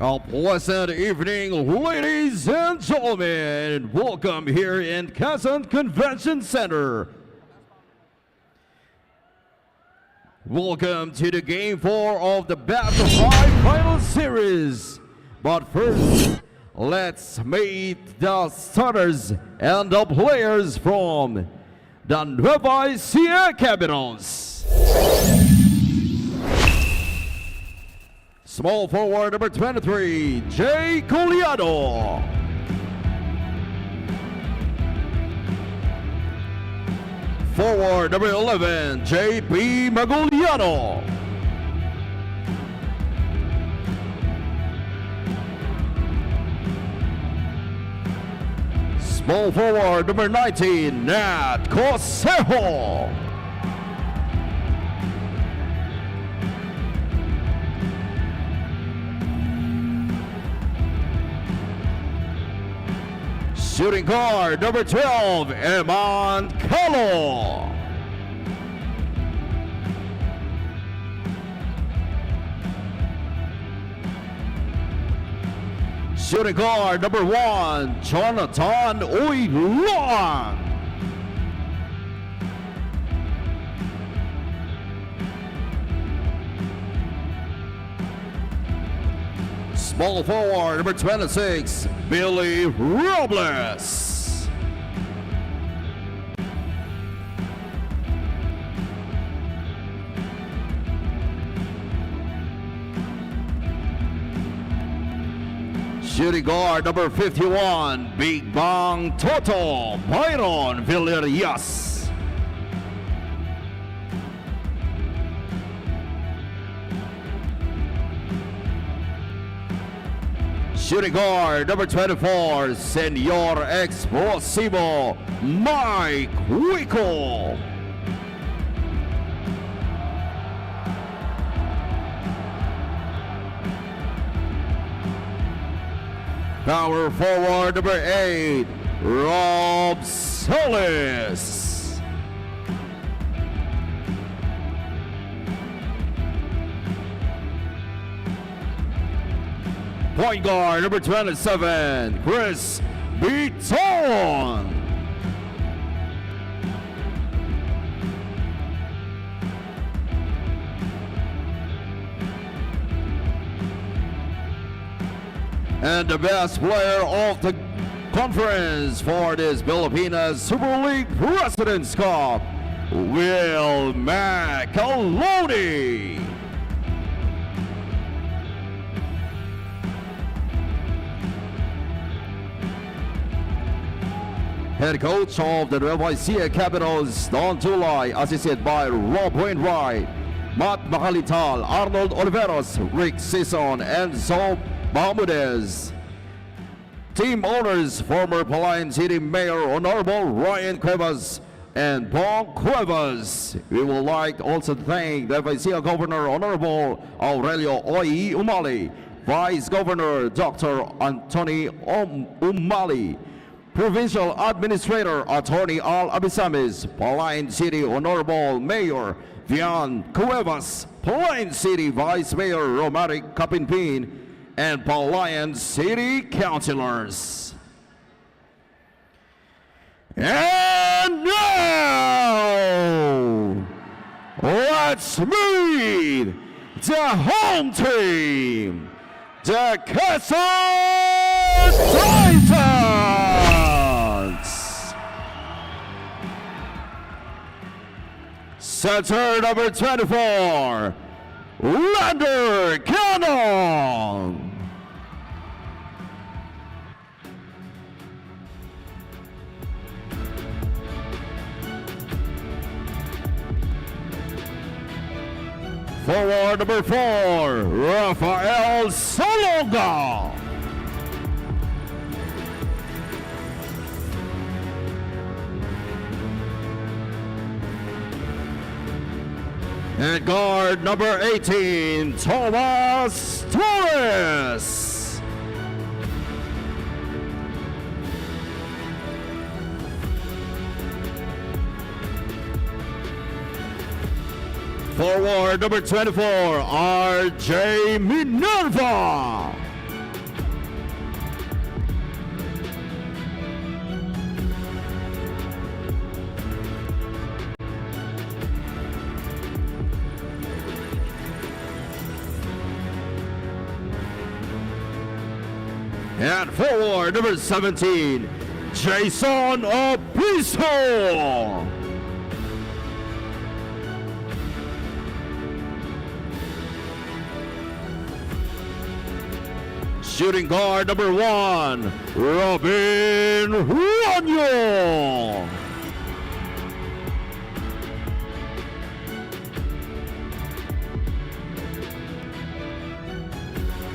A pleasant evening, ladies and gentlemen. Welcome here in Quezon Convention Center. Welcome to the Game 4 of the Best of 5 Final Series. But first, let's meet the starters and the players from the Nueva Ecija Capitals. Small forward number 23, Jay Coliado. Forward number 11, J.P. Maguliano. Small forward number 19, Nat Cosejo. Shooting guard number 12, Eman Calo. Shooting guard number 1, Jonathan Uylon. Small forward number 26, Billy Robles. Shooting guard number 51, Big Bang Toto, Byron Villarias. Shooting guard number 24, Senor Explosivo, Mike Wickle. Power forward number 8, Rob Solis. Point guard number 27, Chris Beaton. And the best player of the conference for this Pilipinas Super League President's Cup, Will Macaloni. Head coach of the Nueva Ecija Capitals, Don Tulay, assisted by Rob Wainwright, Matt Macalital, Arnold Oliveros, Rick Sison, and Zob Mahmudez. Team owners, former Palayan City Mayor Honorable Ryan Cuevas and Bong Cuevas. We would like also to thank the Nueva Ecija Governor Honorable Aurelio Oy Umali, Vice Governor Dr. Anthony Umali, Provincial Administrator Attorney Al Abisamis, Palayan City Honorable Mayor Vian Cuevas, Palayan City Vice Mayor Romaric Capinpin, and Palayan City Councilors. And now, let's meet the home team, the Quezon Titans. Center number 24, Lander Cannon. Forward number 4, Rafael Salonga. And guard number 18, Tomas Torres. Forward number 24, RJ Minerva. And forward, number 17, Jason Opiso. Shooting guard, number 1, Robin Juanyo.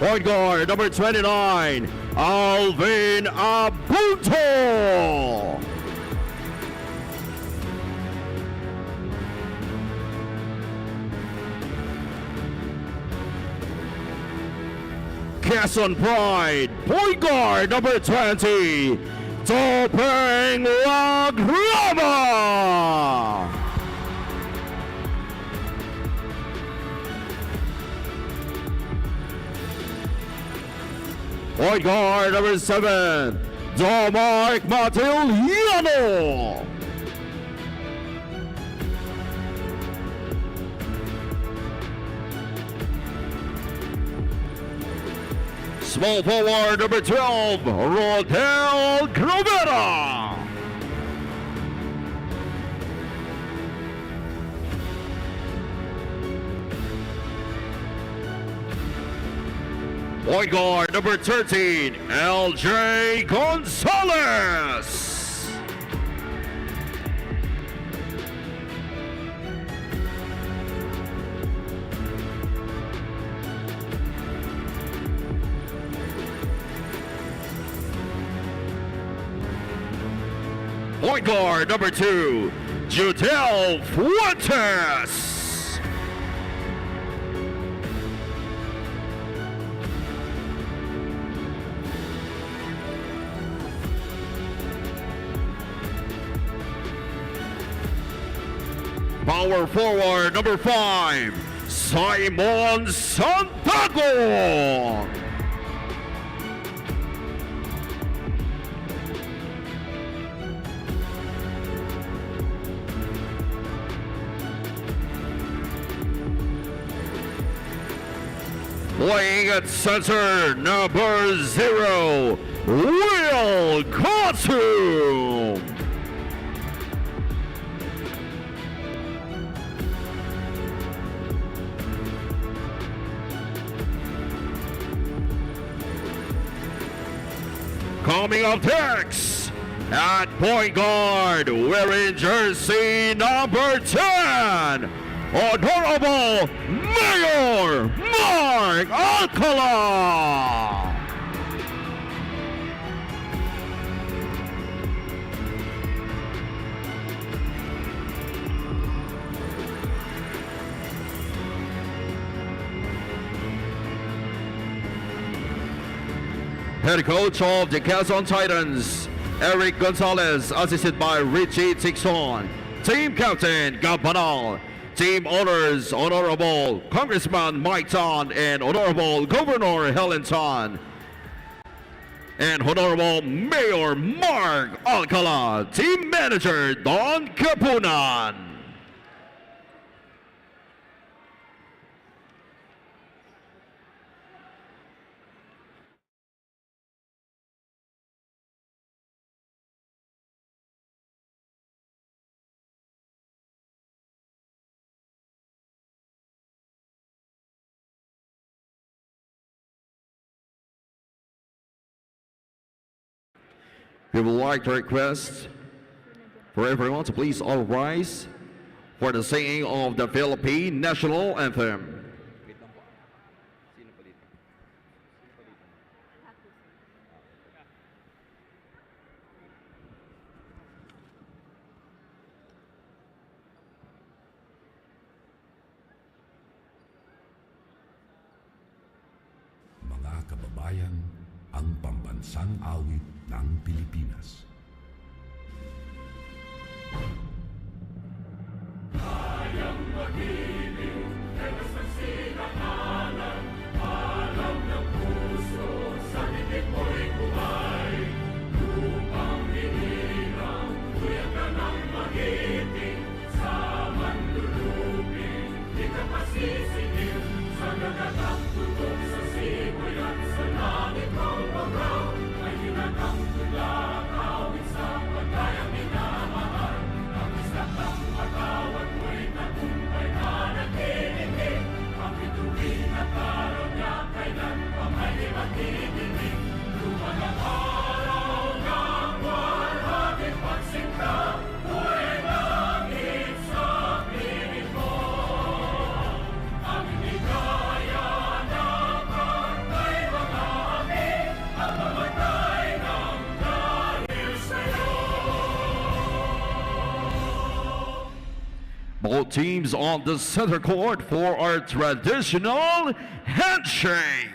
Point guard, number 29, Alvin Abunto. Quezon Pride, point guard, number 20, Topeng Lagrama. Point guard, number 7, Dominic Matiliano. Small forward, number 12, Rodel Grovera. Point guard, number 13, LJ Gonzalez. Point guard, number 2, Judel Fuentes. Power forward, number 5, Simon Santago. Playing at center, number 0, Will Kotsum. Coming up next, at point guard, wearing jersey number 10, Honorable Mayor Mark Alcala. Head coach of the Quezon Titans, Eric Gonzalez, assisted by Richie Tixon. Team captain, Gab Banal. Team owners, Honorable Congressman Mike Tan and Honorable Governor Helen Tan. And Honorable Mayor Mark Alcala. Team manager, Don Capunan. We would like to request for everyone to please all rise for the singing of the Philippine National Anthem. Mga kababayan, ang pambansang awit ng Pilipinas. Kayang magiliw, tewas ng sinakalan, alam ng puso, sa dibdib mo'y buhay. Lupang hinirang, tuyang ka ng magiting, sa manlulupin, di ka pasisingil, sa dagat at tutok, sa simoy at sa langit ng pagkaw. Both teams on the center court for our traditional handshake.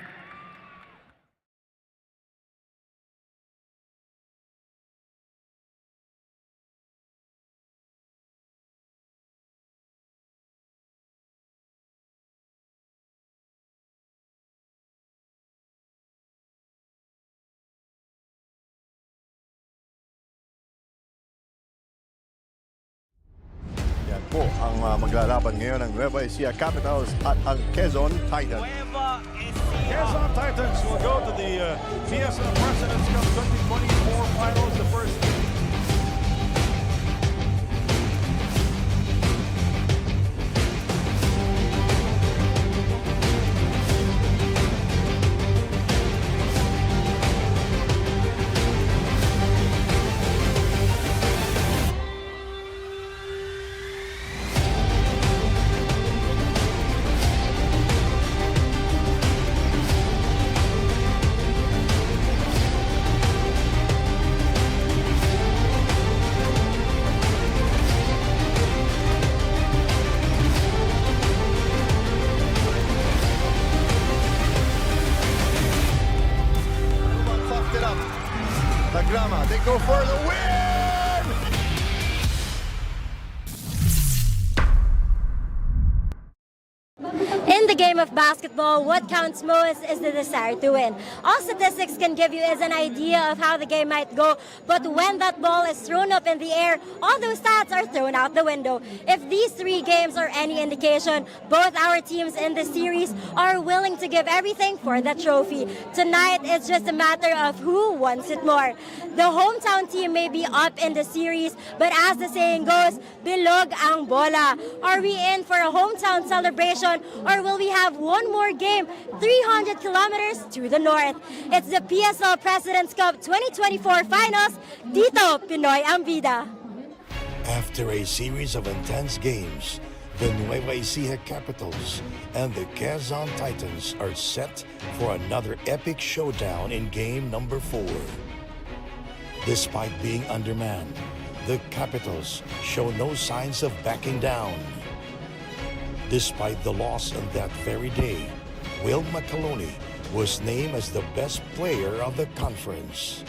Yan po ang maglalaban ngayon ng Nueva Ecija Capitals at ang Quezon Titans. Quezon Titans will go to the PSL Presidents Cup 2024 Finals. The first Soft it up. The Grama, they go for the win! In the game of basketball, what counts most is the desire to win. All statistics can give you is an idea of how the game might go, but when that ball is thrown up in the air, all those stats are thrown out the window. If these three games are any indication, both our teams in the series are willing to give everything for the trophy. Tonight, it's just a matter of who wants it more. The hometown team may be up in the series, but as the saying goes, bilog ang bola. Are we in for a hometown celebration, or will we have one more game 300 kilometers to the north? It's the PSL Presidents Cup 2024 Finals. Dito, Pinoy ang vida. After a series of intense games, the Nueva Ecija Capitals and the Quezon Titans are set for another epic showdown in game number 4. Despite being undermanned, the Capitals show no signs of backing down. Despite the loss on that very day, Will McAloney was named as the best player of the conference.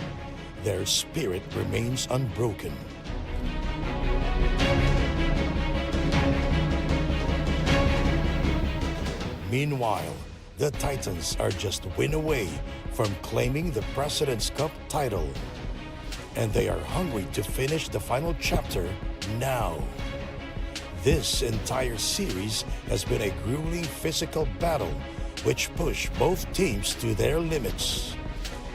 Their spirit remains unbroken. Meanwhile, the Titans are just a win away from claiming the President's Cup title. And they are hungry to finish the final chapter now. This entire series has been a grueling physical battle which pushed both teams to their limits.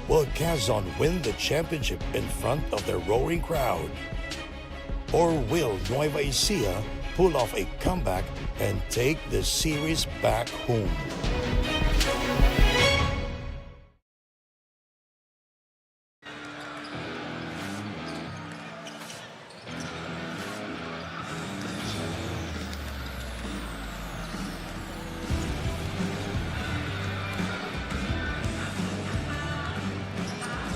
Will Quezon win the championship in front of their roaring crowd? Or will Nueva Ecija pull off a comeback and take the series back home?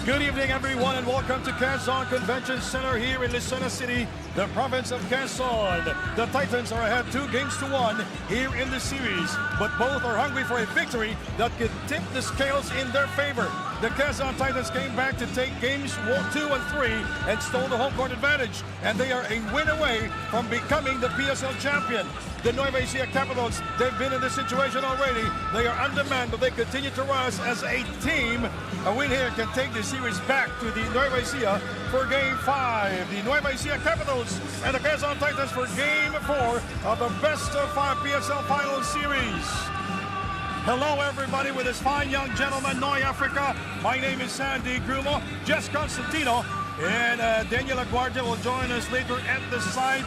Good evening, everyone, and welcome to Quezon Convention Center here in Lucena City, the province of Quezon. The Titans are ahead 2-1 here in the series, but both are hungry for a victory that could tip the scales in their favor. The Quezon Titans came back to take games 2 and 3 and stole the home court advantage, and they are a win away from becoming the PSL champion. The Nueva Ecija Capitals, they've been in this situation already. They are undermanned, but they continue to rise as a team. A win here can take the series back to the Nueva Ecija for Game 5. The Nueva Ecija Capitals and the Quezon Titans for Game 4 of the Best of 5 PSL Final Series. Hello, everybody, with this fine young gentleman, Noy Africa. My name is Sandy Grumo, Jess Constantino, and Daniel Aguardia will join us later at the side.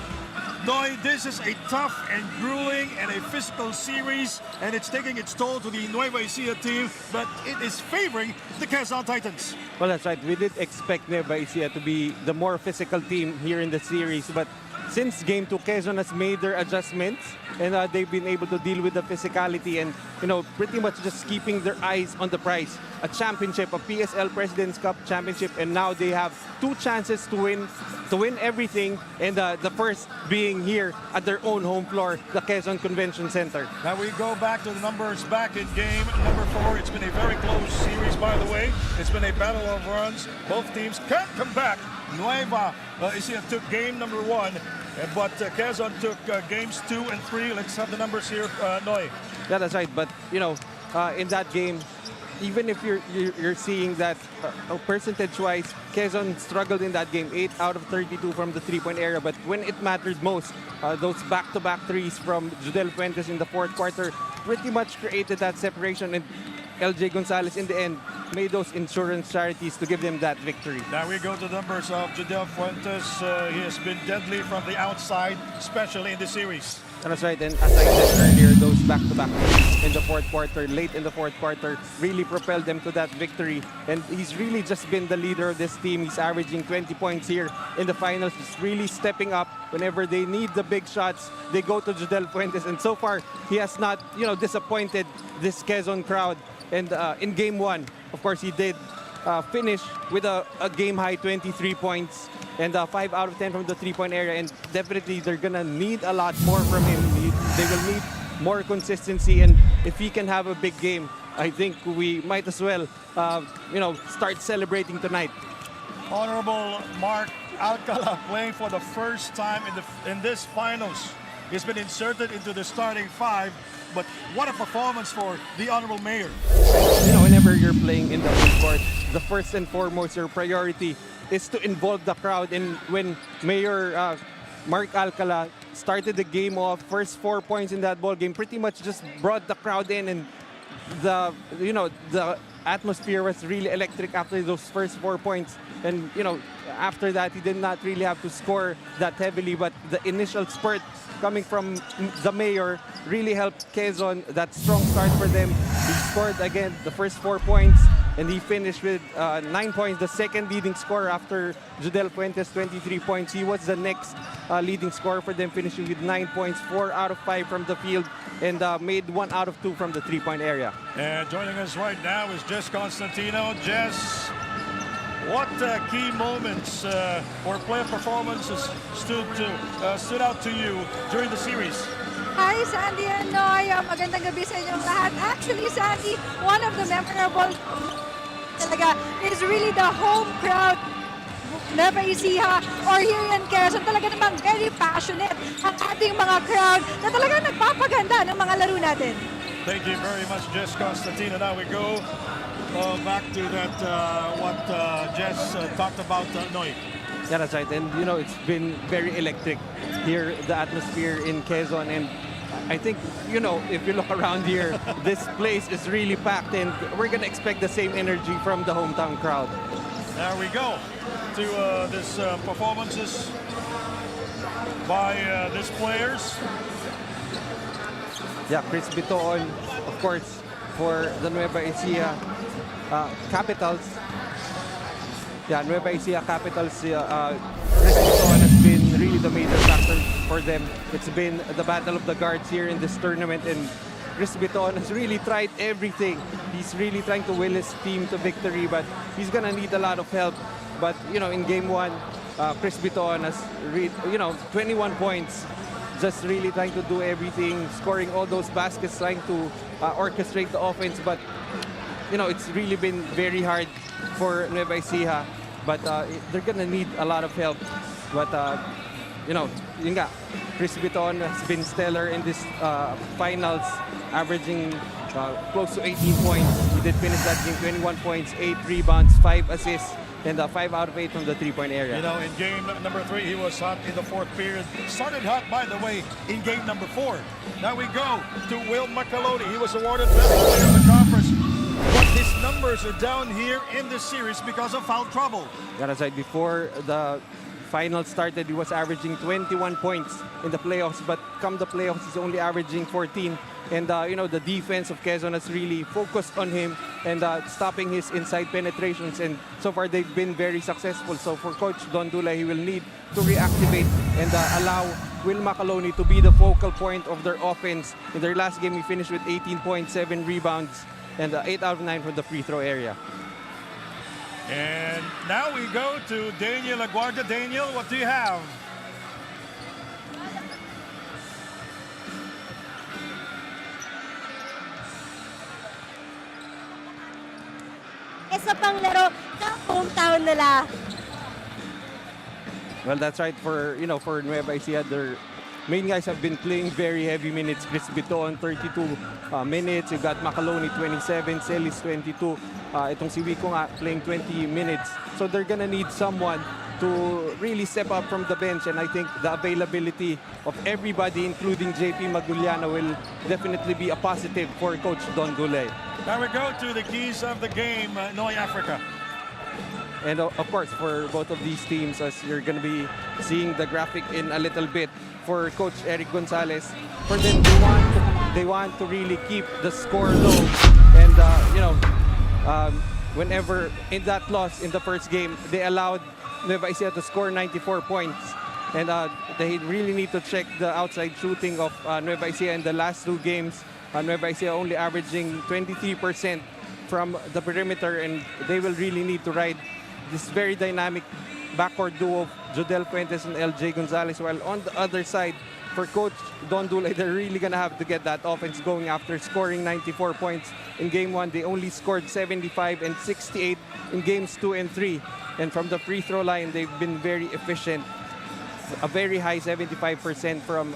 Noy, this is a tough and grueling and a physical series, and it's taking its toll to the Nueva Ecija team, but it is favoring the Quezon Titans. Well, that's right. We did expect Nueva Ecija to be the more physical team here in the series, but since game 2, Quezon has made their adjustments and they've been able to deal with the physicality and, pretty much just keeping their eyes on the prize. A championship, a PSL President's Cup championship, and now they have 2 chances to win everything, and the first being here at their own home floor, the Quezon Convention Center. Now we go back to the numbers back in game number 4. It's been a very close series, by the way. It's been a battle of runs. Both teams can't come back. Nueva Ecija took game number 1, but Quezon took games 2 and 3. Let's have the numbers here, Noy. Yeah, that's right. But in that game, even if you're seeing that percentage-wise, Quezon struggled in that game, 8 out of 32 from the 3-point area. But when it mattered most, those back-to-back threes from Judel Fuentes in the 4th quarter pretty much created that separation. And LJ Gonzalez in the end made those insurance charities to give them that victory. Now we go to the numbers of Judel Fuentes. He has been deadly from the outside, especially in the series. That's right, and as I said earlier, those back-to-back in the 4th quarter, late in the 4th quarter, really propelled them to that victory. And he's really just been the leader of this team. He's averaging 20 points here in the finals, just really stepping up. Whenever they need the big shots, they go to Judel Fuentes. And so far, he has not, disappointed this Quezon crowd. And in game 1, of course, he did finish with a game-high 23 points and 5 out of 10 from the 3-point area. And definitely, they're going to need a lot more from him. They will need more consistency. And if he can have a big game, I think we might as well, start celebrating tonight. Honorable Mark Alcala playing for the first time in this finals. He's been inserted into the starting 5. But what a performance for the Honorable Mayor. Whenever you're playing in the full court, the first and foremost, your priority is to involve the crowd. And when Mayor Mark Alcala started the game off, first 4 points in that ball game, pretty much just brought the crowd in, and the atmosphere was really electric after those first 4 points. And after that, he did not really have to score that heavily, but the initial spurt coming from the mayor really helped Quezon, that strong start for them. He scored again the first 4 points, and he finished with 9 points, the second leading scorer after Judel Fuentes, 23 points. He was the next leading scorer for them, finishing with 9 points, 4 out of 5 from the field, and made 1 out of 2 from the 3-point area. And joining us right now is Jess Constantino. Jess, what key moments or player performances stood out to you during the series? Hi, Sandy and Noy. Magandang gabi sa inyong lahat. Actually, Sandy, one of the memorable talaga is really the home crowd. Nueva Ecija or here in Quezon, talaga namang very passionate ang ating mga crowd na talaga nagpapaganda ng mga laro natin. Thank you very much, Jess Constantino. Now we go back to that what Jess talked about, Noy. Yeah, that's right. And, it's been very electric here, the atmosphere in Quezon. And I think, if you look around here, this place is really packed. And we're going to expect the same energy from the hometown crowd. There we go to this performances by these players. Yeah, Chris Bitoon, of course, for the Nueva Ecija Capitals. Yeah, Nueva Ecija Capitals, Chris Bitoon has been really the major factor for them. It's been the battle of the guards here in this tournament, and Chris Bitoon has really tried everything. He's really trying to will his team to victory, but he's gonna need a lot of help. But, in game 1, Chris Bitoon has, 21 points, just really trying to do everything, scoring all those baskets, trying to orchestrate the offense. But, it's really been very hard for Nueva Ecija, but they're gonna need a lot of help. But, yun nga, Chris Bitoon has been stellar in this finals, averaging close to 18 points. He did finish that game, 21 points, 8 rebounds, 5 assists, and 5 out of 8 from the 3-point area. In game number 3, he was hot in the 4th period. Started hot, by the way, in game number 4. Now we go to Will Macaloni. He was awarded best player in the conference. But his numbers are down here in this series because of foul trouble. Yeah, that's right. Before the final started, he was averaging 21 points in the playoffs, but come the playoffs, he's only averaging 14. And, the defense of Quezon has really focused on him. and stopping his inside penetrations. And so far, they've been very successful. So for Coach Don Dulay, he will need to reactivate and allow Will Macaloni to be the focal point of their offense. In their last game, he finished with 18.7 rebounds and 8 out of 9 from the free throw area. And now we go to Daniel Aguarda. Daniel, what do you have? Isa pang laro sa hometown nila. Well, that's right. For Nueva Ecija, their main guys have been playing very heavy minutes. Chris Biton, 32 minutes. You got Macaloni, 27. Celis, 22. Itong si Wico nga, playing 20 minutes. So they're gonna need someone to really step up from the bench. And I think the availability of everybody, including JP Maguliana, will definitely be a positive for Coach Don Dulay. Now we go to the keys of the game, Noy Africa. And of course, for both of these teams, as you're going to be seeing the graphic in a little bit, for Coach Eric Gonzalez, for them, they want to really keep the score low. And, whenever in that loss in the first game, they allowed Nueva Ecija to score 94 points. And they really need to check the outside shooting of Nueva Ecija in the last two games. Nueva Ecija only averaging 23% from the perimeter, and they will really need to ride this very dynamic backcourt duo of Jodel Fuentes and LJ Gonzalez. While on the other side, for Coach Don Dulay, they're really gonna have to get that offense going after scoring 94 points in Game 1. They only scored 75 and 68 in Games 2 and 3. And from the free throw line, they've been very efficient. A very high 75% from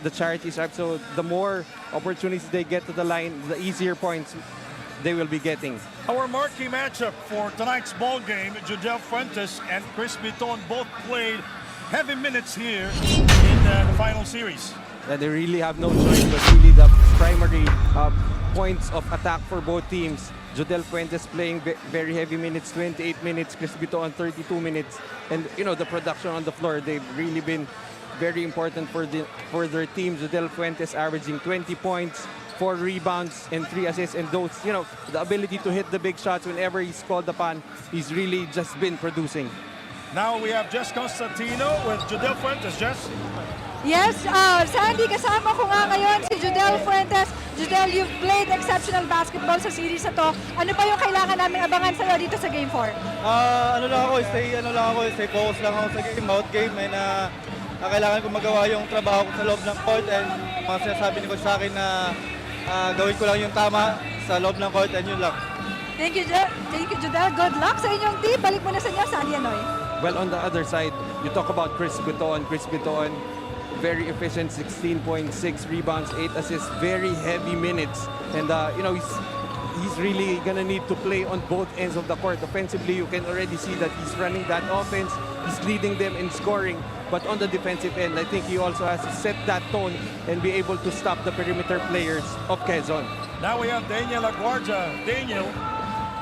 the charity stripe. So the more opportunities they get to the line, the easier points they will be getting. Our marquee matchup for tonight's ball game, Jodel Fuentes and Chris Biton both played heavy minutes here in the final series. They really have no choice but really the primary points of attack for both teams. Jodel Fuentes playing very heavy minutes, 28 minutes. Chris Biton 32 minutes. And the production on the floor, they've really been very important for their team. Jodel Fuentes averaging 20 points, 4 rebounds, and 3 assists. And those, the ability to hit the big shots whenever he's called upon, he's really just been producing. Now we have Jess Constantino with Jodel Fuentes. Jess? Yes, Sandy, kasama ko nga ngayon si Jodel Fuentes. Jodel, you've played exceptional basketball sa series na to. Ano pa yung kailangan namin abangan sa'yo dito sa Game 4? Stay focused lang ako sa game, out game, and kailangan ko magawa yung trabaho ko sa loob ng court, and mga sinasabi ni Coach sa akin na gawin ko lang yung tama sa loob ng court, and yun lang. Thank you, Jodel. Good luck sa inyong team. Balik mo na sa inyo, Sandy Anoy. Well, on the other side, you talk about Chris Biton. Very efficient, 16.6 rebounds, 8 assists, very heavy minutes. And, he's really gonna need to play on both ends of the court. Offensively, you can already see that he's running that offense. He's leading them in scoring. But on the defensive end, I think he also has to set that tone and be able to stop the perimeter players of Quezon. Now we have Daniel Aguarda. Daniel.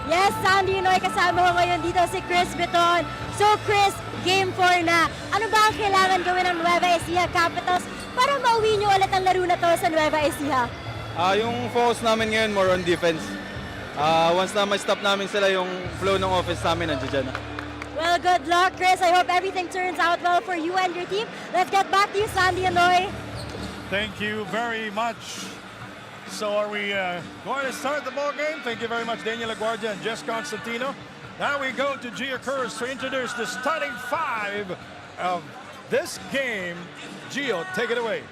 Yes, Sandy Noy, kasama ko ngayon dito si Chris Biton. So Chris, Game 4 na. Ano ba ang kailangan gawin ng Nueva Ecija Capitals para mauwi nyo ulit ang laro na to sa Nueva Ecija? Yung focus namin ngayon more on defense. Once na ma-stop namin sila, yung flow ng offense namin nandiyan dyan. Well, good luck, Chris. I hope everything turns out well for you and your team. Let's get back to you, Sandy and Noy. Thank you very much. So are we going to start the ball game? Thank you very much, Daniel Aguardia and Jess Constantino. Now we go to Gia Kurz to introduce the starting 5 of this game. Gio, take it away.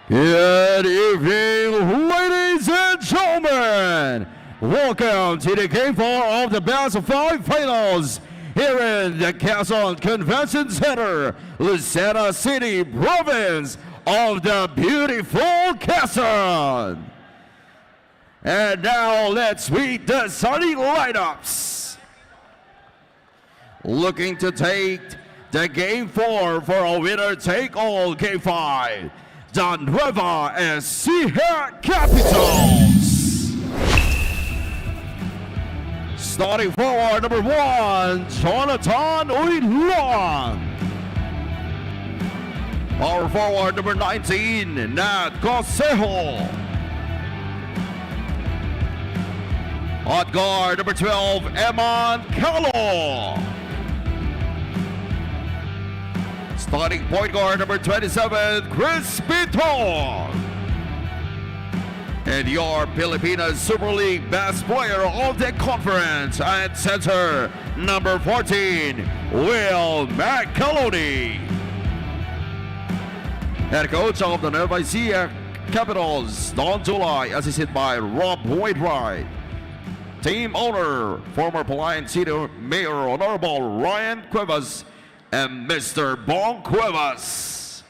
Good evening, ladies and gentlemen. Welcome to the Game 4 of the Best of 5 Finals here in the Quezon Convention Center, Lucena City, province of the beautiful Quezon. And now let's meet the starting lineups. Looking to take the Game 4 for a winner-take-all Game 5. The Nueva Ecija Capitals. Starting forward, number 1, Jonathan Uilon. Power forward, number 19, Nat Consejo. Hot guard, number 12, Eman Calo. Starting point guard, number 27, Chris Piton. And your Pilipinas Super League best player of the conference at center, number 14, Will McCaloney. Head coach of the Nueva Ecija Capitals, Don July, assisted by Rob Wainwright. Team owner, former Palayan City Mayor Honorable Ryan Cuevas, and Mr. Bon Cuevas.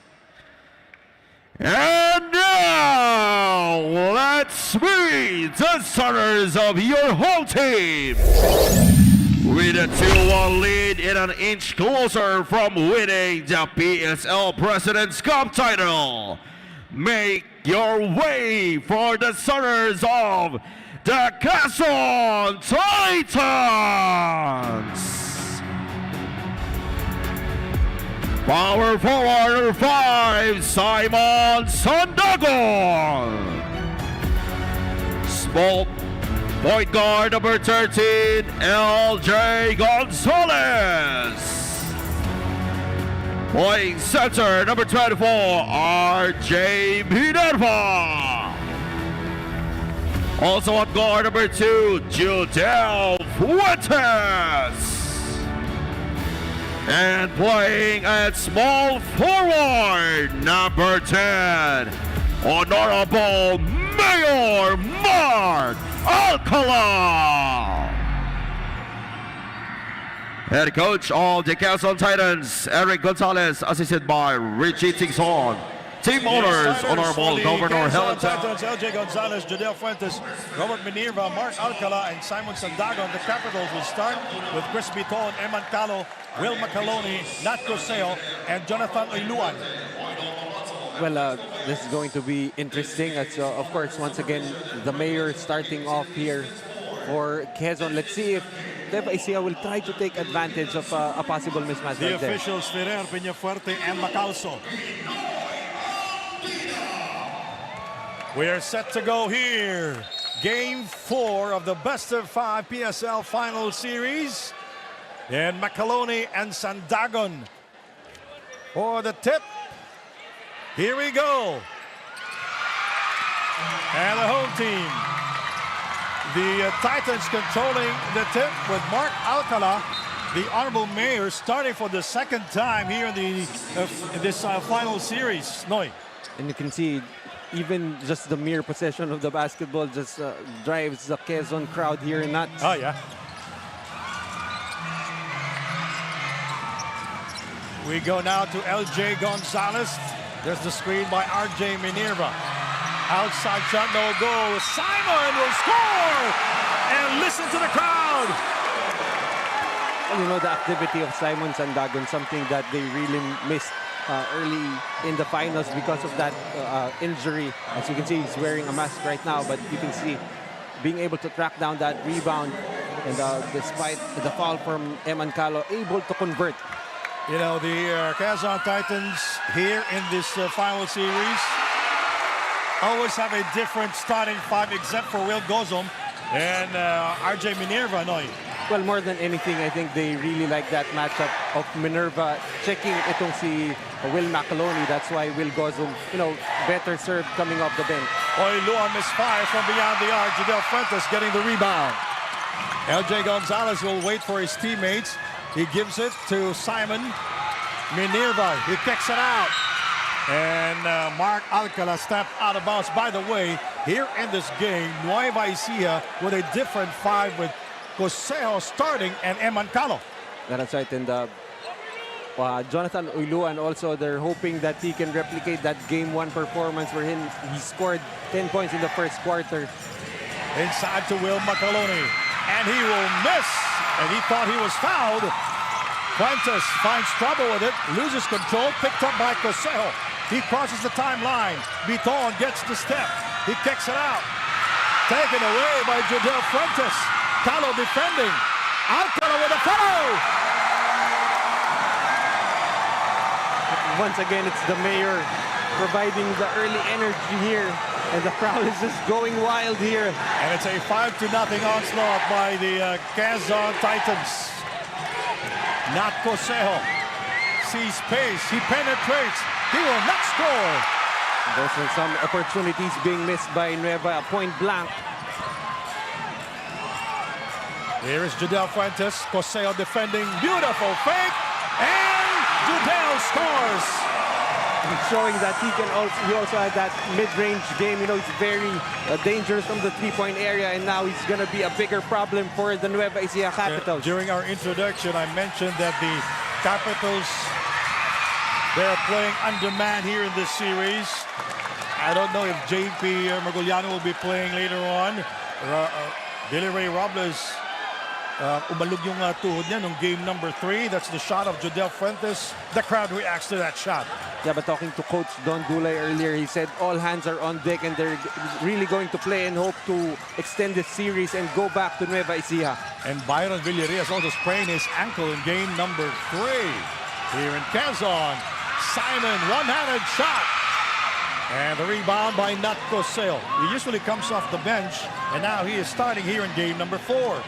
And now, let's meet the starters of your home team. With a 2-1 lead and an inch closer from winning the PSL President's Cup title, make your way for the starters of the Quezon Titans. Power forward, number 5, Simon Sandagon. Small point guard, number 13, LJ Gonzalez. Playing center, number 24, RJ Minerva. Also on guard, number 2, Judel Fuentes. And playing at small forward, number 10, Honorable Mayor Mark Alcala. Head coach of the Quezon Titans, Eric Gonzalez, assisted by Richie Tingson. Team owners, Honorable Governor Helen Titans, LJ Gonzalez, Judel Fuentes, Robert Minerva, Mark Alcala, and Simon Sandagon. The Capitals will start with Chris Biton, Eman Calo, Will McCaloney, Nat Coseo, and Jonathan Oiluan. Well, this is going to be interesting. It's, of course, once again, the mayor starting off here for Quezon. Let's see if Nueva Ecija will try to take advantage of a possible mismatch The right there. officials, Ferrer, Peñafuerte, and Macalso. We are set to go here. Game 4 of the best of 5 PSL final series. And McCaloney and Sandagon for the tip. Here we go. And the home team. The Titans controlling the tip with Mark Alcala, the Honorable Mayor, starting for the second time here in this final series. Noy. And you can see even just the mere possession of the basketball just drives the Quezon crowd here nuts. Oh, yeah. We go now to LJ Gonzalez. There's the screen by RJ Minerva. Outside shot, no goal. Simon will score! And listen to the crowd. Well, you know, the activity of Simon Sandagon, something that they really missed early in the finals because of that injury. As you can see, he's wearing a mask right now, but you can see being able to track down that rebound, and despite the foul from Eman Calo, able to convert. You know, the Quezon Titans here in this final series always have a different starting 5 except for Will Gozom and RJ Minerva. Well, more than anything, I think they really like that matchup of Minerva checking itong si Will McCaloney. That's why Will Gozom, you know, better served coming off the bench. Oiluan misfires from beyond the arc. Judel Fuentes getting the rebound. LJ Gonzalez will wait for his teammates. He gives it to Simon Minerva. He kicks it out. And Mark Alcala stepped out of bounds. By the way, here in this game, Nueva Ecija with a different five with Coseo starting and Eman Calo. That's right. And Jonathan Uluan also, they're hoping that he can replicate that Game 1 performance where he scored 10 points in the first quarter. Inside to Will Macaloni. And he will miss. And he thought he was fouled. Fuentes finds trouble with it, loses control, picked up by Coseo. He crosses the timeline. Biton gets the step. He kicks it out. Taken away by Judel Fuentes. Calo defending. Alcala with a follow. Once again, it's the mayor providing the early energy here. And the crowd is just going wild here. And it's a 5-0 onslaught by the Quezon Titans. Not Coseo. Sees pace. He penetrates. He will not score. Those are some opportunities being missed by Nueva, point blank. Here is Judel Fuentes. Coseo defending. Beautiful fake. And Judel scores. Showing that he also had that mid-range game. You know, he's very dangerous from the three-point area, and now he's going to be a bigger problem for the Nueva Ecija Capitals. During our introduction, I mentioned that the Capitals, they're playing on demand here in this series. I don't know if JP Marguliano will be playing later on. Billy Ray Robles, umalog yung tuhod niya nung game number 3. That's the shot of Judel Fuentes. The crowd reacts to that shot. Yeah, but talking to Coach Don Dulay earlier, he said all hands are on deck and they're really going to play and hope to extend this series and go back to Nueva Ecija. And Byron Villarreal also sprained his ankle in game number 3. Here in Quezon, Simon, one-handed shot. And the rebound by Nat Coseo. He usually comes off the bench, and now he is starting here in game number 4.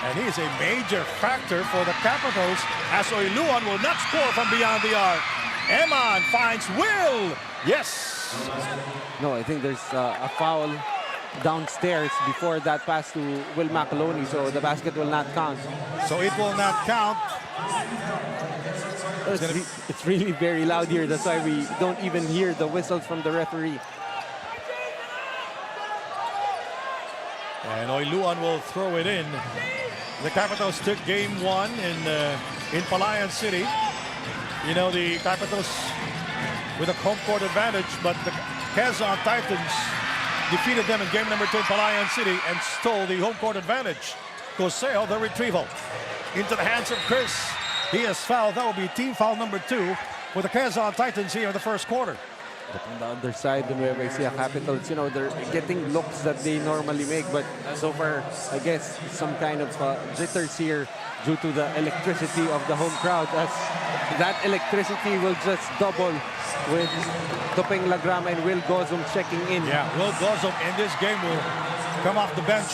And he is a major factor for the Capitals as Oiluan will not score from beyond the arc. Eman finds Will. Yes. No, I think there's a foul downstairs before that pass to Will Macaloni, so the basket will not count. So it will not count. It's really very loud here. That's why we don't even hear the whistles from the referee. And Oiluan will throw it in. The Capitals took game 1 in Palayan City. You know, the Capitals with a home court advantage, but the Quezon Titans defeated them in game number 2 in Palayan City and stole the home court advantage. Coseo, the retrieval. Into the hands of Chris. He is fouled. That will be team foul number 2 for the Quezon Titans here in the first quarter. But on the other side, the Nueva Ecija Capitals, you know, they're getting looks that they normally make, but so far, I guess, some kind of jitters here due to the electricity of the home crowd, as that electricity will just double with Topeng Lagrama and Will Gozum checking in. Yeah, Will Gozum in this game will come off the bench.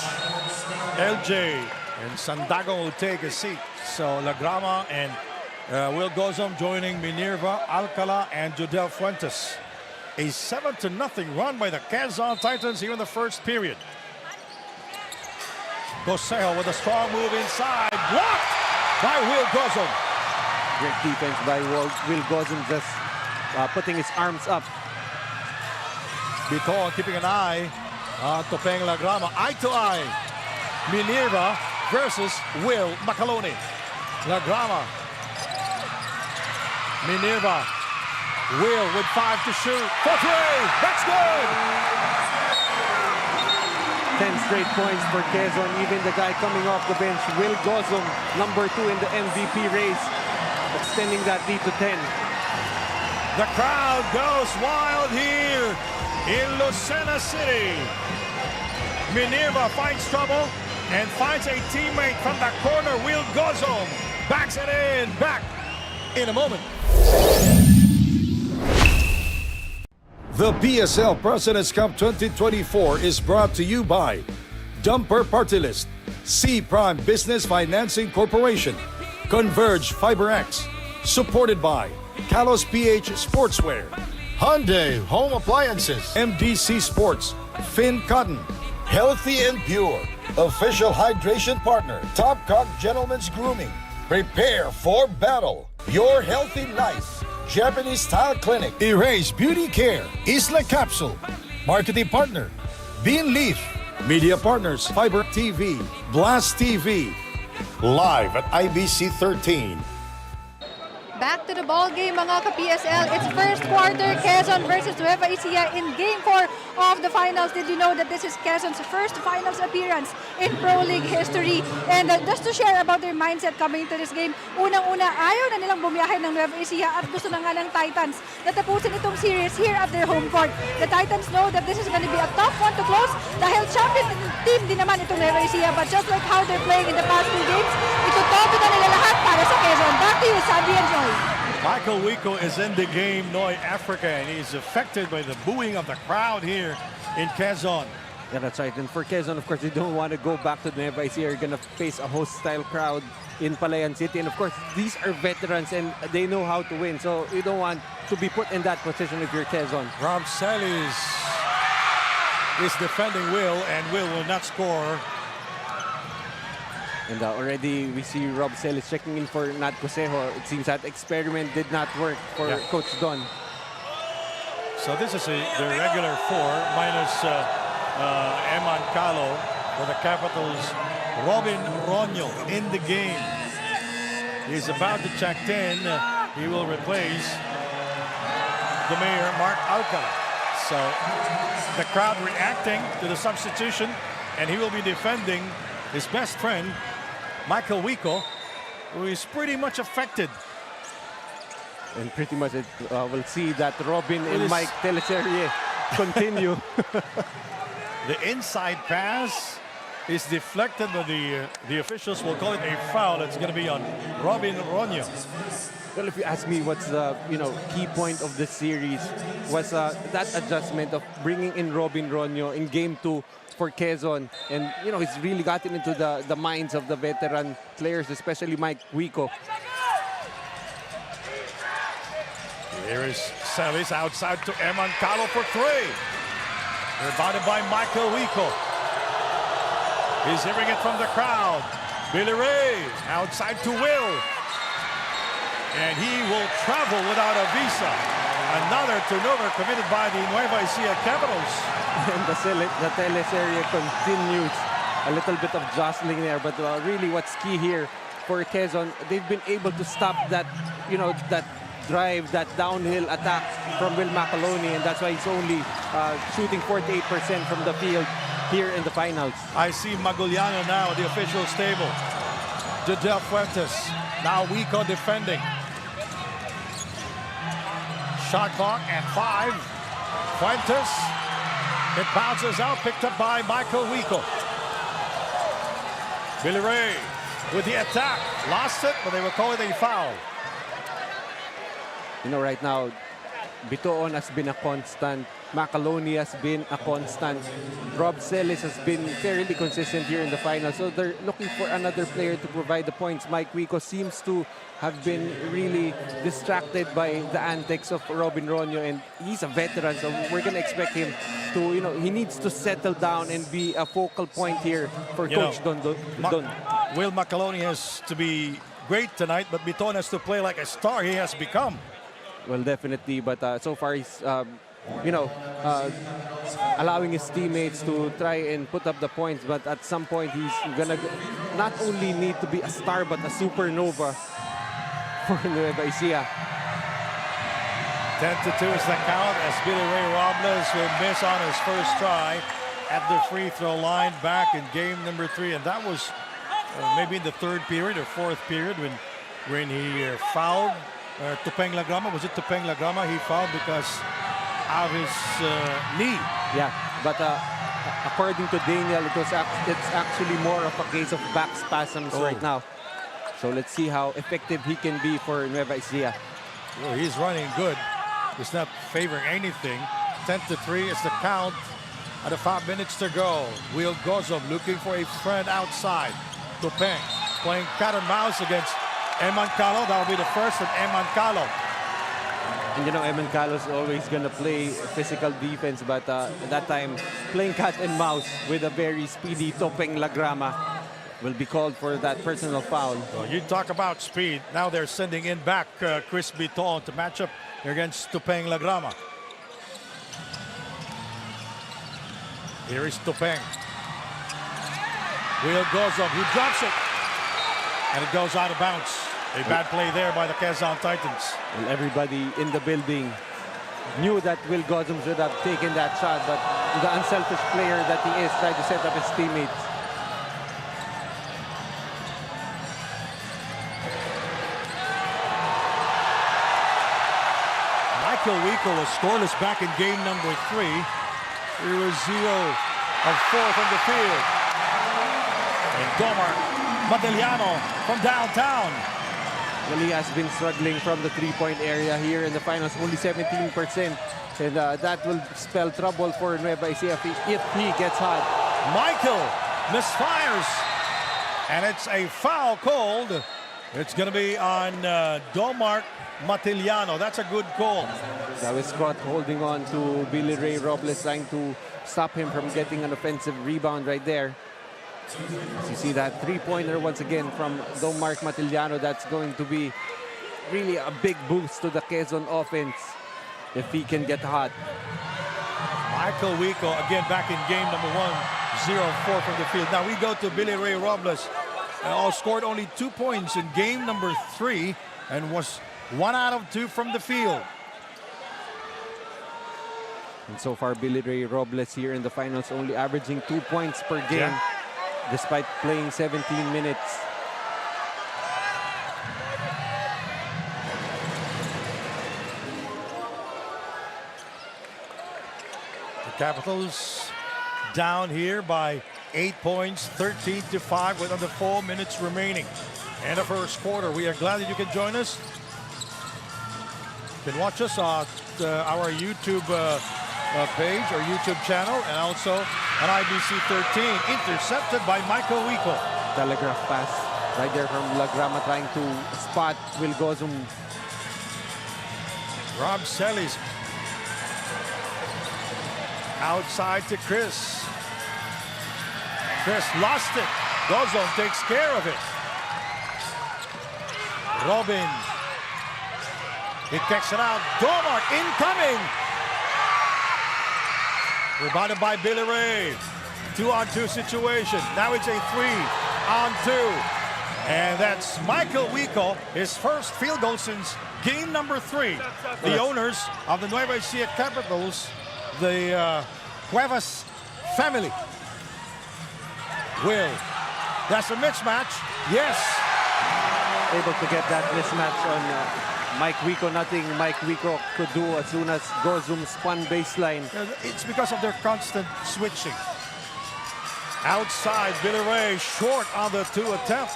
LJ and Sandago will take a seat. So Lagrama and Will Gozum joining Minerva, Alcala, and Judel Fuentes. A 7-0 run by the Quezon Titans here in the first period. Coseo with a strong move inside. Blocked by Will Gozum. Great defense by Will Gozum, just putting his arms up. Biton keeping an eye on Topeng Lagrama. Eye to eye. Minerva versus Will Macaloni. Lagrama. Minerva. Will with 5 to shoot. For 3. That's good. 10 straight points for Quezon. Even the guy coming off the bench, Will Gozum, number 2 in the MVP race, extending that lead to 10. The crowd goes wild here in Lucena City. Minerva finds trouble and finds a teammate from the corner. Will Gozum backs it in. Back in a moment. The PSL President's Cup 2024 is brought to you by Dumper Party List, C Prime Business Financing Corporation, Converge FiberX, supported by Kalos PH Sportswear, Hyundai Home Appliances, MDC Sports, Finn Cotton, Healthy and Pure, official hydration partner, Top Cock Gentlemen's Grooming. Prepare for battle. Your healthy life Japanese Style Clinic, Erase Beauty Care, Isla Capsule, Marketing Partner, Bean Leaf, Media Partners, Fiber TV, Blast TV, live at IBC 13. Back to the ball game, mga ka-PSL. It's first quarter, Quezon versus Nueva Ecija in Game 4 of the finals. Did you know that this is Quezon's first finals appearance in Pro League history? And just to share about their mindset coming into this game, unang-una, ayaw na nilang bumiyahe ng Nueva Ecija at gusto na nga ng Titans na tapusin itong series here at their home court. The Titans know that this is going to be a tough one to close dahil champion team din naman itong Nueva Ecija. But just like how they're playing in the past 2 games, itutodo na nila lahat para sa Quezon. Back to you, Sandy and Joy. Michael Wico is in the game, Noy Africa, and he's affected by the booing of the crowd here in Quezon. Yeah, that's right. And for Quezon, of course, they don't want to go back to Nueva Ecija. They're going to face a hostile crowd in Palayan City. And of course, these are veterans and they know how to win. So you don't want to be put in that position if you're Quezon. Rob Celis is defending Will, and Will not score. And already we see Rob Celis checking in for Nat Cosejo. It seems that experiment did not work for Coach Don. So this is the regular 4 minus Eman Calo for the Capitals. Robin Ronyo in the game. He's about to check in. He will replace the mayor, Mark Alcala. So the crowd reacting to the substitution, and he will be defending his best friend, Michael Wico, who is pretty much affected. And pretty much we'll see that Robin and Mike Teleserie continue. The inside pass is deflected, but the officials will call it a foul. It's going to be on Robin Ronyo. Well, if you ask me what's the key point of the series was that adjustment of bringing in Robin Ronyo in Game 2 for Quezon, and it's really gotten into the minds of the veteran players, especially Mike Wico. Here is Celis outside to Eman Calo for 3. Rebounded by Michael Wico. He's hearing it from the crowd. Billy Ray outside to Will. And he will travel without a visa. Another turnover committed by the Nueva Ecija Capitals. And the Teleserie continues. A little bit of jostling there, but really what's key here for Quezon, they've been able to stop that, that drive, that downhill attack from Will Macaloni, and that's why he's only shooting 48% from the field here in the finals. I see Maguliano now at the officials table. Jadel Fuentes, now Wico defending. Shot clock at 5. Fuentes, it bounces out, picked up by Michael Wico. Billy Ray with the attack, lost it, but they will call it a foul. Right now, Bitoon has been a constant. Macaloni has been a constant. Rob Celis has been fairly consistent here in the final. So they're looking for another player to provide the points. Mike Wico seems to have been really distracted by the antics of Robin Ronyo, and he's a veteran, so we're going to expect him to, he needs to settle down and be a focal point here for Coach Don. Will Macaloni has to be great tonight, but Bitoon has to play like a star he has become. Well, definitely, but so far he's, allowing his teammates to try and put up the points, but at some point he's gonna not only need to be a star, but a supernova for Nueva Ecija. 10-2 is the count as Billy Ray Robles will miss on his first try at the free throw line back in game number 3, and that was maybe in the 3rd period or 4th period when he fouled Tupeng Lagrama. Was it Tupeng Lagrama? He fouled because of his knee. Yeah, but according to Daniel, it's actually more of a case of back spasms right now. So let's see how effective he can be for Nueva Ecija. Well, he's running good. He's not favoring anything. 10-3 is the count. At 5 minutes to go. Will Gozom looking for a friend outside. Tupeng playing cat and mouse against Eman Calo. That will be the first of Eman Calo. And Eman Calo is always going to play physical defense, but at that time, playing cat and mouse with a very speedy Tupeng Lagrama. will be called for that personal foul. Well, you talk about speed. Now they're sending in back Chris Biton to match up against Tupeng Lagrama. Here is Tupeng. Will goes up. He drops it. And it goes out of bounds. A bad play there by the Quezon Titans. Well, everybody in the building knew that Will Gozum should have taken that shot, but the unselfish player that he is tried to set up his teammates. Michael Wico was scoreless back in game number 3. He was 0 of 4 from the field. And Domar Madeliano from downtown. Well, he has been struggling from the three-point area here in the finals, only 17%. And that will spell trouble for Nueva Ecija if he gets hot. Michael misfires. And it's a foul called. It's going to be on Domar Matiliano. That's a good call. That was Scott holding on to Billy Ray Robles, trying to stop him from getting an offensive rebound right there. As you see that three-pointer once again from Domar Matiliano, that's going to be really a big boost to the Quezon offense if he can get hot. Michael Wico again back in game number 1, 0-4 from the field. Now we go to Billy Ray Robles. Scored only 2 points in game number 3 and was 1 out of 2 from the field. And so far, Billy Ray Robles here in the finals only averaging 2 points per game, despite playing 17 minutes. The Capitals down here by 8 points, 13-5 with under 4 minutes remaining. And the first quarter. We are glad that you can join us. You can watch us on our YouTube page or YouTube channel, and also on IBC 13. Intercepted by Michael Wico. Telegraph pass right there from Lagrama, trying to spot Will Gozum. Rob Celis outside to Chris. Chris lost it. Gozum takes care of it. Robin. He kicks it out. Domar incoming. Rebounded by Billy Ray. 2-on-2 situation. Now it's a 3-on-2. And that's Michael Wico, his first field goal since game number 3. The owners of the Nueva Ecija Capitals, the Cuevas family. Will. That's a mismatch. Yes. Able to get that mismatch on Mike Wico. Nothing Mike Wico could do as soon as Gozum spun baseline. It's because of their constant switching. Outside, Billy Ray short on the 2 attempt.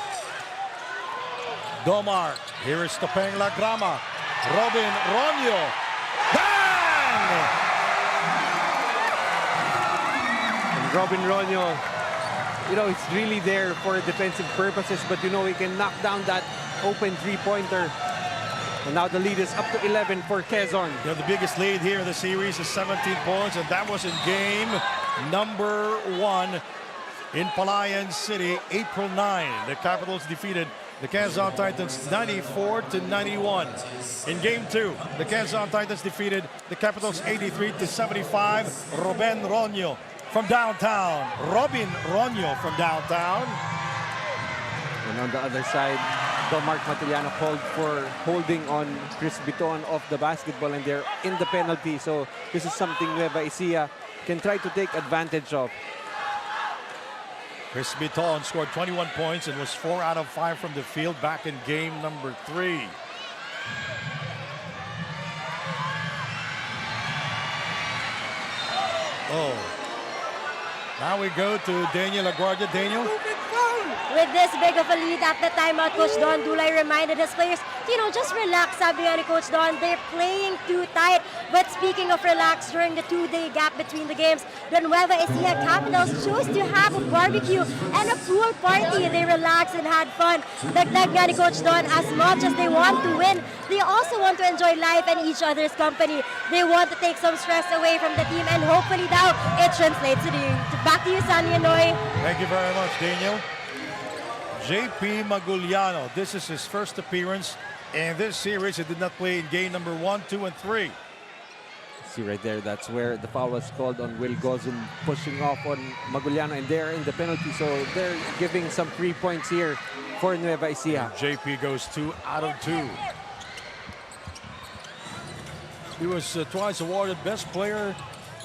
Domar. Here is Tupeng Lagrama. Robin Ronyo. Bang! And Robin Ronyo, you know, it's really there for defensive purposes, but you know, he can knock down that open three-pointer. And now the lead is up to 11 for Quezon. Yeah, the biggest lead here in the series is 17 points, and that was in game number 1 in Palayan City, April 9. The Capitals defeated the Quezon Titans 94-91. In game 2, the Quezon Titans defeated the Capitals 83-75. Robin Ronyo from downtown. Robin Ronyo from downtown. And on the other side, Domar Matiliano called for holding on Chris Biton off the basketball, and they're in the penalty. So this is something Nueva Ecija can try to take advantage of. Chris Biton scored 21 points and was 4 out of 5 from the field back in game number 3. Oh. Now we go to Daniel Aguardia. Daniel? With this big of a lead at the timeout, Coach Don Dulay reminded his players, you know, just relax, sabi nga ni Coach Don. They're playing too tight. But speaking of relax, during the 2-day gap between the games, the Nueva Ecija Capitals chose to have a barbecue and a pool party. They relaxed and had fun. Dagdag nga ni Coach Don, as much as they want to win, they also want to enjoy life and each other's company. They want to take some stress away from the team, and hopefully now it translates to you. Back to you, Sunny and Noy. Thank you very much, Daniel. JP Maguliano. This is his first appearance in this series. He did not play in game number 1, 2, and 3. See right there, that's where the foul was called on Will Gozum, pushing off on Maguliano, and they're in the penalty, so they're giving some 3 points here for Nueva Ecija. JP goes 2 out of 2. He was twice awarded best player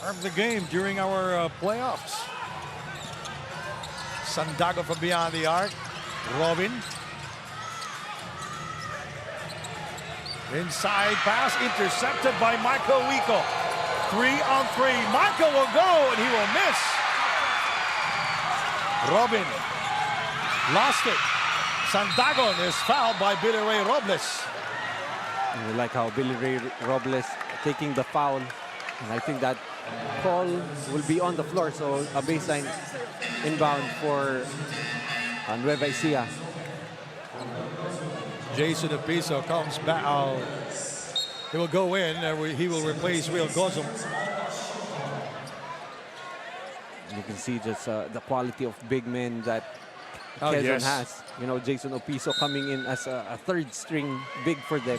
of the game during our playoffs. Sandago from beyond the arc. Robin. Inside pass intercepted by Michael Wico. 3-on-3. Michael will go and he will miss. Robin lost it. Sandagon is fouled by Billy Ray Robles. And we like how Billy Ray Robles taking the foul. And I think that call will be on the floor, so a baseline inbound for Nueva Ecija. Jason Apiso comes back. He will go in. He will replace Will Gozum. You can see just the quality of big men that Quezon has. You know, Jason Opiso coming in as a third string big for them.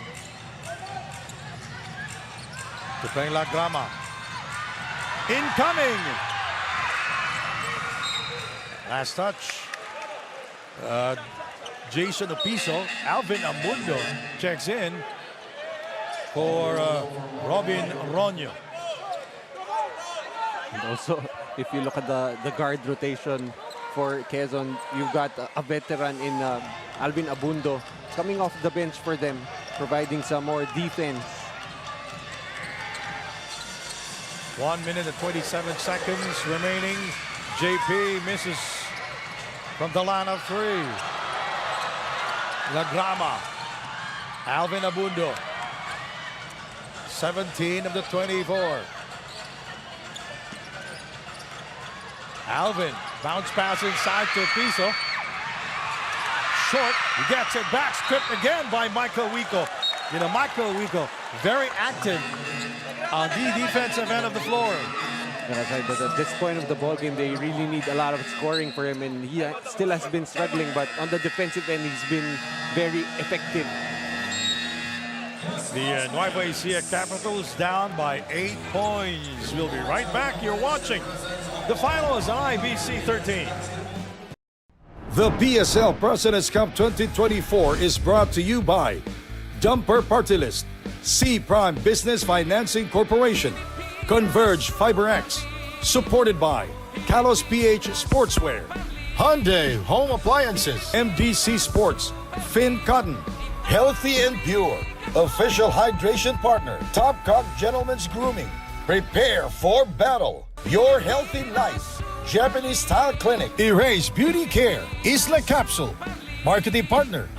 Tupeng Lagrama. Incoming. Last touch. Jason Opiso. Alvin Amundo checks in for Robin Ronyo. And also, if you look at the guard rotation for Quezon, you've got a veteran in Alvin Abundo coming off the bench for them, providing some more defense. 1 minute and 27 seconds remaining. JP misses from the line of 3. Lagrama. Alvin Abundo. 17 of the 24. Alvin, bounce pass inside to Piso. Short, he gets it back, stripped again by Michael Wico. You know, Michael Wico, very active on the defensive end of the floor. That's right, but at this point of the ball game, they really need a lot of scoring for him, and he still has been struggling, but on the defensive end, he's been very effective. The Nueva Ecija Capitals down by 8 points. We'll be right back. You're watching the final is on IBC 13. The PSL President's Cup 2024 is brought to you by Dumper Party List, C Prime Business Financing Corporation, Converge FiberX, supported by Kalos PH Sportswear, Hyundai Home Appliances, MDC Sports, Finn Cotton, Healthy and Pure, official hydration partner, Top Cock Gentlemen's Grooming. Prepare for battle. Your Healthy Life, Japanese Style Clinic. Erase Beauty Care, Isla Capsule, marketing partner,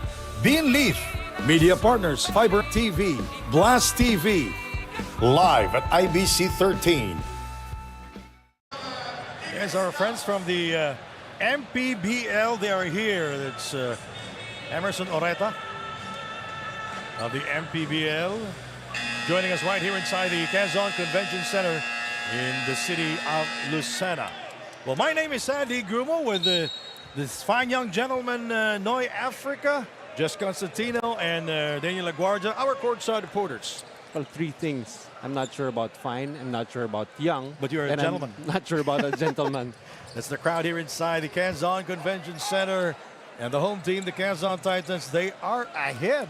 Bean Leaf, media partners, Fiber TV, Blast TV, live at IBC 13. Here's our friends from the MPBL. They are here. It's Emerson Oreta of the MPBL joining us right here inside the Quezon Convention Center in the city of Lucena. Well, my name is Sandy Grumo with this fine young gentleman, Noy Africa, Jess Constantino, and Daniel LaGuardia, our courtside reporters. Well, 3 things. I'm not sure about fine, I'm not sure about young. But you're a gentleman. I'm not sure about a gentleman. That's the crowd here inside the Quezon Convention Center. And the home team, the Quezon Titans, they are ahead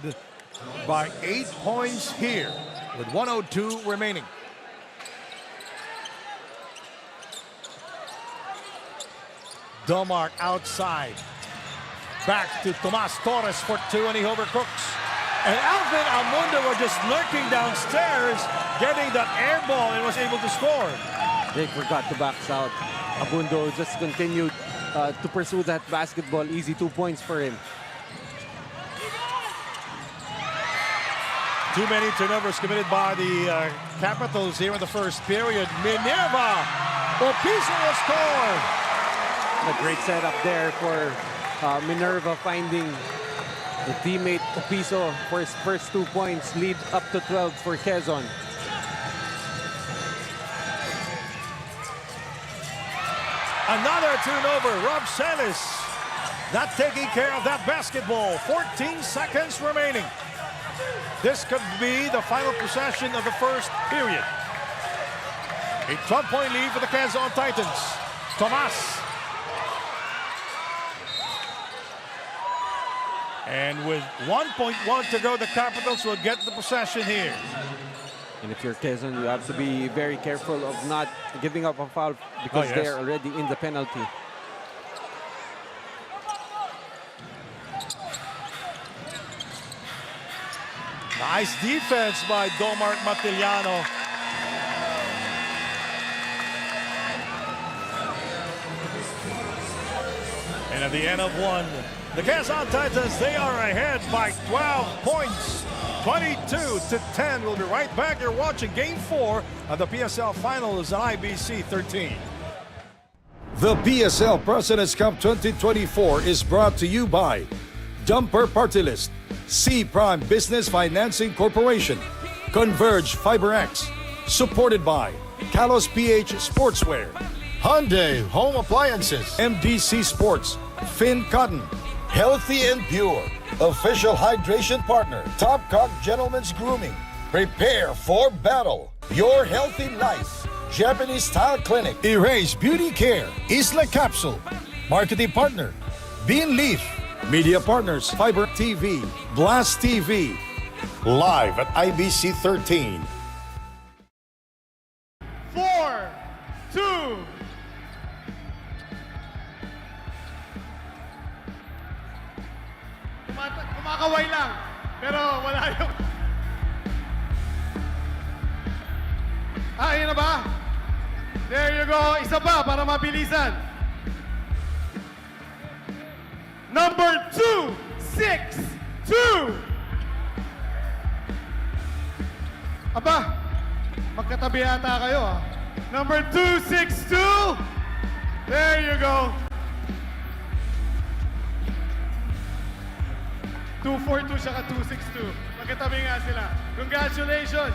by 8 points here with 1:02 remaining. Domark outside. Back to Tomas Torres for 2, and he overcooks. And Alvin Amundo was just lurking downstairs, getting that air ball and was able to score. They forgot to box out. Abundo just continued to pursue that basketball. Easy 2 points for him. Too many turnovers committed by the Capitals here in the first period. Minerva Opiso will score. A great setup there for Minerva, finding the teammate Opiso for his first 2 points, lead up to 12 for Quezon. Another turnover. Rob Celis not taking care of that basketball. 14 seconds remaining. This could be the final possession of the first period. A 12-point lead for the Quezon Titans. Tomas. And with 1.1 to go, the Capitals will get the possession here. And if you're Quezon, you have to be very careful of not giving up a foul because they're already in the penalty. Nice defense by Domart Matiliano. And at the end of one, the Quezon Titans, they are ahead by 12 points. 22-10. We'll be right back. You're watching Game 4 of the PSL Finals on IBC 13. The PSL President's Cup 2024 is brought to you by Dumper Party List, C Prime Business Financing Corporation, Converge FiberX, supported by Kalos PH Sportswear, Hyundai Home Appliances, MDC Sports, Finn Cotton, Healthy and Pure, official hydration partner, Top Cock Gentlemen's Grooming. Prepare for battle. Your healthy life. Japanese Style Clinic. Erase Beauty Care, Isla Capsule, marketing partner, Bean Leaf, media partners, Fiber TV, Blast TV, live at IBC 13. 4, 2. Kumakaway lang, pero wala yung... Ayun na ba? There you go. Isa pa para mabilisan. Number 262. Aba, magkatabi yata kayo ah. Number 262. There you go. 242 siya ka 262. Magkatabi nga sila. Congratulations.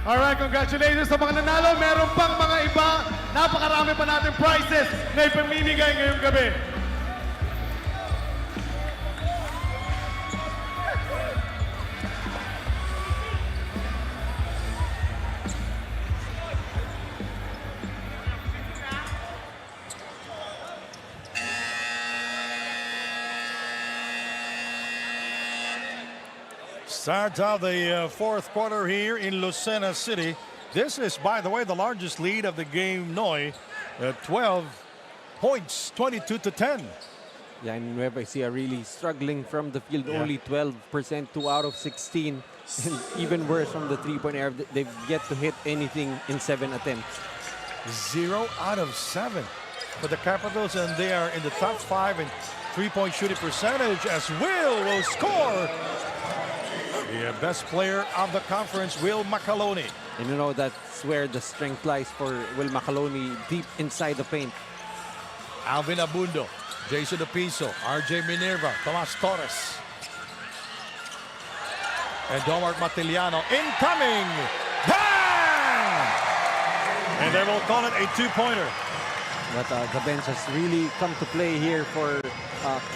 Alright, congratulations sa mga nanalo. Meron pang mga iba. Napakarami pa natin prizes na ipamimigay ngayong gabi. Start of the fourth quarter here in Lucena City. This is, by the way, the largest lead of the game, Noy. 12 points, 22-10. Yeah, and Nueva Ecija really struggling from the field. Only 12%, 2 out of 16. And even worse from the three-point area. They've yet to hit anything in 7 attempts. 0 out of 7 for the Capitals, and they are in the top 5 in three-point shooting percentage as Will score. The best player of the conference, Will Macaloni. And you know, that's where the strength lies for Will Macaloni, deep inside the paint. Alvin Abundo, Jason Apiso, RJ Minerva, Tomas Torres. And Domart Matiliano incoming. Bang! And they will call it a two-pointer. But the bench has really come to play here for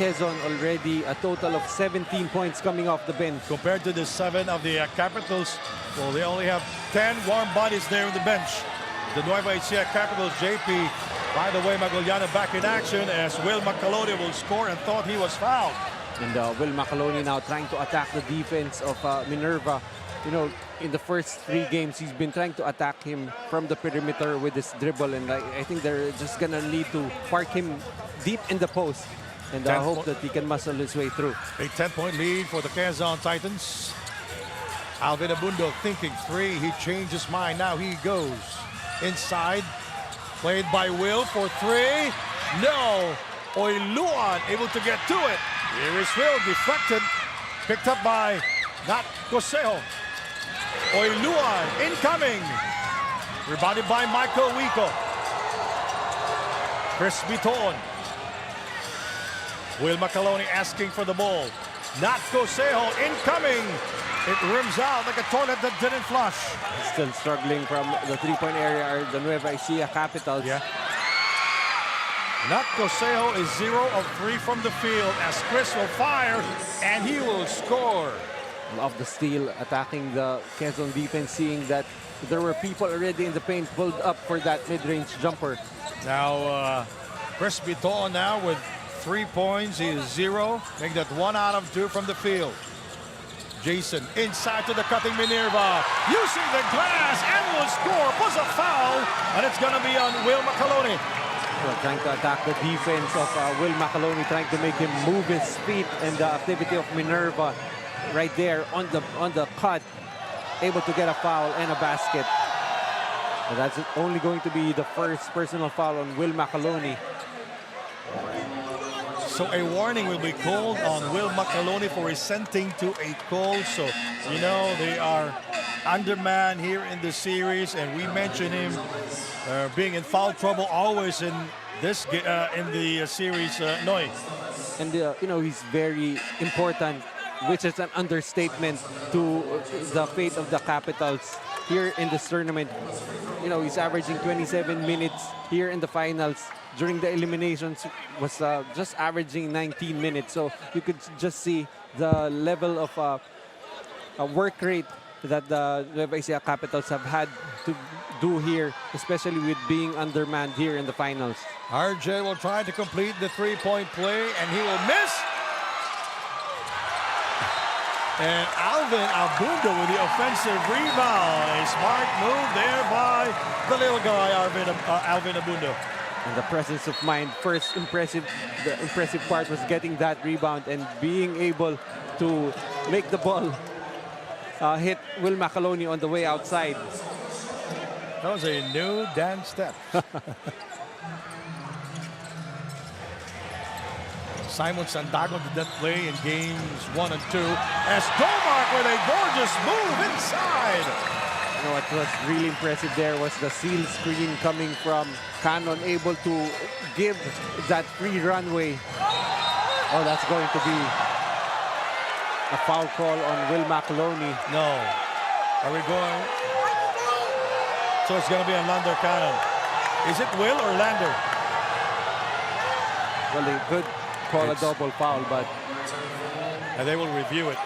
Quezon already. A total of 17 points coming off the bench. Compared to the 7 of the Capitals, well, they only have 10 warm bodies there in the bench. The Nueva Ecija Capitals, JP, by the way, Maguliana back in action as Will Macaloni will score and thought he was fouled. And Will Macaloni now trying to attack the defense of Minerva. You know, in the first 3 games, he's been trying to attack him from the perimeter with his dribble. And I think they're just going to need to park him deep in the post. And I hope that he can muscle his way through. A 10-point lead for the Quezon Titans. Alvin Abundo thinking 3. He changed his mind. Now he goes inside. Played by Will for 3. No. Oiluan able to get to it. Here is Will, deflected. Picked up by not Cosejo. Oiluan incoming. Rebounded by Michael Wico. Chris Biton. Will Macaloni asking for the ball. Not Cosejo incoming. It rims out like a toilet that didn't flush. Still struggling from the three-point area are the Nueva Ecija Capitals. Yeah. Not Cosejo is 0 of 3 from the field as Chris will fire and he will score. Of the steal, attacking the Quezon defense, seeing that there were people already in the paint pulled up for that mid-range jumper. Now, Chris Biton now with 3 points. He is 0, making that 1 out of 2 from the field. Jason inside to the cutting Minerva, using the glass and will score. Plus a foul, and it's going to be on Will McAloney. Well, trying to attack the defense of Will McAloney, trying to make him move his feet, and the activity of Minerva right there on the cut, able to get a foul and a basket. But that's only going to be the first personal foul on Will McAloney. So a warning will be called on Will McAloney for assenting to a call. So, you know, they are undermanned here in the series, and we mentioned him being in foul trouble always in this series, Noy. And you know, he's very important, which is an understatement to the fate of the Capitals here in this tournament. You know, he's averaging 27 minutes here in the finals. During the eliminations, was just averaging 19 minutes. So you could just see the level of work rate that the Nueva Ecija Capitals have had to do here, especially with being undermanned here in the finals. RJ will try to complete the three-point play, and he will miss. And Alvin Abundo with the offensive rebound. A smart move there by the little guy, Alvin Abundo. And the presence of mind, the impressive part was getting that rebound and being able to make the ball hit Will McAloney on the way outside. That was a new dance step. Simon Sandago did that play in games 1 and 2 as Domark with a gorgeous move inside. You know, what was really impressive there was the seal screen coming from Cannon, able to give that free runway. Oh, that's going to be a foul call on Will McAloney. No. Are we going? So it's going to be on Lander Cannon. Is it Will or Lander? Well, they could call a double foul, but... And they will review it.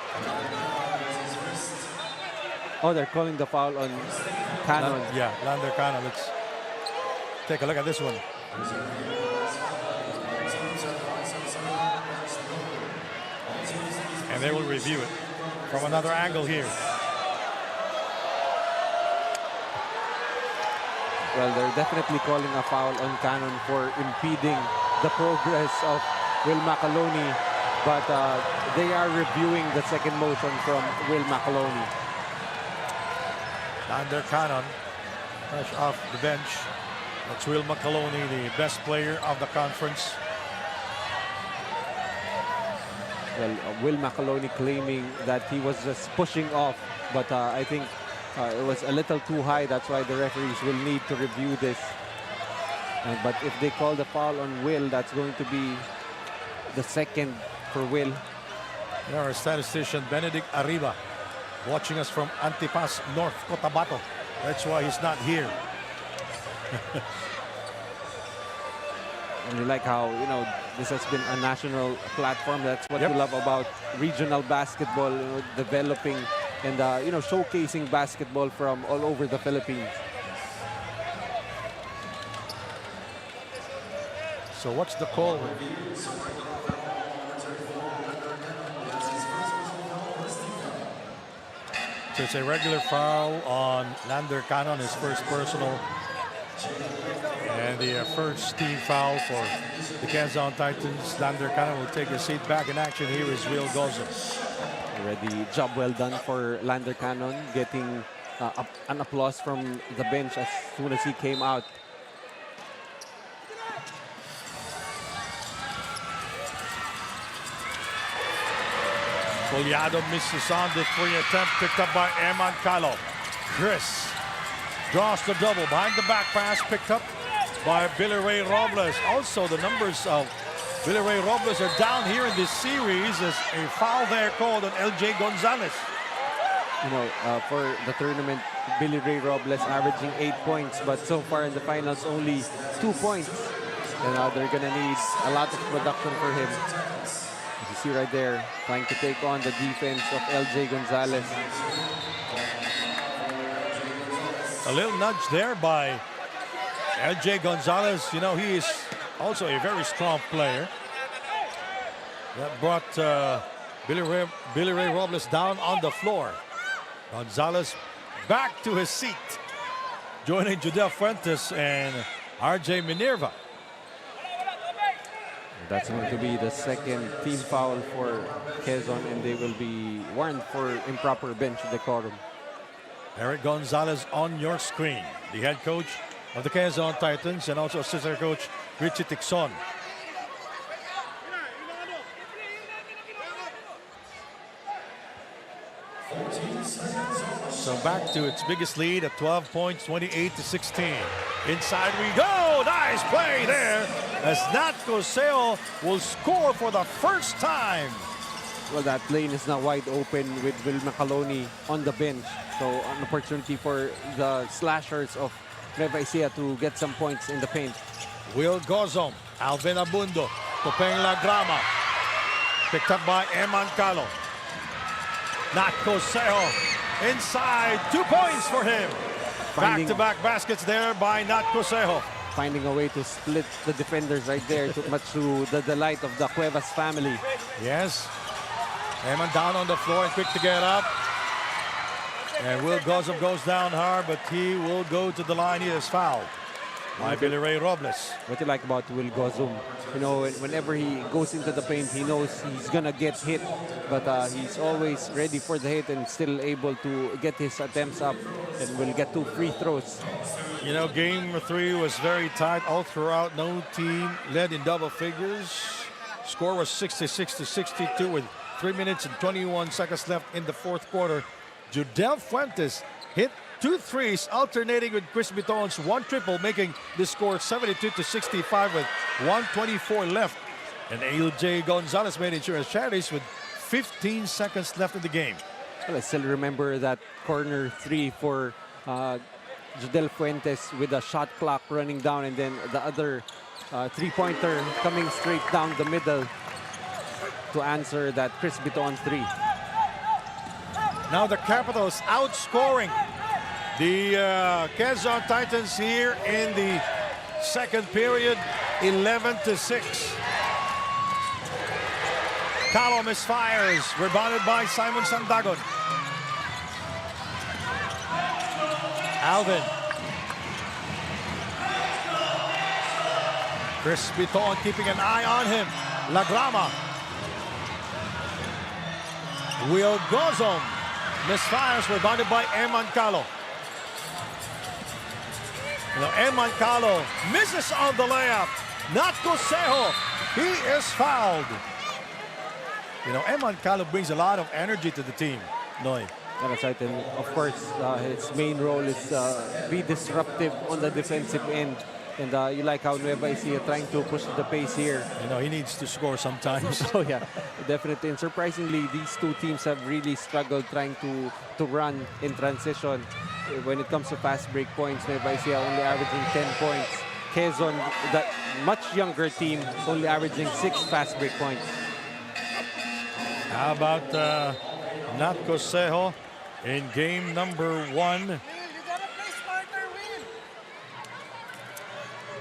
Oh, they're calling the foul on Cannon. Yeah, Lander Cannon. Let's take a look at this one. And they will review it from another angle here. Well, they're definitely calling a foul on Cannon for impeding the progress of Will McAloney, but they are reviewing the second motion from Will McAloney. Lander Cannon, fresh off the bench. That's Will McAloney, the best player of the conference. Well, Will McAloney claiming that he was just pushing off, but I think it was a little too high. That's why the referees will need to review this. But if they call the foul on Will, that's going to be the second for Will. Our statistician, Benedict Arriba, watching us from Antipas, North Cotabato. That's why he's not here. And you like how, you know, this has been a national platform. That's what we love about regional basketball, you know, developing and, you know, showcasing basketball from all over the Philippines. So what's the call? So it's a regular foul on Lander Cannon, his first personal. And the first team foul for the Quezon Titans. Lander Cannon will take a seat back in action. Here is Will Gozo. Already job well done for Lander Cannon, getting an applause from the bench as soon as he came out. Collado misses on the free attempt, picked up by Eman Calo. Chris draws the double behind the back pass, picked up by Billy Ray Robles. Also, the numbers of Billy Ray Robles are down here in this series as a foul there called on LJ Gonzalez. You know, for the tournament, Billy Ray Robles averaging 8 points, but so far in the finals, only 2 points. And they're gonna need a lot of production for him. As you see right there, trying to take on the defense of LJ Gonzalez. A little nudge there by LJ Gonzalez. You know, he is also a very strong player. That brought Billy Ray Robles down on the floor. Gonzalez back to his seat, joining Judel Fuentes and RJ Minerva. That's going to be the second team foul for Quezon, and they will be warned for improper bench decorum. Eric Gonzalez on your screen, the head coach of the Quezon Titans and also assistant coach Richie Tixon. So back to its biggest lead at 12 points, 28-16. Inside we go. Nice play there as Nat Coseo will score for the first time. Well, that lane is now wide open with Will McAloney on the bench. So an opportunity for the slashers of Nueva Ecija to get some points in the paint. Will Gozom, Alvin Abundo, Topeng Lagrama. Picked up by Eman Calo. Nat Coseo inside, 2 points for him. Back-to-back baskets there by Nat Coseo. Finding a way to split the defenders right there, much to the delight of the Cuevas family. Yes. Eman down on the floor and quick to get up. And Will Gozum goes down hard, but he will go to the line. He is fouled by Billy Ray Robles. What you like about Will Gozum, you know, whenever he goes into the paint, he knows he's gonna get hit, but he's always ready for the hit and still able to get his attempts up and will get 2 free throws. You know, game 3 was very tight all throughout. No team led in double figures. Score was 66-62 with 3 minutes and 21 seconds left in the fourth quarter. Judel Fuentes hit 2 threes, alternating with Chris Biton's 1 triple, making the score 72-65 with 1:24 left. And LJ Gonzalez made insurance charities with 15 seconds left in the game. Well, I still remember that corner 3 for Judel Fuentes with a shot clock running down, and then the other 3-pointer coming straight down the middle to answer that Chris Biton 3. Now the Capitals outscoring the Quezon Titans here in the second period, 11-6. Calo misfires, rebounded by Simon Sandagon. Alvin. Chris Biton keeping an eye on him. Lagrama. Will Gozom misfires, rebounded by Eman Calo. Eman Calo misses on the layup. Nat Coseo, he is fouled. You know, Eman Calo brings a lot of energy to the team, Noy. That's right, and of course, his main role is be disruptive on the defensive end. And you like how Nueva Ecija trying to push the pace here. You know, he needs to score sometimes. Oh yeah, definitely. And surprisingly, these two teams have really struggled trying to run in transition. When it comes to fast break points, Nueva Ecija only averaging 10 points. Quezon, the much younger team, only averaging 6 fast break points. How about Nat Coseo in game number 1?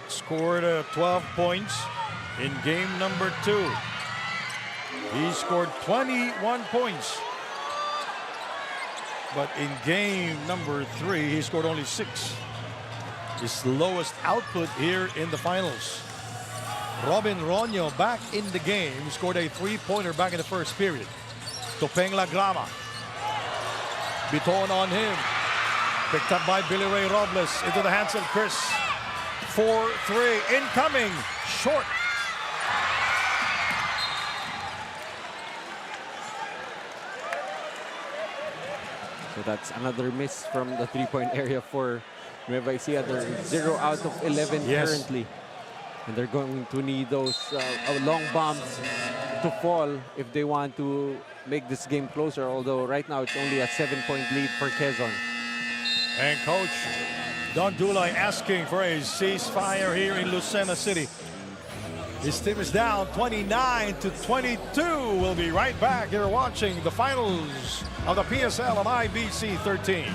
Scored 12 points in game number 2. He scored 21 points. But in game number 3, he scored only 6. His lowest output here in the finals. Robin Ronyo back in the game. He scored a 3-pointer back in the first period. Topeng Lagrama. Biton on him. Picked up by Billy Ray Robles into the hands of Chris. 4-3 incoming, short. So that's another miss from the 3-point area for Nueva Ecija. They're 0 out of 11 currently. And they're going to need those long bombs to fall if they want to make this game closer, although right now it's only a 7-point lead for Quezon. And Coach Don Dulay asking for a ceasefire here in Lucena City. His team is down 29-22. We'll be right back here watching the finals of the PSL on IBC 13.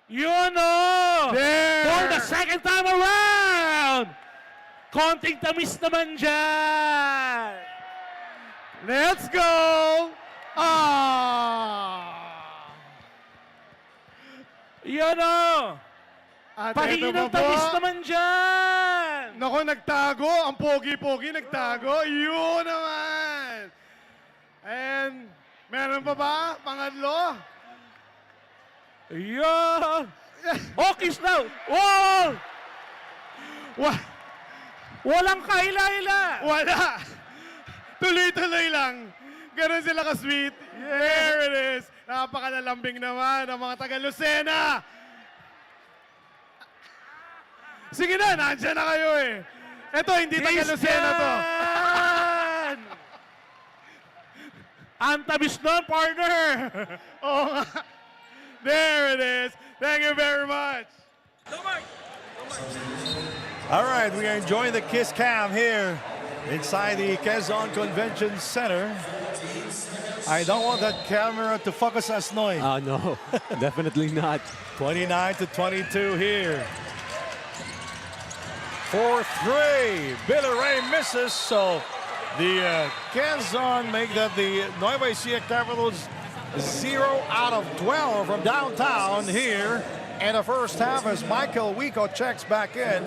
Yun o! For the second time around! Konting tamis naman dyan! Let's go! Yun o! Pahingi ng tamis naman dyan! Nako, nagtago. Ang pogi-pogi nagtago. Yun naman! And meron pa ba? Pangatlo? Yan! Oh, kiss now! Wow! Walang kaila-ila! Wala! Tuloy-tuloy lang. Ganun sila ka-sweet. There it is. Napakalalambing naman ang mga taga-Lucena. Sige na, nandiyan na kayo eh. Ito, hindi taga-Lucena to. Ang tabis nun, partner! Oo nga. There it is. Thank you very much. All right, we are enjoying the Kiss Cam here inside the Quezon Convention Center. I don't want that camera to focus us, Noy. No, definitely not. 29-22 here. 4-3. Billy Ray misses, so the Quezon make that the Nueva Ecija Capitals 0 out of 12 from downtown here in the first half as Michael Wico checks back in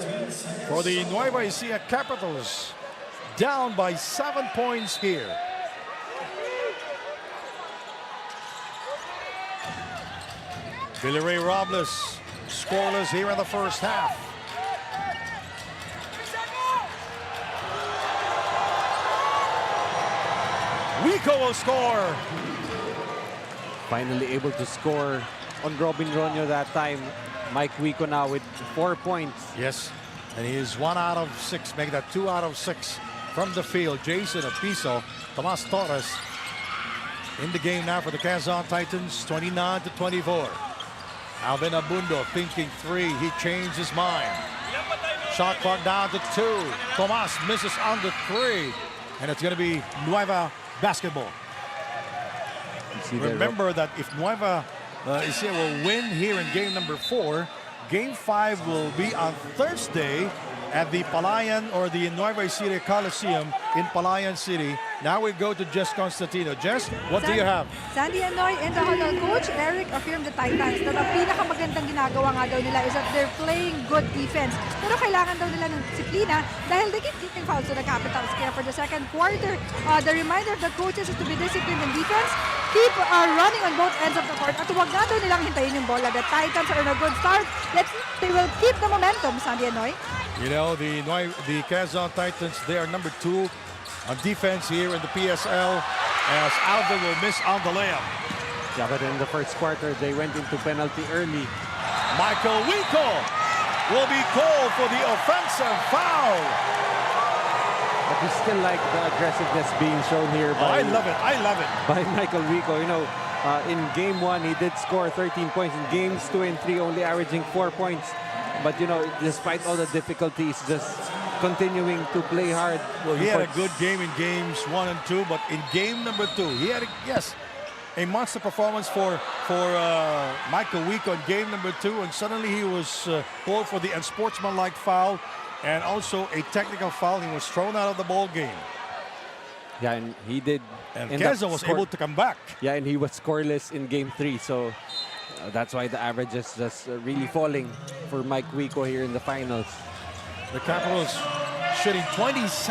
for the Nueva Ecija Capitals. Down by 7 points here. Billy Ray Robles scoreless here in the first half. Wico will score. Finally able to score on Robin Ronyo that time. Mike Wico now with 4 points. Yes, and he is 1 out of 6, make that 2 out of 6 from the field. Jason Apiso, Tomas Torres in the game now for the Quezon Titans, 29-24. Alvin Abundo thinking 3, he changed his mind. Shot clock down to 2. Tomas misses on the 3, and it's going to be Nueva basketball. Remember that if Nueva Ecija will win here in game number 4, game 5 will be on Thursday at the Palayan or the Nueva Ecija Coliseum in Palayan City. Now we go to Jess Constantino. Jess, what do you have? Sandy and Noy and the huddle coach, Eric, affirmed the Titans na ang pinakamagandang ginagawa nga daw nila is that they're playing good defense. Pero kailangan daw nila ng disiplina dahil they keep getting fouls to the Capitals. Kaya for the second quarter, the reminder of the coaches is to be disciplined in defense, keep running on both ends of the court, at huwag nga daw nilang hintayin yung bola. The Titans are on a good start. They will keep the momentum, Sandy and Noy. You know, the Quezon Titans, they are number 2 on defense here in the PSL as Alvin will miss on the layup. Yeah, but in the first quarter, they went into penalty early. Michael Wico will be called for the offensive foul. But we still like the aggressiveness being shown here by... I love it. I love it. By Michael Wico. You know, in game 1, he did score 13 points. In games 2 and 3, only averaging 4 points. But, you know, despite all the difficulties, just continuing to play hard. Well, he had a good game in games 1 and 2, but in game number 2, he had, a monster performance for Michael Wico in game number 2, and suddenly he was called for the unsportsmanlike foul and also a technical foul. He was thrown out of the ball game. Yeah, and he did. And Quezon was able to come back. Yeah, and he was scoreless in game 3, so that's why the average is just really falling for Mike Wico here in the finals. The Capitals shooting 27%.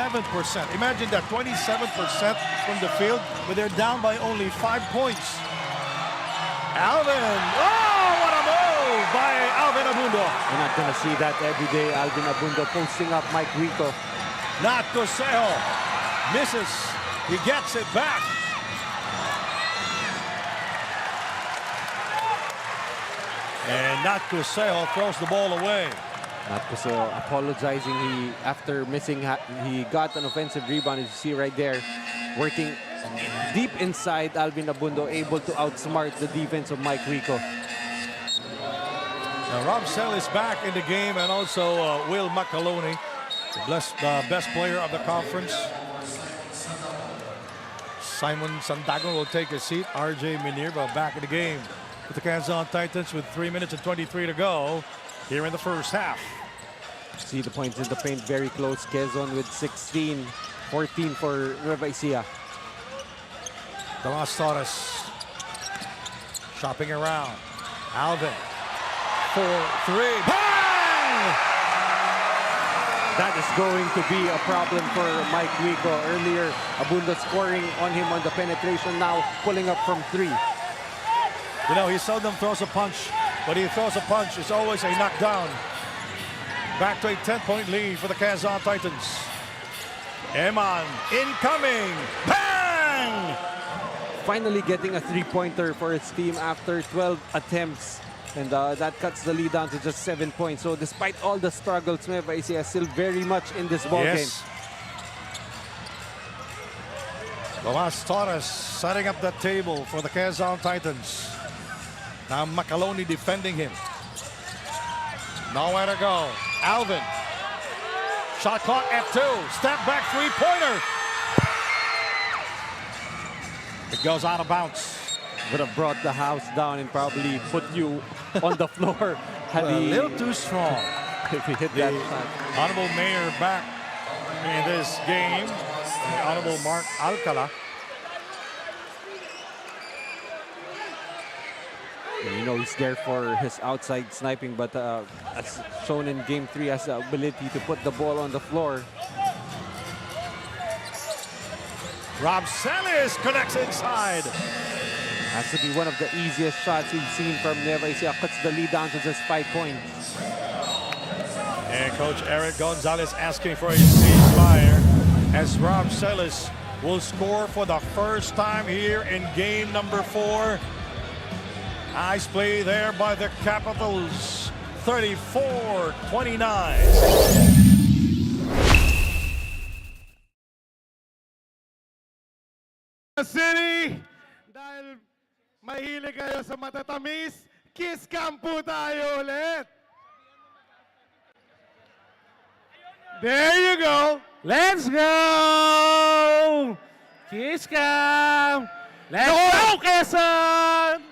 Imagine that, 27% from the field, but they're down by only 5 points. Alvin. Oh, what a move by Alvin Abundo. You're not gonna see that every day. Alvin Abundo posting up Mike Rico. Not Cosejo. Misses. He gets it back. And Nat Cosejo throws the ball away. Nat Cosejo apologizing. After missing, he got an offensive rebound, as you see right there. Working deep inside, Alvin Abundo able to outsmart the defense of Mike Rico. Now Rob Sell is back in the game, and also Will McAloney, the best player of the conference. Simon Sandagon will take a seat. RJ Minerva back in the game with the Quezon Titans with 3 minutes and 23 to go here in the first half. See the points in the paint very close. Quezon with 16, 14 for Nueva Ecija. Tomas Torres shopping around. Alvin for three. Bang! That is going to be a problem for Mike Rico. Earlier, Abundo scoring on him on the penetration. Now pulling up from three. You know, he seldom throws a punch. When he throws a punch, it's always a knockdown. Back to a 10-point lead for the Quezon Titans. Eman incoming. Bang! Finally getting a three-pointer for his team after 12 attempts. And that cuts the lead down to just 7 points. So despite all the struggles, Nueva Ecija is still very much in this ball game. Tomas Torres setting up the table for the Quezon Titans. Now McAloney defending him. Nowhere to go. Alvin. Shot clock at 2. Step back three-pointer. It goes out of bounds. Would have brought the house down and probably put you on the floor. Had A little too strong. If he hit that shot. Honorable Mayor back in this game. The Honorable Mark Alcala. You know, he's there for his outside sniping, but as shown in Game 3, has the ability to put the ball on the floor. Rob Salis connects inside. Has to be one of the easiest shots we've seen from Nueva Ecija. Cuts the lead down to just 5 points. And Coach Eric Gonzalez asking for a ceasefire as Rob Salis will score for the first time here in game number 4. Nice play there by the Capitals. 34-29. City, dahil mahilig kayo sa matatamis, kiss cam po tayo ulit. There you go. Let's go! Kiss cam! Let's go, Quezon!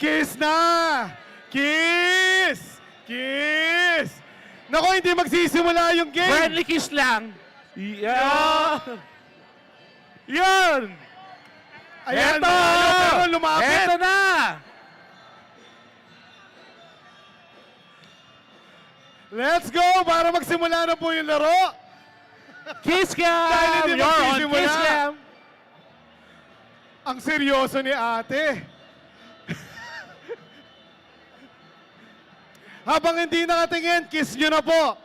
Kiss na! Kiss! Kiss! Naku, hindi magsisimula yung game. Friendly kiss lang. Yan! Yan! Ayan, Eto! pero lumapit. Eto na! Let's go para magsimula na po yung laro. Kiss cam! Dahil hindi You're on magsisimula. kiss cam! Ang seryoso ni ate. Habang hindi nakatingin, kiss nyo na po.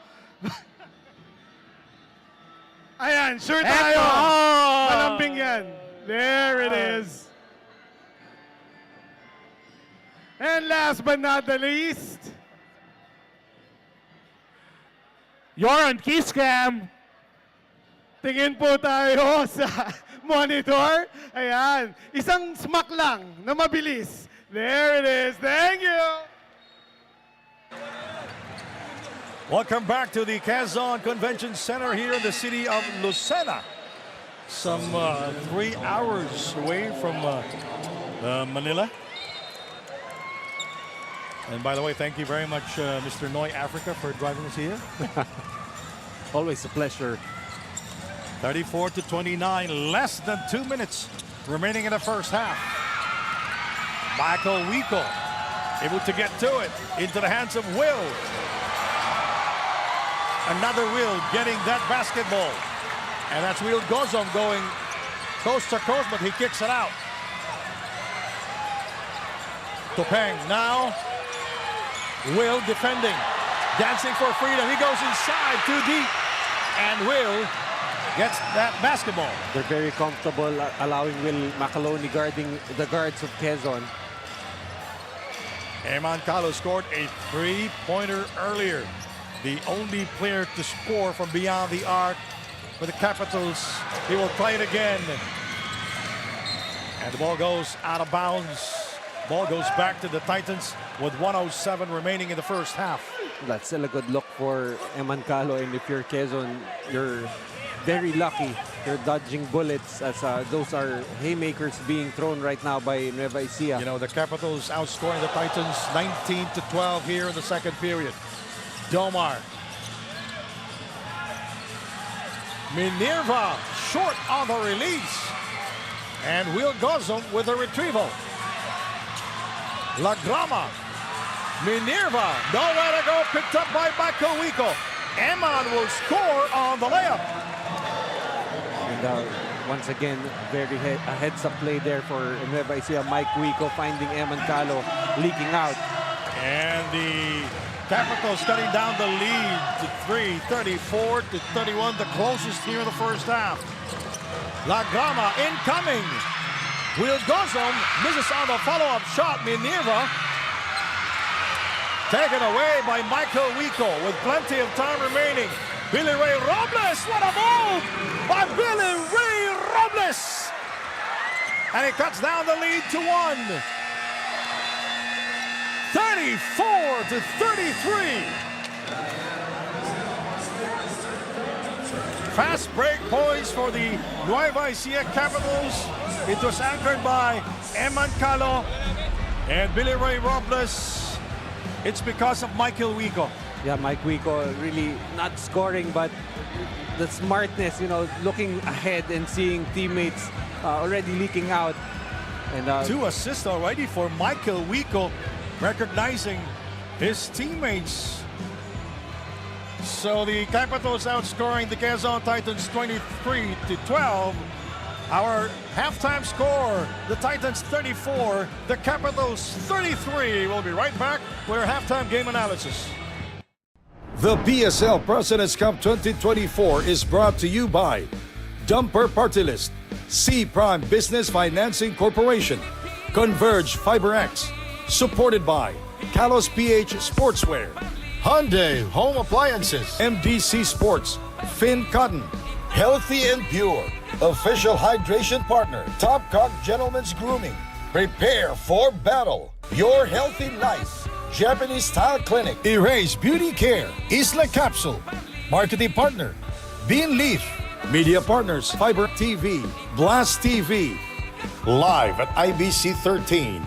Ayan, sure tayo. Eto! Malambing yan. There it is. And last but not the least, You're on kiss cam! tingin po tayo sa monitor. Ayan, isang smack lang na mabilis. There it is. Thank you. Welcome back to the Quezon Convention Center here in the city of Lucena. Some 3 hours away from Manila. And by the way, thank you very much, Mr. Noy Africa, for driving us here. Always a pleasure. 34-29, less than 2 minutes remaining in the first half. Michael Wico able to get to it into the hands of Will. Another Will getting that basketball. And that's Will Gozom going coast to coast, but he kicks it out. Topeng now. Will defending. Dancing for freedom. He goes inside too deep. And Will gets that basketball. They're very comfortable allowing Will Macaloni guarding the guards of Quezon. Eman Calo scored a three-pointer earlier. The only player to score from beyond the arc for the Capitals. He will play it again. And the ball goes out of bounds. Ball goes back to the Titans with 1:07 remaining in the first half. That's still a good look for Eman Calo, and if you're Quezon, you're very lucky. You're dodging bullets as those are haymakers being thrown right now by Nueva Ecija. You know, the Capitals outscoring the Titans 19-12 here in the second period. Domar. Minerva short on the release. And Will Gozum with a retrieval. Lagrama. Minerva, nowhere to go, picked up by Bakowico. Eman will score on the layup. And once again, very a heads-up play there for Nueva Ecija. Mike Wico finding Eman Calo leaking out. And the Capitals cutting down the lead to 3, 34-31, the closest here in the first half. Lagrama incoming. Will Gozum misses on the follow-up shot. Minerva taken away by Michael Wico with plenty of time remaining. Billy Ray Robles, what a move by Billy Ray Robles! And he cuts down the lead to 1. 34-33. Fast break points for the Nueva Ecija Capitals. It was anchored by Eman Calo and Billy Ray Robles. It's because of Michael Wico. Yeah, Mike Wico really not scoring, but the smartness, you know, looking ahead and seeing teammates already leaking out. And 2 assists already for Michael Wico, recognizing his teammates. So the Capitals outscoring the Quezon Titans 23-12. Our halftime score, the Titans 34, the Capitals 33. We'll be right back with our halftime game analysis. The PSL President's Cup 2024 is brought to you by Dumper Party List, C Prime Business Financing Corporation, Converge FiberX, supported by Kalos PH Sportswear, Hyundai Home Appliances, MDC Sports, Finn Cotton, Healthy and Pure, official hydration partner, Top Cock Gentlemen's Grooming. Prepare for battle. Your healthy life. Japanese Style Clinic. Erase Beauty Care, Isla Capsule, marketing partner, Bean Leaf, media partners, Fiber TV, Blast TV, live at IBC 13.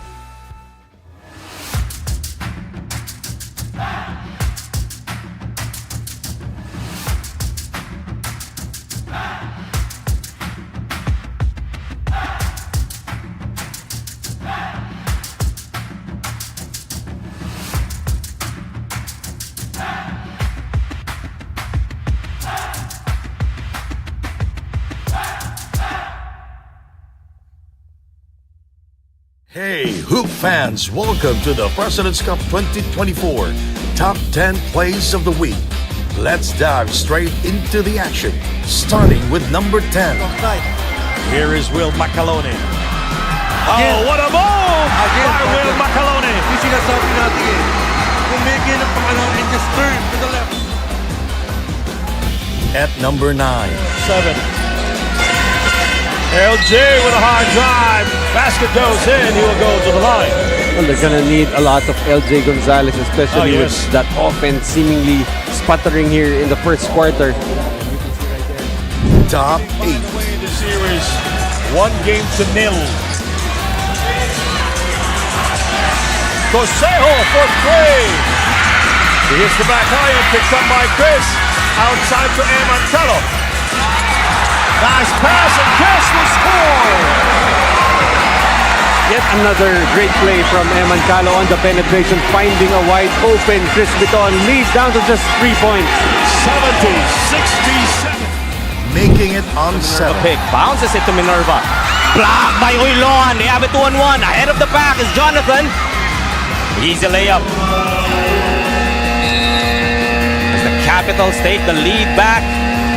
Hey, Hoop fans, welcome to the President's Cup 2024 Top 10 Plays of the Week. Let's dive straight into the action, starting with number 10. Here is Will Macaloni. Oh, what a move by Will Macaloni. Yung sinasabi natin eh, kumigil ng pangalan and just turn to the left. At number 9. 7. LJ with a hard drive. Basket goes in. He will go to the line. Well, they're gonna need a lot of LJ Gonzalez, especially with that offense seemingly sputtering here in the first quarter. Top 8. Away in the series, 1-0. Cosejo for 3. He hits the back iron, picked up by Chris. Outside to Eman Calo. Nice pass, and Chris will score. Yet another great play from Eman Calo on the penetration, finding a wide open Chris Biton. Lead down to just 3 points. 70-67. Making it on 7. Pick bounces it to Minerva. Blocked by Uylon. They have it 2-on-1. Ahead of the pack is Jonathan. Easy layup. As the Capitals take the lead back,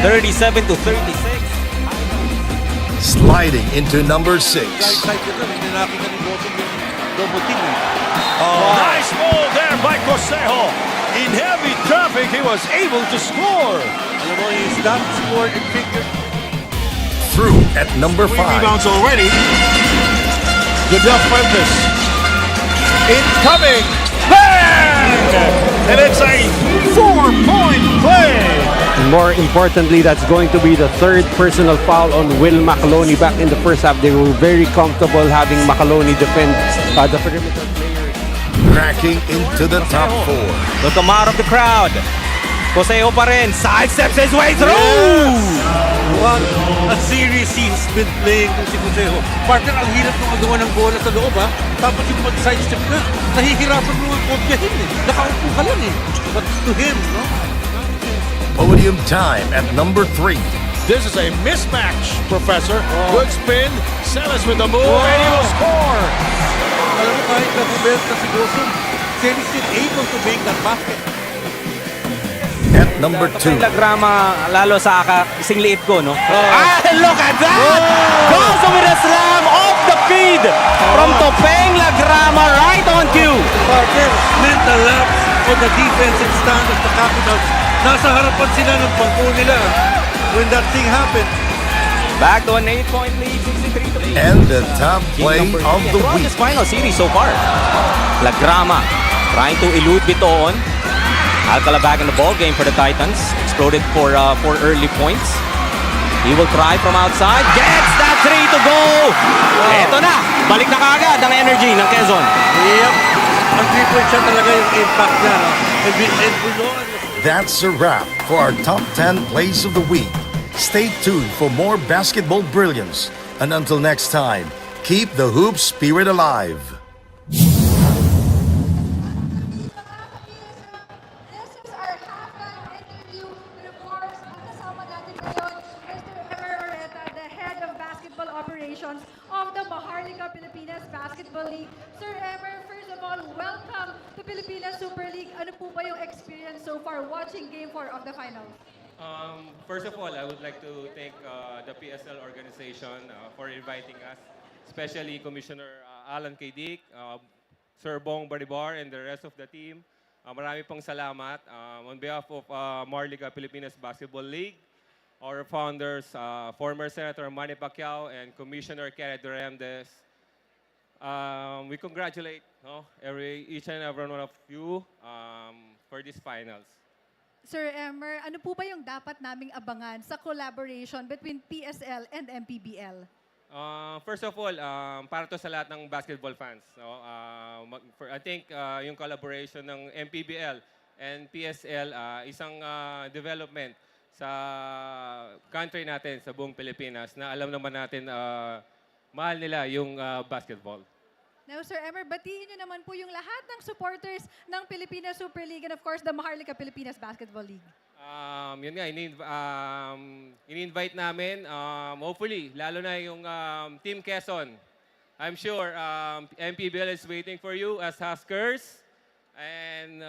37 to 36. Sliding into number 6. Nice ball there by Cosejo. In heavy traffic, he was able to score. He's not scored in figure. Through at number 5. Rebounds already. Goodell Fuentes. Incoming. Bang! And it's a 4-point play. More importantly, that's going to be the third personal foul on Will McAloney. Back in the first half, they were very comfortable having McAloney defend the perimeter player. Cracking into the top 4. The command of the crowd. Cosejo pa rin. Sidesteps his way through. What a series he's been playing kung si Cosejo. Partner, ang hirap na magawa ng bola sa loob, ha? Tapos yung mag-sidestep na, nahihirapan mo ang kopyahin, eh. Nakaupo ka lang, eh. But to him, no? Podium time at number 3. This is a mismatch, Professor. Good spin. Celis with the move, and he will score. Alam mo, kahit na-bubelta si Gosum, Celis is able to make that basket. At number 2. Lagrama, lalo sa kasing liit ko, no? Look at that! Goes with a slam off the feed from Topeng Lagrama right on cue. Partner, mental lapse on the defensive stand of the Capitals. Nasa harapan sila ng bangko nila when that thing happened. Back to an 8-point lead, 63 to 8. And the top play of the week. This final series so far. Lagrama trying to elude Bitoon. Alcala back in the ball game for the Titans. Exploded for early points. He will try from outside. Gets that 3 to go. Eto na. Balik na kaagad ang energy ng Quezon. Yep. Ang 3-point shot talaga yung impact niya. No? And below, That's a wrap for our top 10 plays of the week. Stay tuned for more basketball brilliance. And until next time, keep the hoop spirit alive. This is our halftime interview. And of course, ang kasama natin ngayon, Mr. Emer Oreta, the head of basketball operations of the Maharlika Pilipinas Basketball League. Sir Emer, first of all, welcome to Pilipinas Super League. Ano po ba yung experience so far watching Game 4 of the finals? First of all, I would like to thank the PSL organization for inviting us, especially Commissioner Alan K. Dick, Sir Bong Baribar, and the rest of the team. Marami pong salamat. On behalf of Maharlika Pilipinas Basketball League, our founders, former Senator Manny Pacquiao and Commissioner Kenneth Duremdes, we congratulate each and every one of you for these finals. Sir Emer, ano po ba yung dapat naming abangan sa collaboration between PSL and MPBL? First of all, para to sa lahat ng basketball fans. No? I think yung collaboration ng MPBL and PSL, isang development sa country natin, sa buong Pilipinas, na alam naman natin mahal nila yung basketball. Now, Sir Emer, batiin nyo naman po yung lahat ng supporters ng Pilipinas Super League and of course, the Maharlika Pilipinas Basketball League. Yun nga, ini-invite namin, hopefully, lalo na yung Team Quezon. I'm sure MPBL is waiting for you as Huskers. And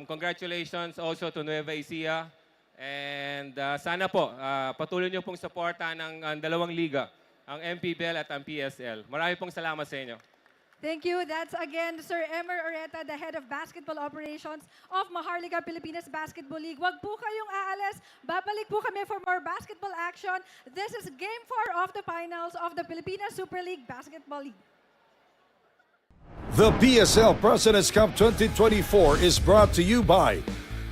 congratulations also to Nueva Ecija. And sana po, patuloy nyo pong suporta ng dalawang liga, ang MPBL at ang PSL. Marami pong salamat sa inyo. Thank you. That's again Sir Emer Oreta, the head of basketball operations of Maharlika Pilipinas Basketball League. Wag po kayong aalis. Babalik po kami for more basketball action. This is Game 4 of the finals of the Pilipinas Super League Basketball League. The PSL President's Cup 2024 is brought to you by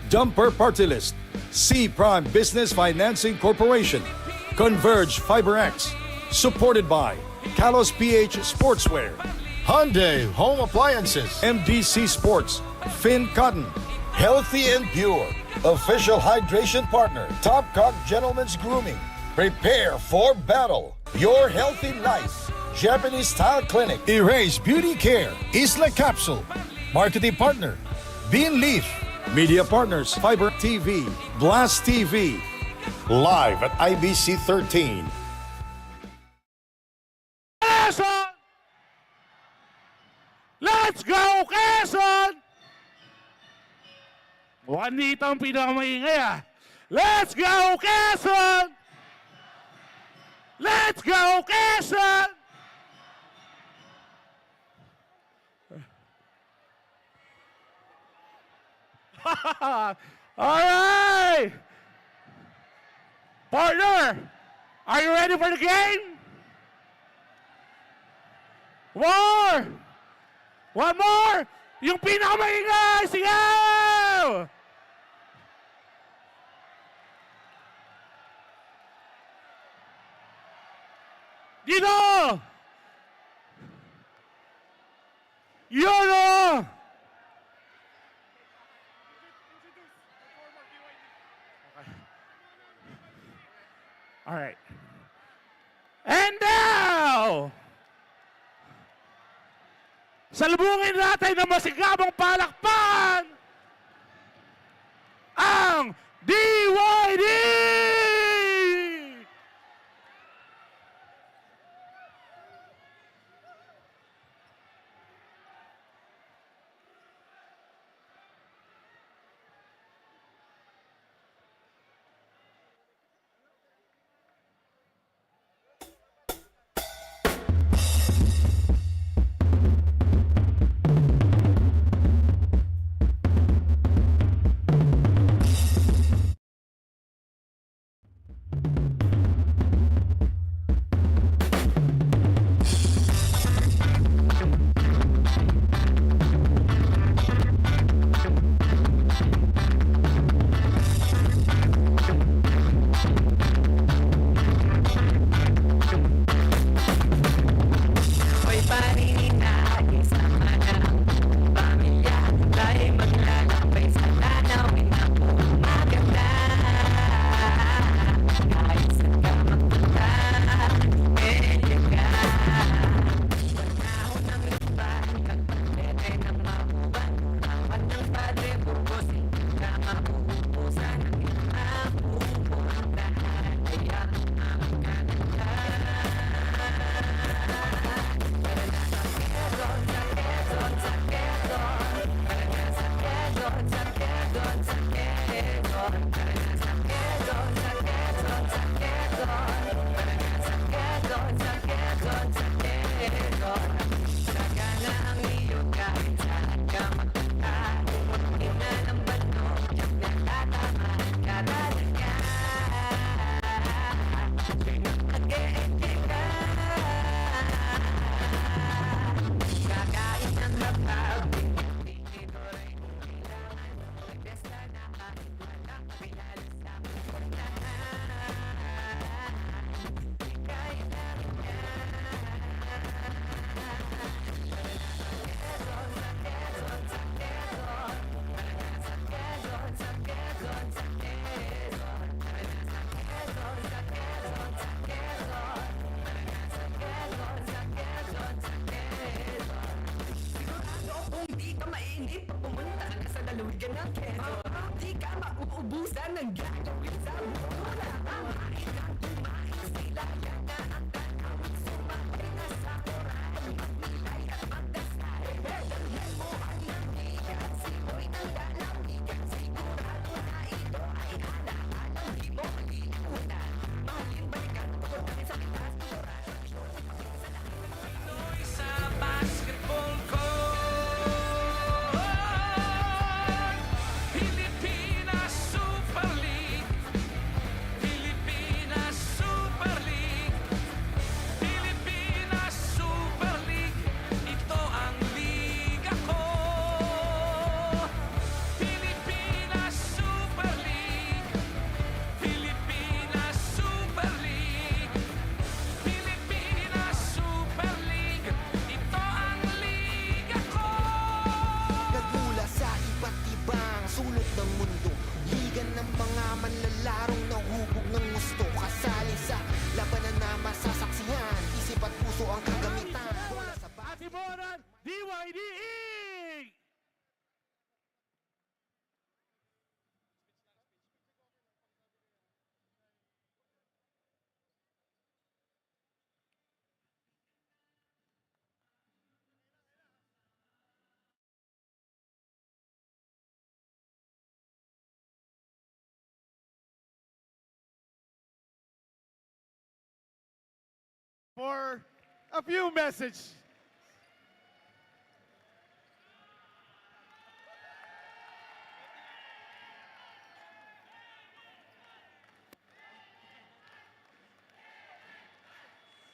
Dumper Party List, C Prime Business Financing Corporation, Converge FiberX, supported by Kalos PH Sportswear, Hyundai Home Appliances, MDC Sports, Finn Cotton, Healthy and Pure, official hydration partner, Top Cock Gentlemen's Grooming. Prepare for battle. Your healthy life. Japanese Style Clinic, Erase Beauty Care, Isla Capsule, Marketing Partner, Bean Leaf, Media Partners, Fiber TV, Blast TV, live at IBC 13. Quezon! Let's go, Quezon! Juanito ang pinakamaingay ah. Let's go, Quezon! Let's go, Quezon! All right! Partner, are you ready for the game? More! One more! Yung pinakamaingay! Sigaw! Dito! Yun o! All right. And now! Salubungin natin ng masigabong palakpakan ang DYD! for a few messages.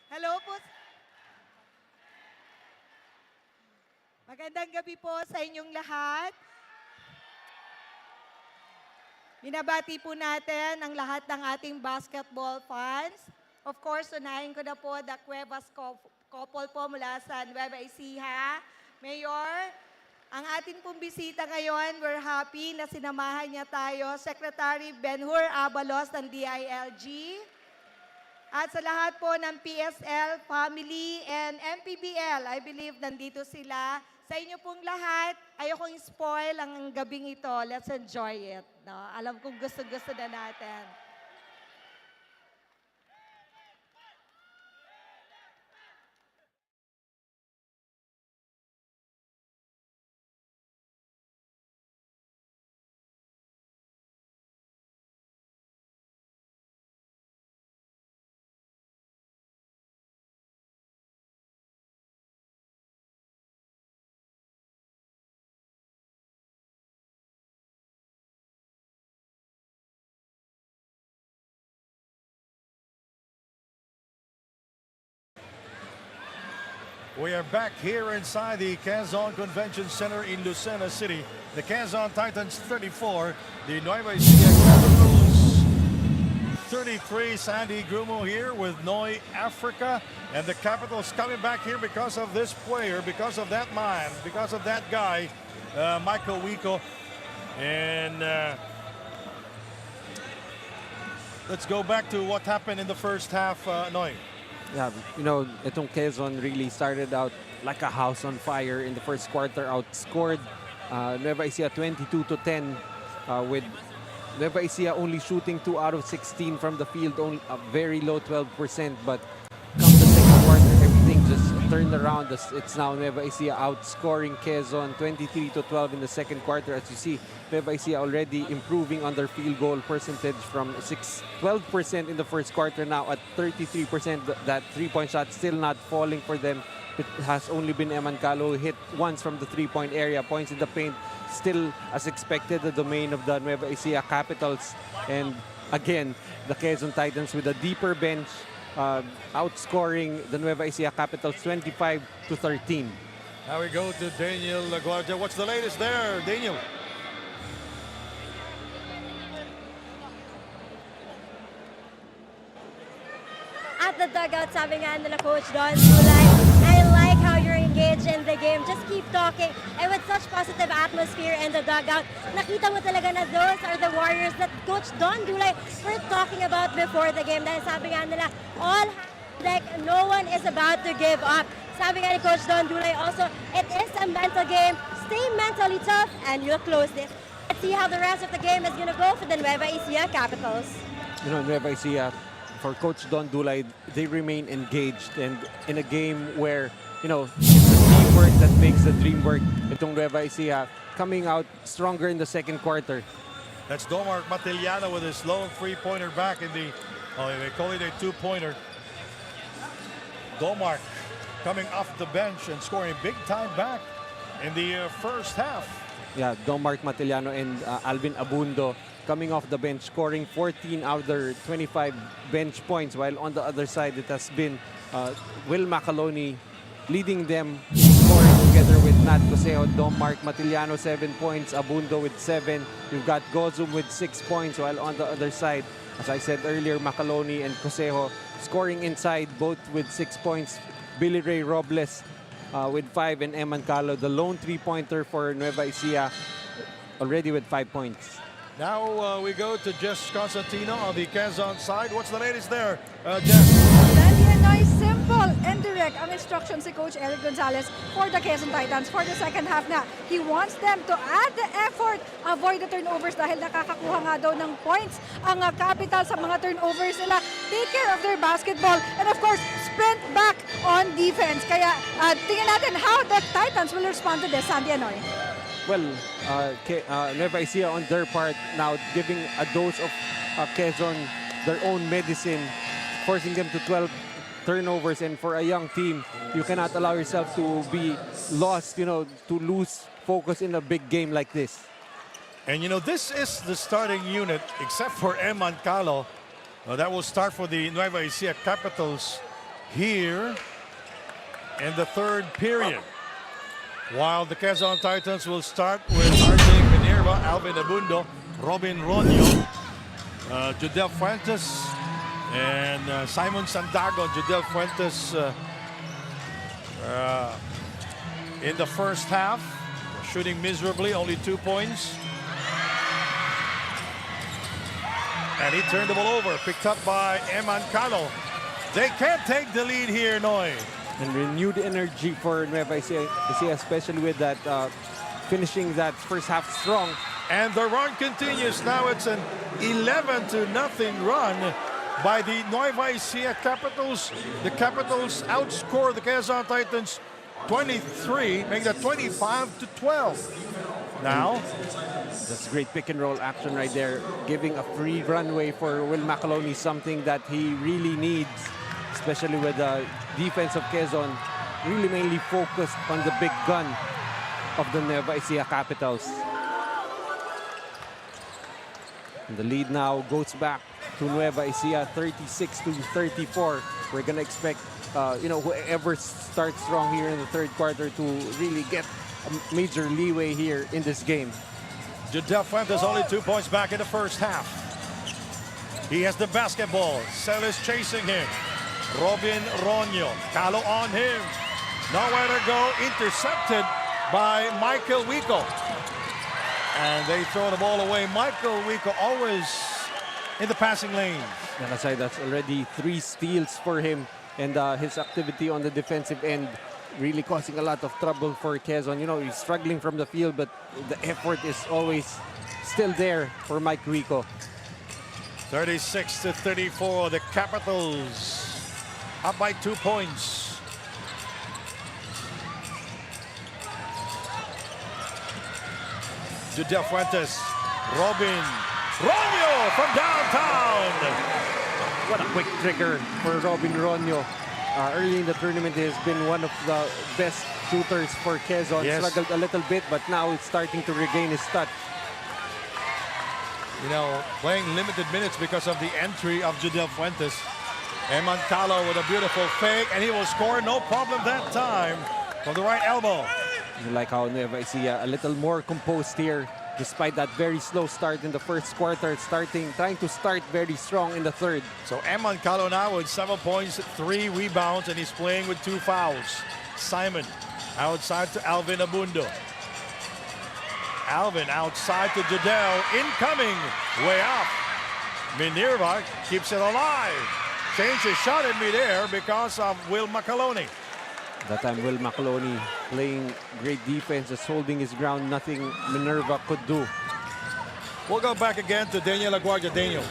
Hello po. Magandang gabi po sa inyong lahat. Binabati po natin ang lahat ng ating basketball fans. Of course, unahin ko na po the Cuevas couple po mula sa Nueva Ecija. Mayor, ang ating pong bisita ngayon, we're happy na sinamahan niya tayo, Secretary Benhur Abalos ng DILG. At sa lahat po ng PSL, family, and MPBL, I believe nandito sila. Sa inyo pong lahat, ayokong spoil ang gabing ito. Let's enjoy it. No? Alam kong gusto-gusto na natin. We are back here inside the Quezon Convention Center in Lucena City. The Quezon Titans 34, the Nueva Ecija Capitals 33. Sandy Grumo here with Noi Africa, and the Capitals coming back here because of this player, because of that man, because of that guy, Michael Wico. And let's go back to what happened in the first half, Noi. Yeah, you know, itong Quezon really started out like a house on fire in the first quarter, outscored Nueva Ecija 22-10 with Nueva Ecija only shooting 2 out of 16 from the field, only a very low 12%, but come the second quarter, everything just turned around. It's now Nueva Ecija outscoring Quezon 23-12 in the second quarter. As you see, Nueva Ecija already improving on their field goal percentage from 12% in the first quarter, now at 33%. That three-point shot still not falling for them. It has only been Eman Calo hit once from the three-point area. Points in the paint still, as expected, the domain of the Nueva Ecija Capitals. And again, the Quezon Titans with a deeper bench, outscoring the Nueva Ecija Capitals 25-13. Now we go to Daniel Laguardia. What's the latest there, Daniel? At the dugout, sabi nga nila Coach Don Zulay, I like how you're engaged in the game. Just keep talking. And with such positive atmosphere in the dugout, nakita mo talaga na those are the warriors that Coach Don Zulay were talking about before the game. Dahil sabi nga nila, all like no one is about to give up. Sabi nga ni Coach Don Zulay also, it is a mental game. Stay mentally tough and you'll close this. Let's see how the rest of the game is going to go for the Nueva Ecija Capitals. You know, Nueva Ecija, for Coach Don Dulay, they remain engaged, and in a game where, you know, it's the teamwork that makes the dream work. Itong Nueva Ecija coming out stronger in the second quarter. That's Domar Matiliano with his lone three-pointer back in the, they call it a two-pointer. Domar coming off the bench and scoring big time back in the first half. Yeah, Domar Matiliano and Alvin Abundo coming off the bench, scoring 14 out of their 25 bench points, while on the other side it has been Will Macaloni leading them, scoring together with Nat Cosejo. Domar Matiliano 7 points, Abundo with 7. You've got Gozum with 6 points, while on the other side, as I said earlier, Macaloni and Cosejo scoring inside, both with 6 points. Billy Ray Robles with 5, and Eman Calo, the lone three-pointer for Nueva Ecija, already with 5 points. Now we go to Jess Constantino on the Quezon side. What's the latest there, Jess? Nice, simple and direct ang instruction si Coach Eric Gonzalez for the Quezon Titans for the second half na. He wants them to add the effort, avoid the turnovers dahil nakakakuha nga daw ng points ang Capital sa mga turnovers nila. Take care of their basketball and of course, sprint back on defense. Kaya tingnan natin how the Titans will respond to this, Sandy Anoy. Well, Nueva Ecija on their part now giving a dose of Quezon their own medicine, forcing them to turnovers, and for a young team, you cannot allow yourself to be lost, to lose focus in a big game like this. And this is the starting unit, except for Eman Calo. That will start for the Nueva Ecija Capitals here in the third period. While the Quezon Titans will start with RJ Minerva, Alvin Abundo, Robin Ronyo, Judel Fuentes, and Simon Sandago. Judel Fuentes in the first half, shooting miserably, only 2 points. And he turned the ball over, picked up by Eman Calo. They can't take the lead here, Noy. And renewed energy for Nueva Ecija, especially with that finishing that first half strong. And the run continues. Now it's an 11-0 run by the Nueva Ecija Capitals. The Capitals outscore the Quezon Titans 23, making that 25-12. Now, that's great pick and roll action right there, giving a free runway for Will McAloney, something that he really needs, especially with the defense of Quezon, really mainly focused on the big gun of the Nueva Ecija Capitals. And the lead now goes back to Nueva Ecija, 36-34. We're gonna expect, whoever starts strong here in the third quarter to really get a major leeway here in this game. Judel Fuentes only 2 points back in the first half. He has the basketball. Cell is chasing him. Robin Ronyo. Calo on him. Nowhere to go. Intercepted by Michael Wico. And they throw the ball away. Michael Wico always in the passing lane. That's already 3 steals for him, and his activity on the defensive end really causing a lot of trouble for Quezon. He's struggling from the field, but the effort is always still there for Mike Wico. 36-34, the Capitals up by 2 points. Judel Fuentes, Robin Ronyo from downtown. What a quick trigger for Robin Ronyo. Early in the tournament, he has been one of the best shooters for Quezon. Yes. Struggled a little bit, but now it's starting to regain his touch. Playing limited minutes because of the entry of Judel Fuentes. Eman Calo with a beautiful fake, and he will score, no problem that time, from the right elbow. You like how Nueva Ecija a little more composed here, despite that very slow start in the first quarter, trying to start very strong in the third. So Eman Calo now with 7 points, 3 rebounds, and he's playing with 2 fouls. Simon outside to Alvin Abundo. Alvin outside to Judel, incoming, way up. Minerva keeps it alive. Change his shot in midair because of Will McAloney. That time, Will McAloney playing great defense, just holding his ground, nothing Minerva could do. We'll go back again to Daniel Aguardia. Daniel.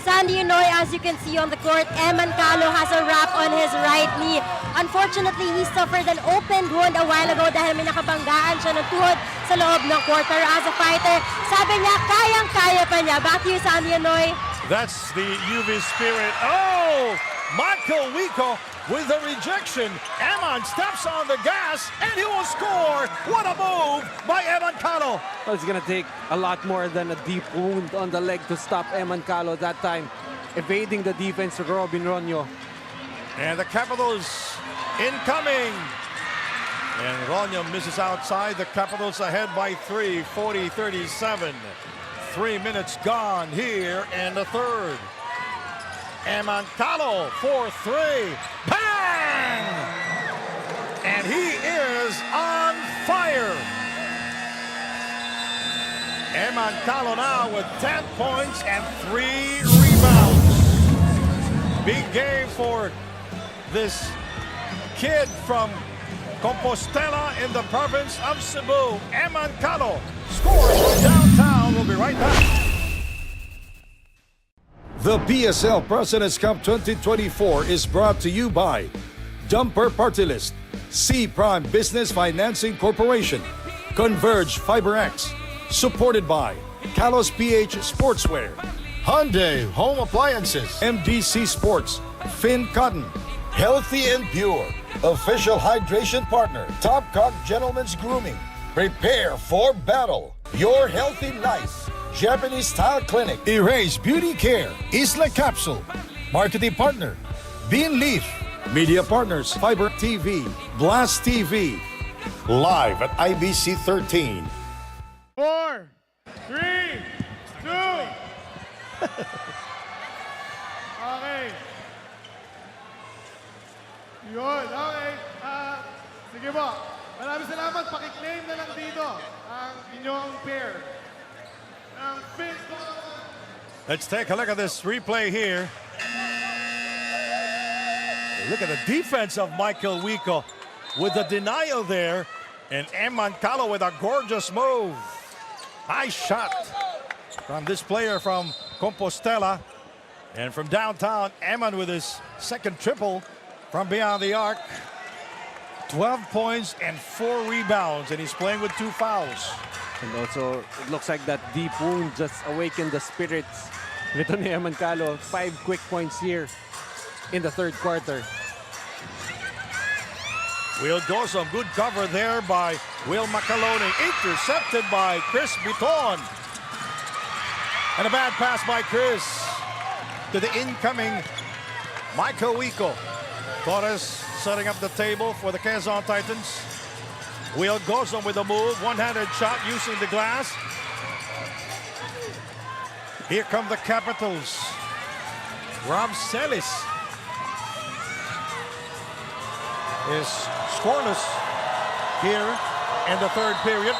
Sandy Noy, as you can see on the court, Eman Calo has a wrap on his right knee. Unfortunately, he suffered an open wound a while ago dahil may nakabanggaan siya ng tuhod sa loob ng quarter. As a fighter, sabi niya, kayang-kaya pa niya. Back to you, Sandy Noy. That's the UV spirit. Oh! Michael Wico with the rejection. Eman steps on the gas and he will score. What a move by Eman Calo. Well, it's going to take a lot more than a deep wound on the leg to stop Eman Calo that time, evading the defense of Robin Ronyo. And the Capitals incoming. And Ronyo misses outside. The Capitals ahead by 3, 40-37. 3 minutes gone here in the third. Eman Calo for 3. Bang! And he is on fire. Eman Calo now with 10 points and 3 rebounds. Big game for this kid from Compostela in the province of Cebu. Eman Calo scores from downtown. We'll be right back. The PSL President's Cup 2024 is brought to you by Dumper Party List, C Prime Business Financing Corporation, Converge FiberX, supported by Kalos PH Sportswear, Hyundai Home Appliances, MDC Sports, Finn Cotton, Healthy and Pure, official hydration partner, Top Cock Gentlemen's Grooming. Prepare for battle. Your Healthy Nice, Japanese Style Clinic. Erase Beauty Care, Isla Capsule. Marketing partner, Bean Leaf. Media partners, Fiber TV, Blast TV. Live at IBC 13. 4, 3, 2. Okay. Yun, okay. Sige po. Maraming salamat. Pakiklaim na lang dito ang inyong pair. Ang fifth. Let's take a look at this replay here. Look at the defense of Michael Wico with the denial there. And Eman Calo with a gorgeous move. Nice shot from this player from Compostela. And from downtown, Eman with his second triple from beyond the arc. 12 points and 4 rebounds, and he's playing with 2 fouls. And also, it looks like that deep wound just awakened the spirits. Nito ni Eman Calo, 5 quick points here in the third quarter. Will Gosum, good cover there by Will Macalone. Intercepted by Chris Biton. And a bad pass by Chris to the incoming Michael Wico. Torres setting up the table for the Quezon Titans. Will Gosum with a move, one-handed shot using the glass. Here come the Capitals. Rob Celis is scoreless here in the third period.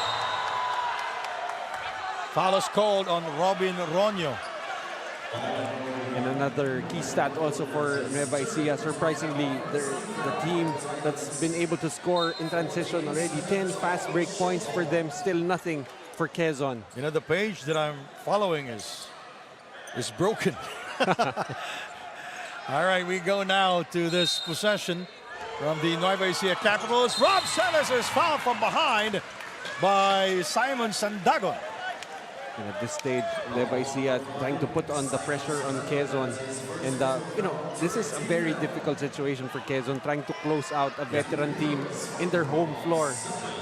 Foul is called on Robin Ronyo. And another key stat also for Nueva Ecija, surprisingly, the team that's been able to score in transition already. 10 fast break points for them, still nothing for Quezon. You know, the page that I'm following is broken. All right, we go now to this possession from the Nueva Ecija Capitals. Rob Celis is fouled from behind by Simon Sandagon. And at this stage, Nueva Ecija trying to put on the pressure on Quezon. And, you know, this is a very difficult situation for Quezon, trying to close out a veteran team in their home floor.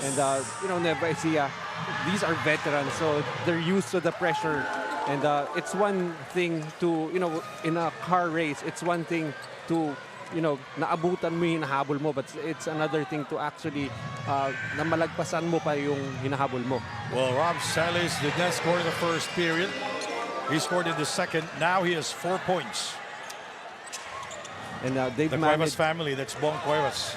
And, you know, Nueva Ecija, these are veterans, so they're used to the pressure. And it's one thing to, you know, in a car race, it's one thing to, you know, naabutan mo yung hinahabol mo, but it's another thing to actually na malagpasan mo pa yung hinahabol mo. Well, Rob Celis did not score in the first period. He scored in the second. Now he has 4 points. And they've the managed, Cuevas family, that's Bon Cuevas.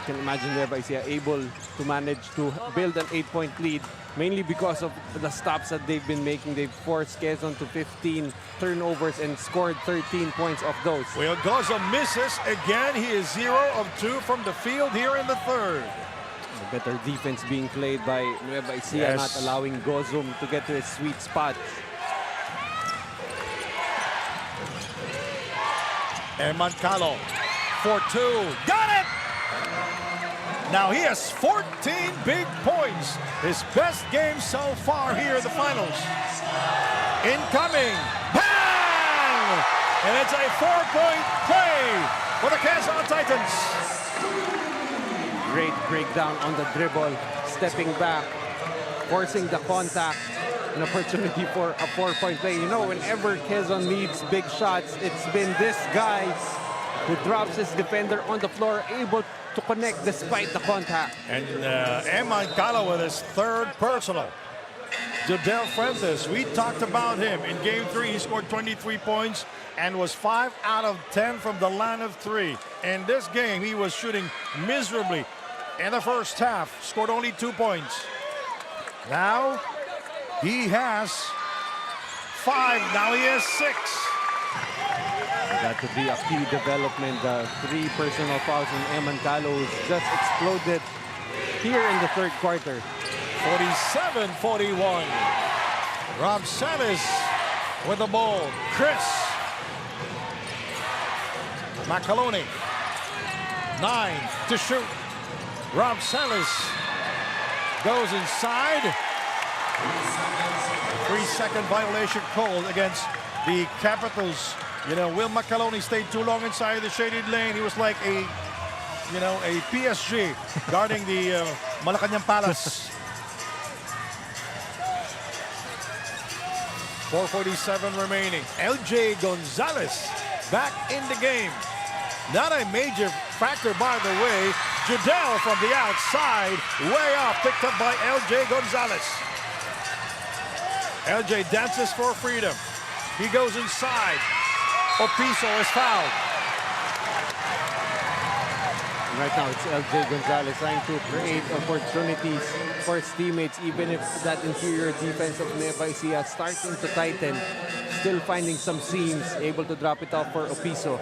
You can imagine Nueva Ecija able to manage to build an 8-point lead, mainly because of the stops that they've been making. They've forced Quezon to 15 turnovers and scored 13 points of those. Well, Goza misses again. He is 0 of 2 from the field here in the third. A better defense being played by Nueva Ecija, not allowing Gozum to get to his sweet spot. Eman Calo for 2. Got it! Now he has 14 big points. His best game so far here in the finals. Incoming. Bang! And it's a 4-point play for the Quezon Titans. Great breakdown on the dribble, stepping back, forcing the contact, an opportunity for a 4-point play. You know, whenever Quezon needs big shots, it's been this guy who drops his defender on the floor, able to connect despite the contact. And Eman Calo with his third personal. Jodel Fuentes, we talked about him. In Game 3, he scored 23 points and was 5 out of 10 from the line of 3. In this game, he was shooting miserably in the first half, scored only 2 points. Now, he has 5. Now he has 6. That could be a key development. 3 personal fouls in Eman Calo just exploded here in the third quarter. 47-41. Rob Celis with the ball. Chris Macalone. 9 to shoot. Rob Celis goes inside. 3-second violation called against the Capitals You know, Will McAloney stayed too long inside the shaded lane. He was like a PSG guarding the Malacanang Palace. 4:47 remaining. LJ Gonzalez back in the game. Not a major factor, by the way. Judel from the outside, way off, picked up by LJ Gonzalez. LJ dances for freedom. He goes inside. Opiso is fouled. Right now, it's LJ Gonzalez trying to create opportunities for his teammates, even if that interior defense of Nueva Ecija starting to tighten, still finding some seams, able to drop it off for Opiso.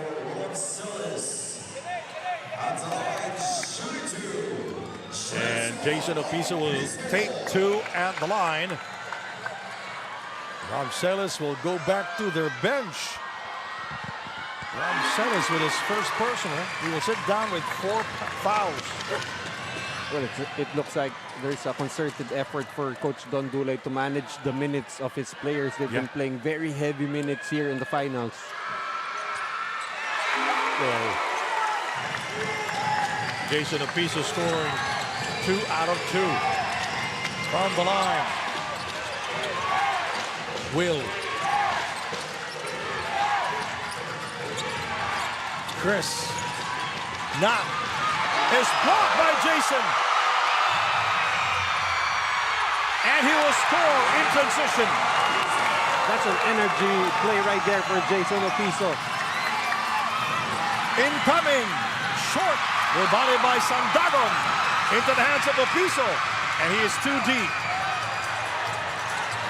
And Jason Opiso will take two at the line. Ronceles will go back to their bench. Ronceles with his first personal. He will sit down with 4 fouls. Well, it looks like there's a concerted effort for Coach Don Dulay to manage the minutes of his players. They've been playing very heavy minutes here in the finals. Jason Opiso scoring 2 out of 2 from the line. Will. Chris. Not. Is blocked by Jason. And he will score in transition. That's an energy play right there for Jason Opiso. Incoming. Short. Rebounded by Sandagon. Into the hands of Opiso. And he is too deep.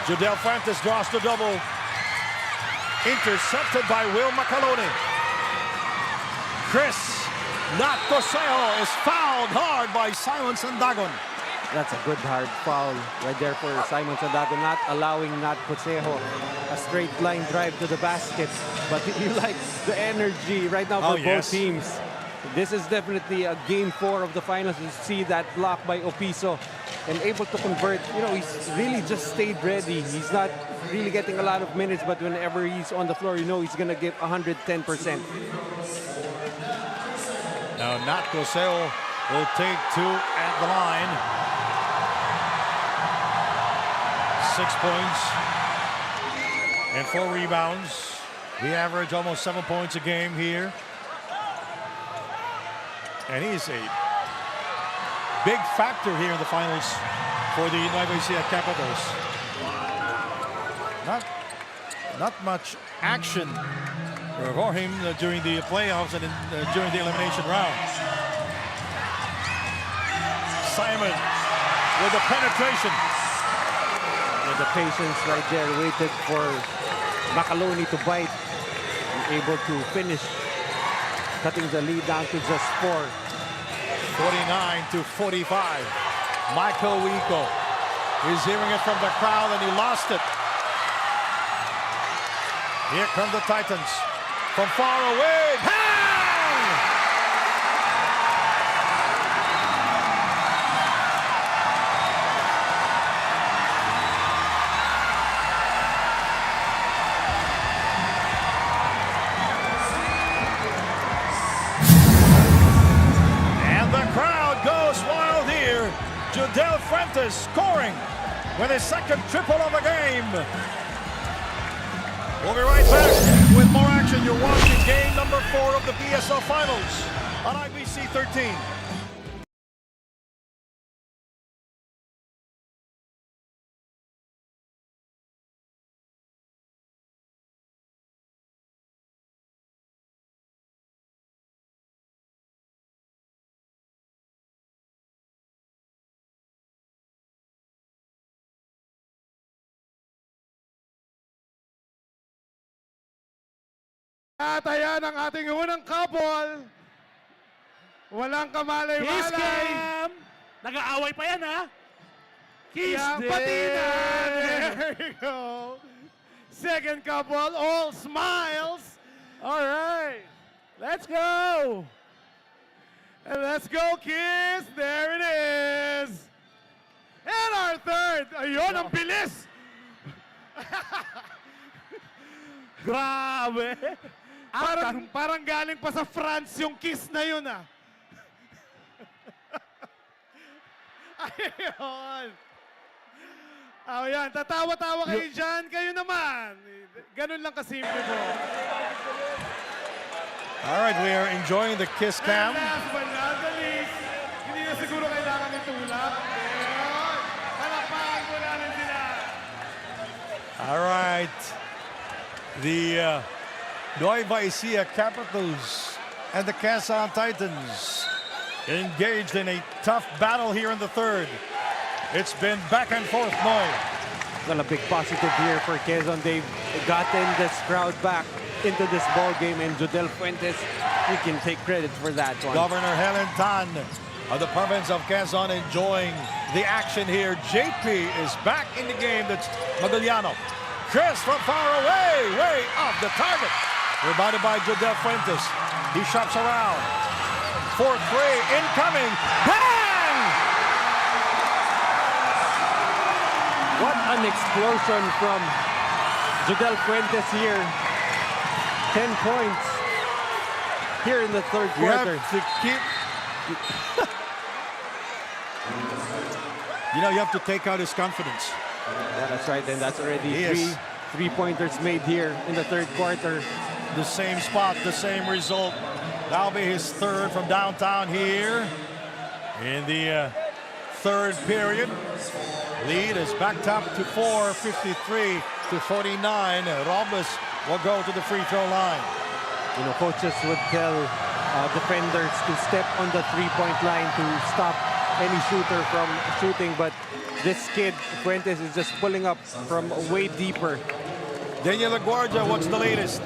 Judel Fuentes draws the double. Intercepted by Will McAloney. Chris, not Coseo, is fouled hard by Simon Sandagon. That's a good hard foul right there for Simon Sandagon, not allowing Nat Cosejo a straight line drive to the basket. But you like the energy right now for both teams. This is definitely a game 4 of the finals. You see that block by Opiso and able to convert. You know, he's really just stayed ready. He's not really getting a lot of minutes, but whenever he's on the floor, you know he's going to give 110%. Now, Nat Coseo will take 2 at the line. 6 points and 4 rebounds. We average almost 7 points a game here. And he's a big factor here in the finals for the Nueva Ecija Capitals. Not much action for him during the playoffs and during the elimination round. Simon with the penetration. And the patience right there, waited for McAloney to bite. And able to finish, cutting the lead down to just 4. 49-45. Michael Wico is hearing it from the crowd and he lost it. Here come the Titans from far away. Bang! And the crowd goes wild here. Judel Fuentes scoring with his second triple of the game. We'll be right back with more action. You're watching game number 4 of the PSL Finals on IBC 13. At ayan ang ating unang couple. Walang kamalay-malay. Kiss cam! Nag-aaway pa yan, ha? Kiss Yeah, din! patina! There you go. Second couple, all smiles. All right. Let's go! And let's go, kiss. There it is. And our third. Ayun, ang bilis. Grabe. Parang galing pa sa France yung kiss na yun ah. Ayun. Oh, yan. Tatawa-tawa kayo dyan. Kayo naman. Ganun lang kasimple po. All right, we are enjoying the kiss cam. And last but not the least, hindi na siguro kailangan itulak. Ayun. Palakpakan po natin sila. All right. The Nueva Ecija Capitals and the Quezon Titans engaged in a tough battle here in the third. It's been back and forth, Noy. Well, a big positive here for Quezon. They've gotten this crowd back into this ball game, and Jodel Fuentes, we can take credit for that one. Governor Helen Tan of the province of Quezon enjoying the action here. JP is back in the game. That's Magagliano. Chris from far away, way off the target. Rebounded by Jodel Fuentes. He shops around. 4-3 incoming. Bang! What an explosion from Jodel Fuentes here. 10 points here in the third quarter. You have to keep... you have to take out his confidence. Yeah, that's right. And that's already three-pointers made here in the third quarter. The same spot, the same result. That'll be his third from downtown here in the third period. Lead is backed up to 4, 53 to 49. Robles will go to the free throw line. You know, coaches would tell defenders to step on the three-point line to stop any shooter from shooting, but this kid, Fuentes, is just pulling up from way deeper. Daniel LaGuardia, what's the latest?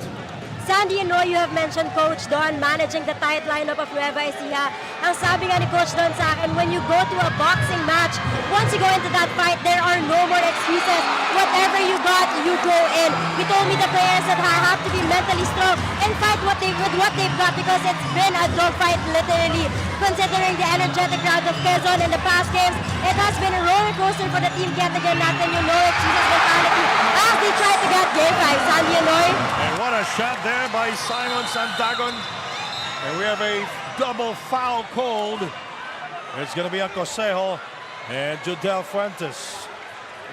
Sandy, you know, you have mentioned Coach Don managing the tight lineup of Nueva Ecija. Ang sabi nga ni Coach Don sa akin, when you go to a boxing match, once you go into that fight, there are no more excuses. Whatever you got, you go in. He told me the players that have to be mentally strong and fight with what they've got, because it's been a dogfight literally. Considering the energetic crowd of Quezon in the past games, it has been a roller coaster for the team yet again. Natin, you know, excuses mentality as they try to get game 5. Sandy, you know. And what a shot there by Simon Santagon. And we have a double foul called. It's going to be Uncle Sejo and Jodel Fuentes.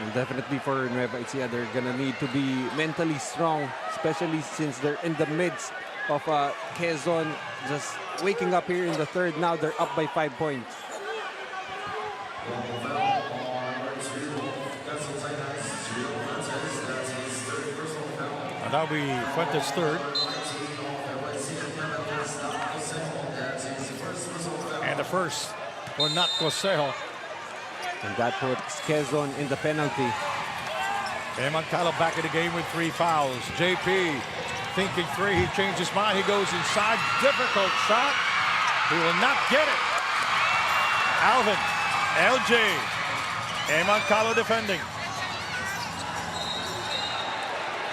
And definitely for Nueva Ecija, they're going to need to be mentally strong, especially since they're in the midst of Quezon just waking up here in the third. Now they're up by 5 points. And that'll be Fuentes' third. And the first for Nat Cosejo. And that puts Quezon in the penalty. Mancalo back in the game with 3 fouls. JP thinking 3. He changed his mind. He goes inside. Difficult shot. He will not get it. Alvin. LJ. Mancalo defending.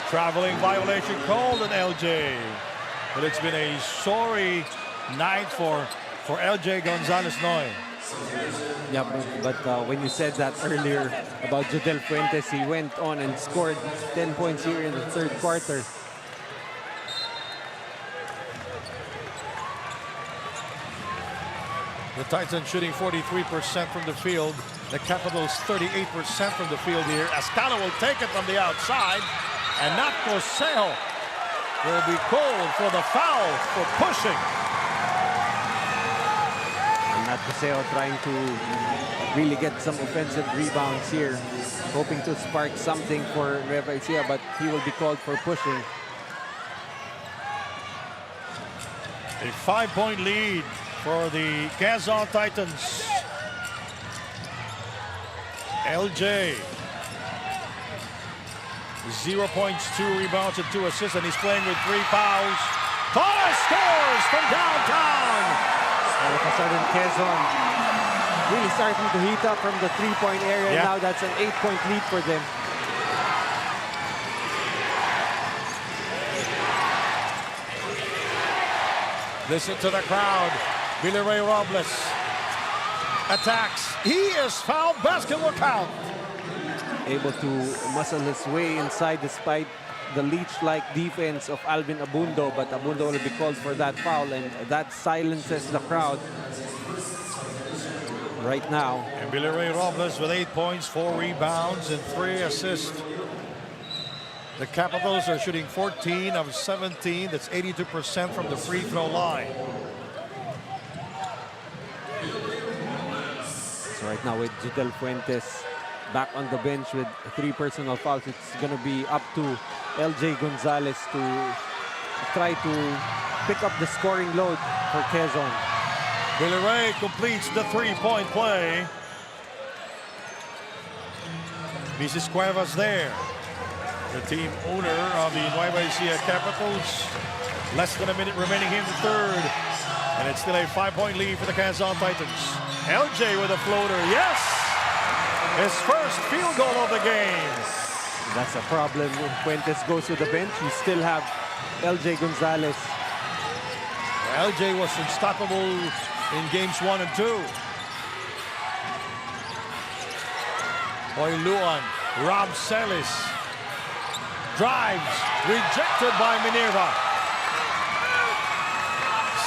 Traveling violation called on LJ. But it's been a sorry night for LJ Gonzalez Noy. Yeah, but when you said that earlier about Jodel Fuentes, he went on and scored 10 points here in the third quarter. The Titans shooting 43% from the field. The Capitals 38% from the field here. Ascala will take it from the outside. And not Cosejo will be called for the foul for pushing. And not Cosejo trying to really get some offensive rebounds here, hoping to spark something for Nueva Ecija, but he will be called for pushing. A 5-point lead for the Quezon Titans. LJ. 0 points, 2 rebounds, and 2 assists, and he's playing with 3 fouls. Torres scores from downtown. All of a sudden, Quezon really starting to heat up from the 3-point area. Yeah. Now that's an 8-point lead for them. Listen to the crowd. Billy Ray Robles attacks. He is fouled. Basket will count. Able to muscle his way inside despite the leech-like defense of Alvin Abundo, but Abundo will be called for that foul, and that silences the crowd right now. And Billy Ray Robles with 8 points, 4 rebounds, and 3 assists. The Capitals are shooting 14 of 17. That's 82% from the free throw line. So right now with Jidel Fuentes back on the bench with 3 personal fouls, it's going to be up to LJ Gonzalez to try to pick up the scoring load for Quezon. Billy Ray completes the 3-point play. Mrs. Cuevas there, the team owner of the Nueva Ecija Capitals. Less than a minute remaining here in the third. And it's still a 5-point lead for the Quezon Titans. LJ with a floater, yes! His first field goal of the game. That's a problem when Fuentes goes to the bench. You still have LJ Gonzalez. LJ was unstoppable in games 1 and 2. Luan, Rob Celis drives, rejected by Minerva.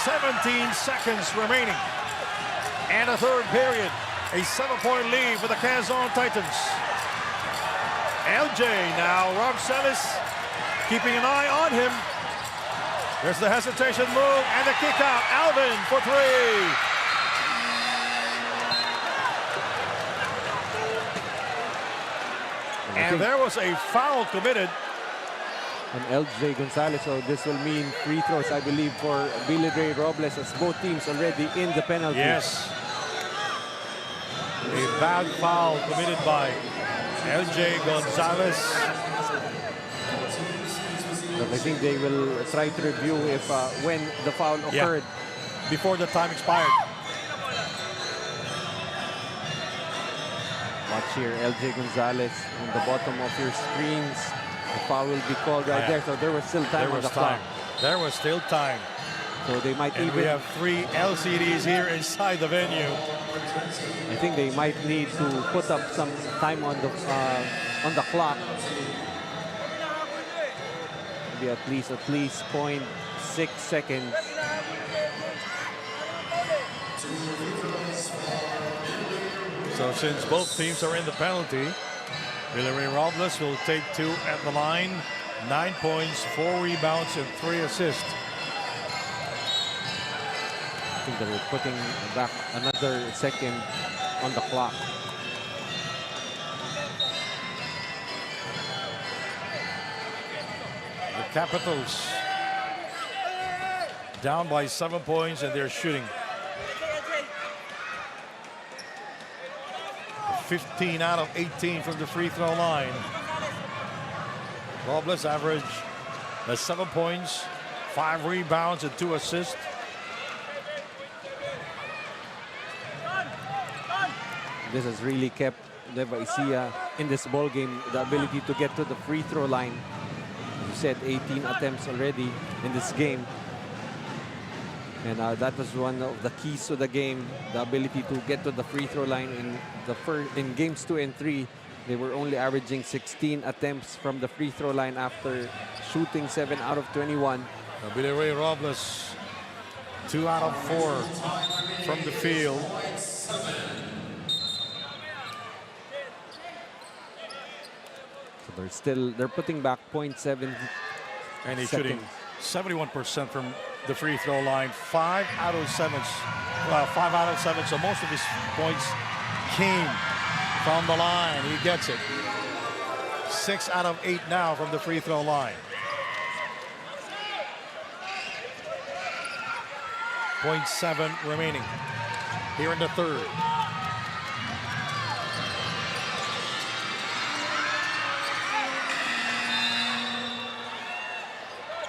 17 seconds remaining. And a third period. A 7-point lead for the Quezon Titans. LJ now, Rob Celis keeping an eye on him. There's the hesitation move and the kick out. Alvin for 3. And there was a foul committed. And LJ Gonzalez, so this will mean free throws, I believe, for Billy Ray Robles, as both teams already in the penalty. Yes. A bad foul committed by LJ Gonzalez. But I think they will try to review if when the foul occurred. Before the time expired. Watch here, LJ Gonzalez on the bottom of your screens. The foul will be called right there, so there was still time on the clock. There was still time. So they might and even... we have 3 LCDs here inside the venue. I think they might need to put up some time on the clock. Maybe at least 0.6 seconds. So since both teams are in the penalty, Billy Ray Robles will take 2 at the line. 9 points, 4 rebounds, and 3 assists. I think they're putting back another second on the clock. The Capitals down by 7 points, and they're shooting 15 out of 18 from the free throw line. Robles average 7 points, 5 rebounds, and 2 assists. This has really kept Nueva Ecija in this ball game, the ability to get to the free throw line. As you said, 18 attempts already in this game. And that was one of the keys to the game, the ability to get to the free throw line. In games 2 and 3, they were only averaging 16 attempts from the free throw line after shooting 7 out of 21. Billy Ray Robles, 2 out of 4 from the field. So they're putting back 0.7. And he's shooting 71% from the free throw line. 5 out of 7. Well, 5 out of 7. So most of his points came from the line. He gets it. 6 out of 8 now from the free throw line. 0.7 remaining here in the third.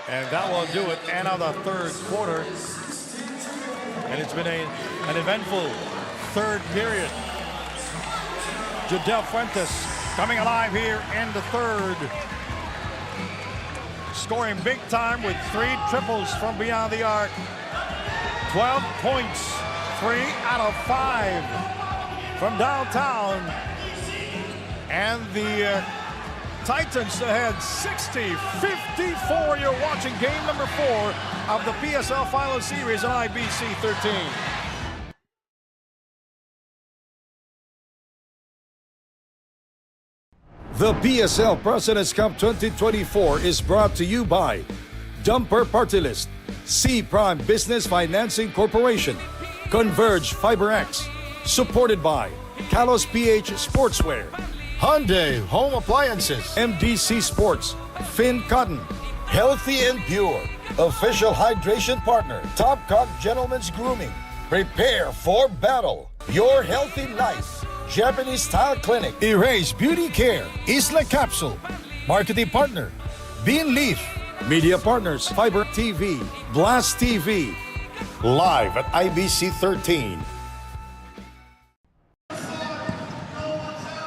And that will do it. And now the third quarter. And it's been an eventful third period. Jidel Fuentes coming alive here in the third. Scoring big time with 3 triples from beyond the arc. 12 points, 3 out of 5 from downtown. And the Titans ahead 60-54. You're watching game number 4 of the PSL Final Series on IBC 13. The PSL President's Cup 2024 is brought to you by Dumper Party List, C Prime Business Financing Corporation, Converge FiberX, supported by Kalos PH Sportswear, Hyundai Home Appliances, MDC Sports, Finn Cotton, Healthy and Pure, official hydration partner, Top Cut Gentlemen's Grooming. Prepare for battle. Your healthy life. Japanese Style Clinic. Erase Beauty Care, Isla Capsule, marketing partner, Bean Leaf, media partners, Fiber TV, Blast TV, Live at IBC 13.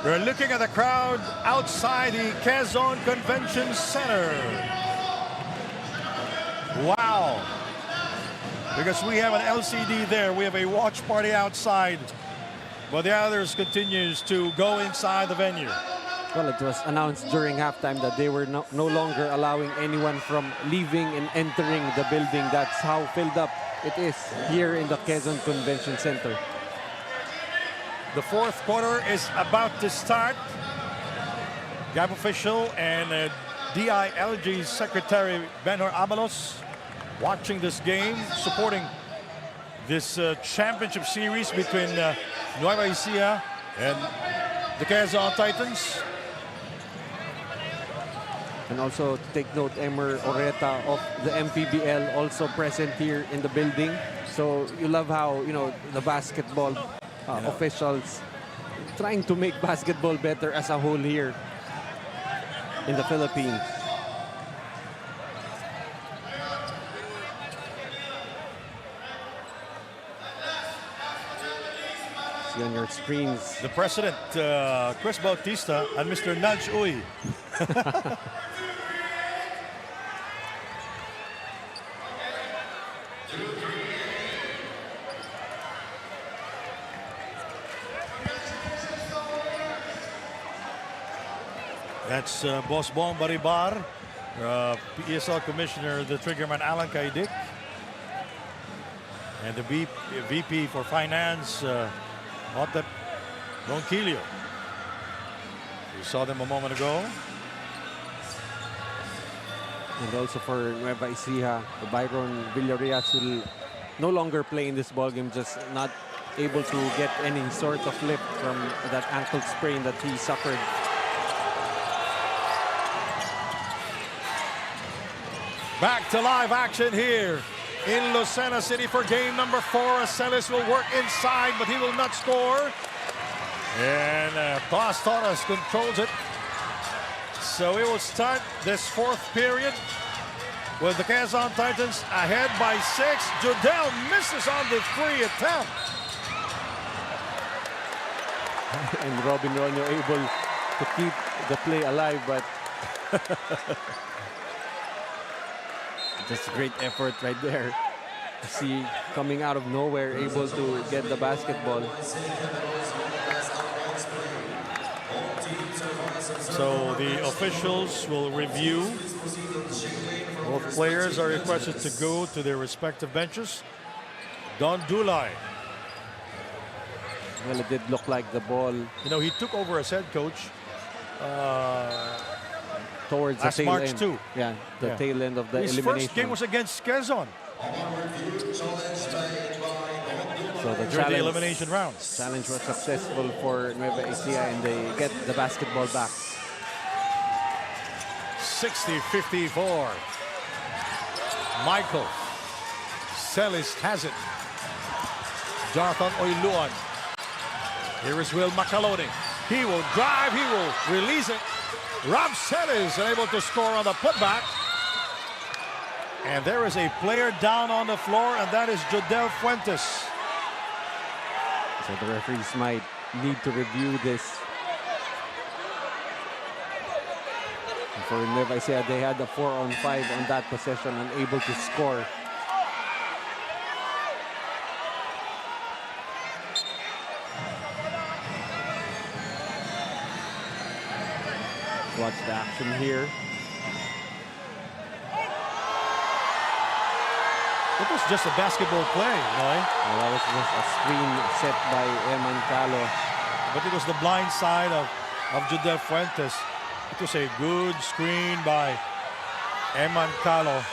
We're looking at the crowd outside the Quezon Convention Center. Wow. Because we have an LCD there. We have a watch party outside. But the others continues to go inside the venue. Well, it was announced during halftime that they were no longer allowing anyone from leaving and entering the building. That's how filled up it is here in the Quezon Convention Center. The fourth quarter is about to start. GAP official and DILG Secretary Benhor Abalos watching this game, supporting this championship series between Nueva Ecija and the Quezon Titans. And also to take note, Emer Oreta of the MPBL also present here in the building. So you love how, you know, the basketball officials trying to make basketball better as a whole here in the Philippines. See on your screens. The president, Chris Bautista, and Mr. Nudge Uy. That's Boss Bong Baribar, PSL Commissioner, the Triggerman Alan Kaidik, and the VP for Finance, Otep Ronquillo. We saw them a moment ago. And also for Nueva Ecija, Byron Villarias will no longer play in this ballgame, just not able to get any sort of lift from that ankle sprain that he suffered. Back to live action here in Lucena City for game number 4. Acelis will work inside, but he will not score. And Tomas Torres controls it. So we will start this fourth period with the Quezon Titans ahead by 6. Jodel misses on the 3 attempt. And Robin Ronyo able to keep the play alive, but just great effort right there to see coming out of nowhere, able to get the basketball. So the officials will review. Both players are requested to go to their respective benches. Don Dulay. Well, it did look like the ball, you know, he took over as head coach towards the last tail March end. too. Yeah, the tail end of the His elimination. first game was against Quezon. So the during the elimination round. Challenge was successful for Nueva Ecija, and they get the basketball back. 60-54. Michael Celis has it. Jonathan Oiluan. Here is Will Macalone. He will drive, he will release it. Rob Celis unable to score on the putback. And there is a player down on the floor, and that is Jodel Fuentes. So the referees might need to review this. And for Nueva Ecija, they had a 4-on-5 on that possession, unable to score. Let's watch the action here. It was just a basketball play, Noy. That was just a screen set by Eman Calo. But it was the blind side of Judel Fuentes. It was a good screen by Eman Calo.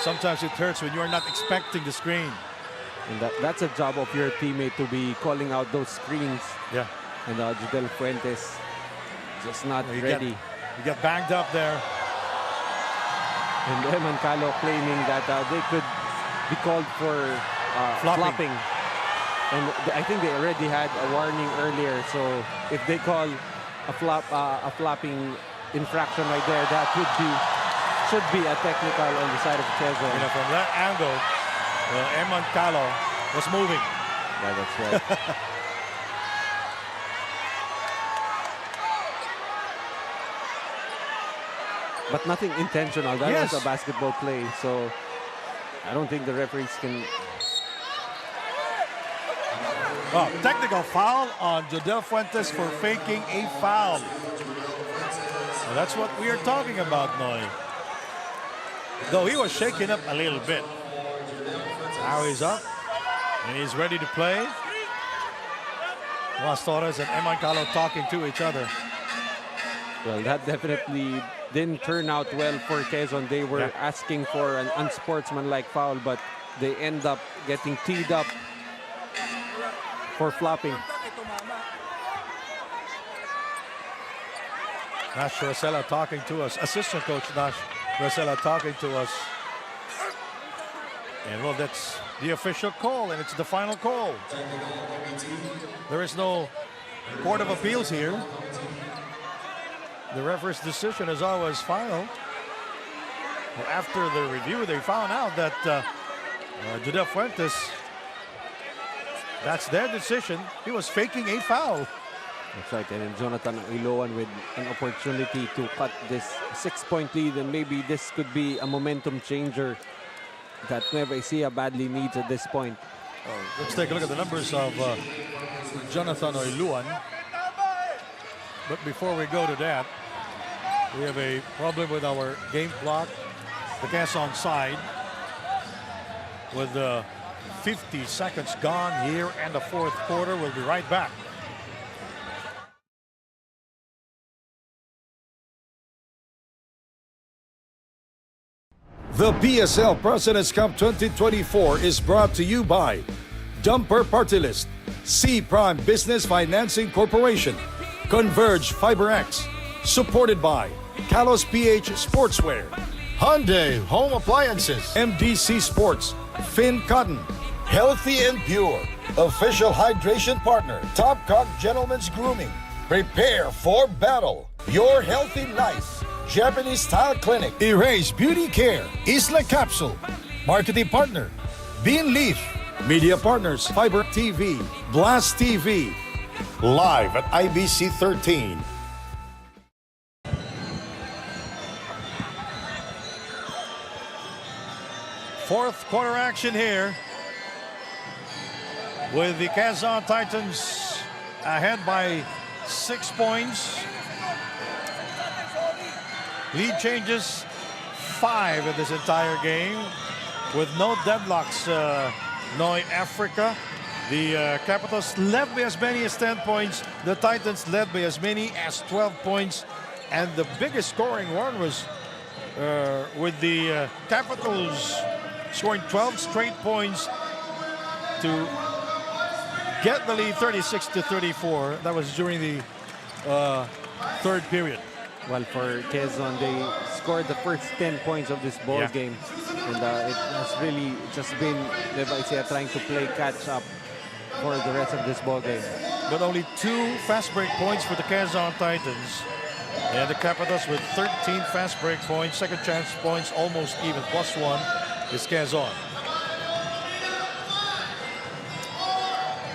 Sometimes it hurts when you are not expecting the screen. And that's a job of your teammate to be calling out those screens. Yeah. And Judel Fuentes just not ready. He got banged up there. And Eman Calo claiming that they could be called for flopping. And I think they already had a warning earlier. So if they call a flopping infraction right there, that should be a technical on the side of Quezon. You know, from that angle, Eman Calo was moving. Yeah, that's right. But nothing intentional. That was a basketball play. So I don't think the referees can. Oh, technical foul on Judel Fuentes for faking a foul. Well, that's what we are talking about, Noy. Though he was shaken up a little bit. Now he's up and he's ready to play. Las Torres and Eman Calo talking to each other. Well, that definitely didn't turn out well for Quezon. They were asking for an unsportsmanlike foul, but they end up getting teed up for flopping. Nash Rosella talking to us. Assistant coach Nash Rosella talking to us. And well, that's the official call, and it's the final call. There is no Court of Appeals here. The referee's decision is always final. Well, after the review, they found out that Judel Fuentes, that's their decision. He was faking a foul. That's right, and then Jonathan Iloan with an opportunity to cut this 6-point lead, and maybe this could be a momentum changer that Nueva Ecija badly needs at this point. Let's take a look at the numbers of Jonathan Iloan. But before we go to that, we have a problem with our game clock. The Quezon side with 50 seconds gone here in the fourth quarter. We'll be right back. The PSL President's Cup 2024 is brought to you by Dumper Party List, C Prime Business Financing Corporation, Converge FiberX, supported by Kalos PH Sportswear, Hyundai Home Appliances, MDC Sports, Finn Cotton, Healthy and Pure, official hydration partner, Top Cock Gentlemen's Grooming, Prepare for Battle, Your Healthy Life, Japanese Style Clinic, Erase Beauty Care, Isla Capsule, Marketing Partner, Bean Leaf, Media Partners, Fiber TV, Blast TV, live at IBC 13. Fourth quarter action here with the Quezon Titans ahead by 6 points. Lead changes 5 in this entire game with no deadlocks. Noy Africa. The Capitals led by as many as 10 points. The Titans led by as many as 12 points. And the biggest scoring one was with the Capitals scoring 12 straight points to get the lead 36-34. That was during the third period. Well, for Quezon, they scored the first 10 points of this ball game. And it has really just been Nueva Ecija trying to play catch up for the rest of this ball game. But only 2 fast break points for the Quezon Titans. And the Capitals with 13 fast break points, second chance points, almost even, +1 is Quezon.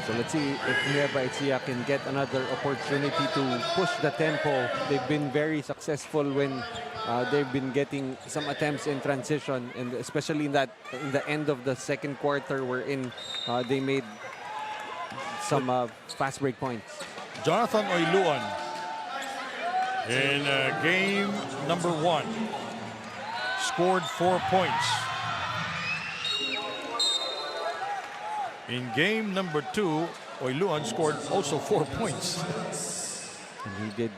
So let's see if Nueva Ecija can get another opportunity to push the tempo. They've been very successful when they've been getting some attempts in transition, and especially in the end of the second quarter, wherein they made some fast break points. Jonathan Oiluan in game number 1 scored 4 points. In game number 2, Oiluan scored also 4 points. And he did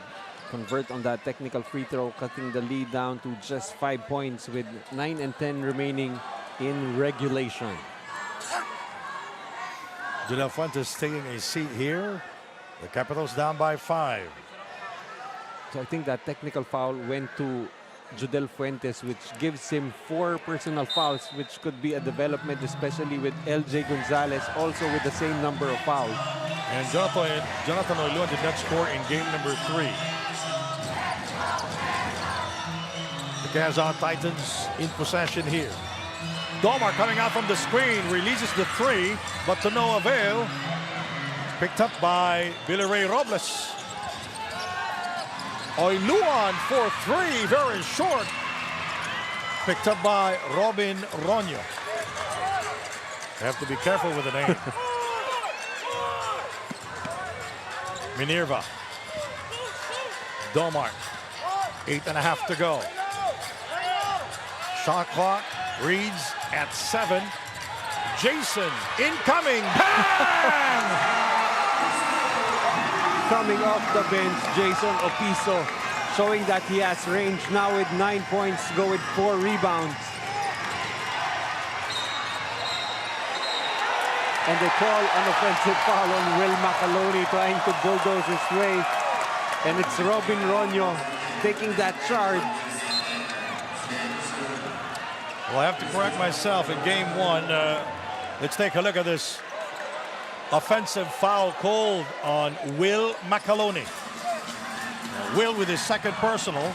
convert on that technical free throw, cutting the lead down to just 5 points with 9 and 10 remaining in regulation. Janelle Fuentes taking a seat here. The Capitals down by 5. So I think that technical foul went to Judel Fuentes, which gives him 4 personal fouls, which could be a development, especially with LJ Gonzalez, also with the same number of fouls. And Jonathan Oiluan did not score in game number 3. The Quezon Titans in possession here. Domar coming out from the screen, releases the 3, but to no avail. Picked up by Billy Ray Robles. Oiluan for 3, very short. Picked up by Robin Ronyo. Have to be careful with the name. Minerva. Domar. 8.5 to go. Shot clock reads at 7. Jason incoming. Bang! Coming off the bench, Jason Opiso, showing that he has range now with 9 points, go with 4 rebounds. And they call an offensive foul on Will Macaloni, trying to bulldoze his way. And it's Robin Ronyo taking that charge. Well, I have to correct myself. In game 1, let's take a look at this offensive foul called on Will Macaloni. Will with his 2nd personal,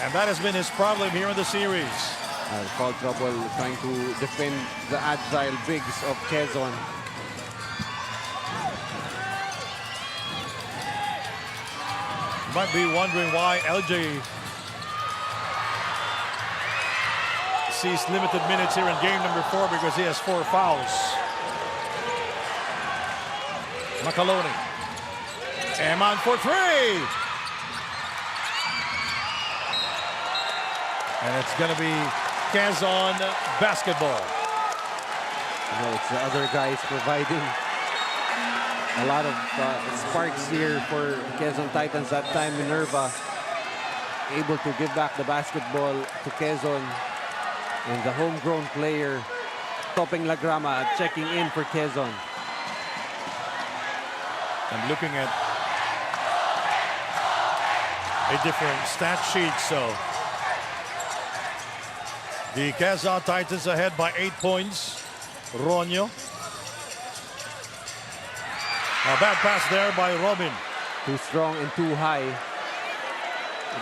and that has been his problem here in the series. Foul trouble trying to defend the agile bigs of Quezon. You might be wondering why LJ sees limited minutes here in game number 4, because he has 4 fouls. Macaloni. Eman for 3. And it's going to be Quezon basketball. It's the other guys providing a lot of sparks here for Quezon Titans. That time Minerva able to give back the basketball to Quezon. And the homegrown player, Topeng Lagrama, checking in for Quezon. I'm looking at a different stat sheet, so the Quezon Titans ahead by 8 points. Ronyo. A bad pass there by Robin. Too strong and too high.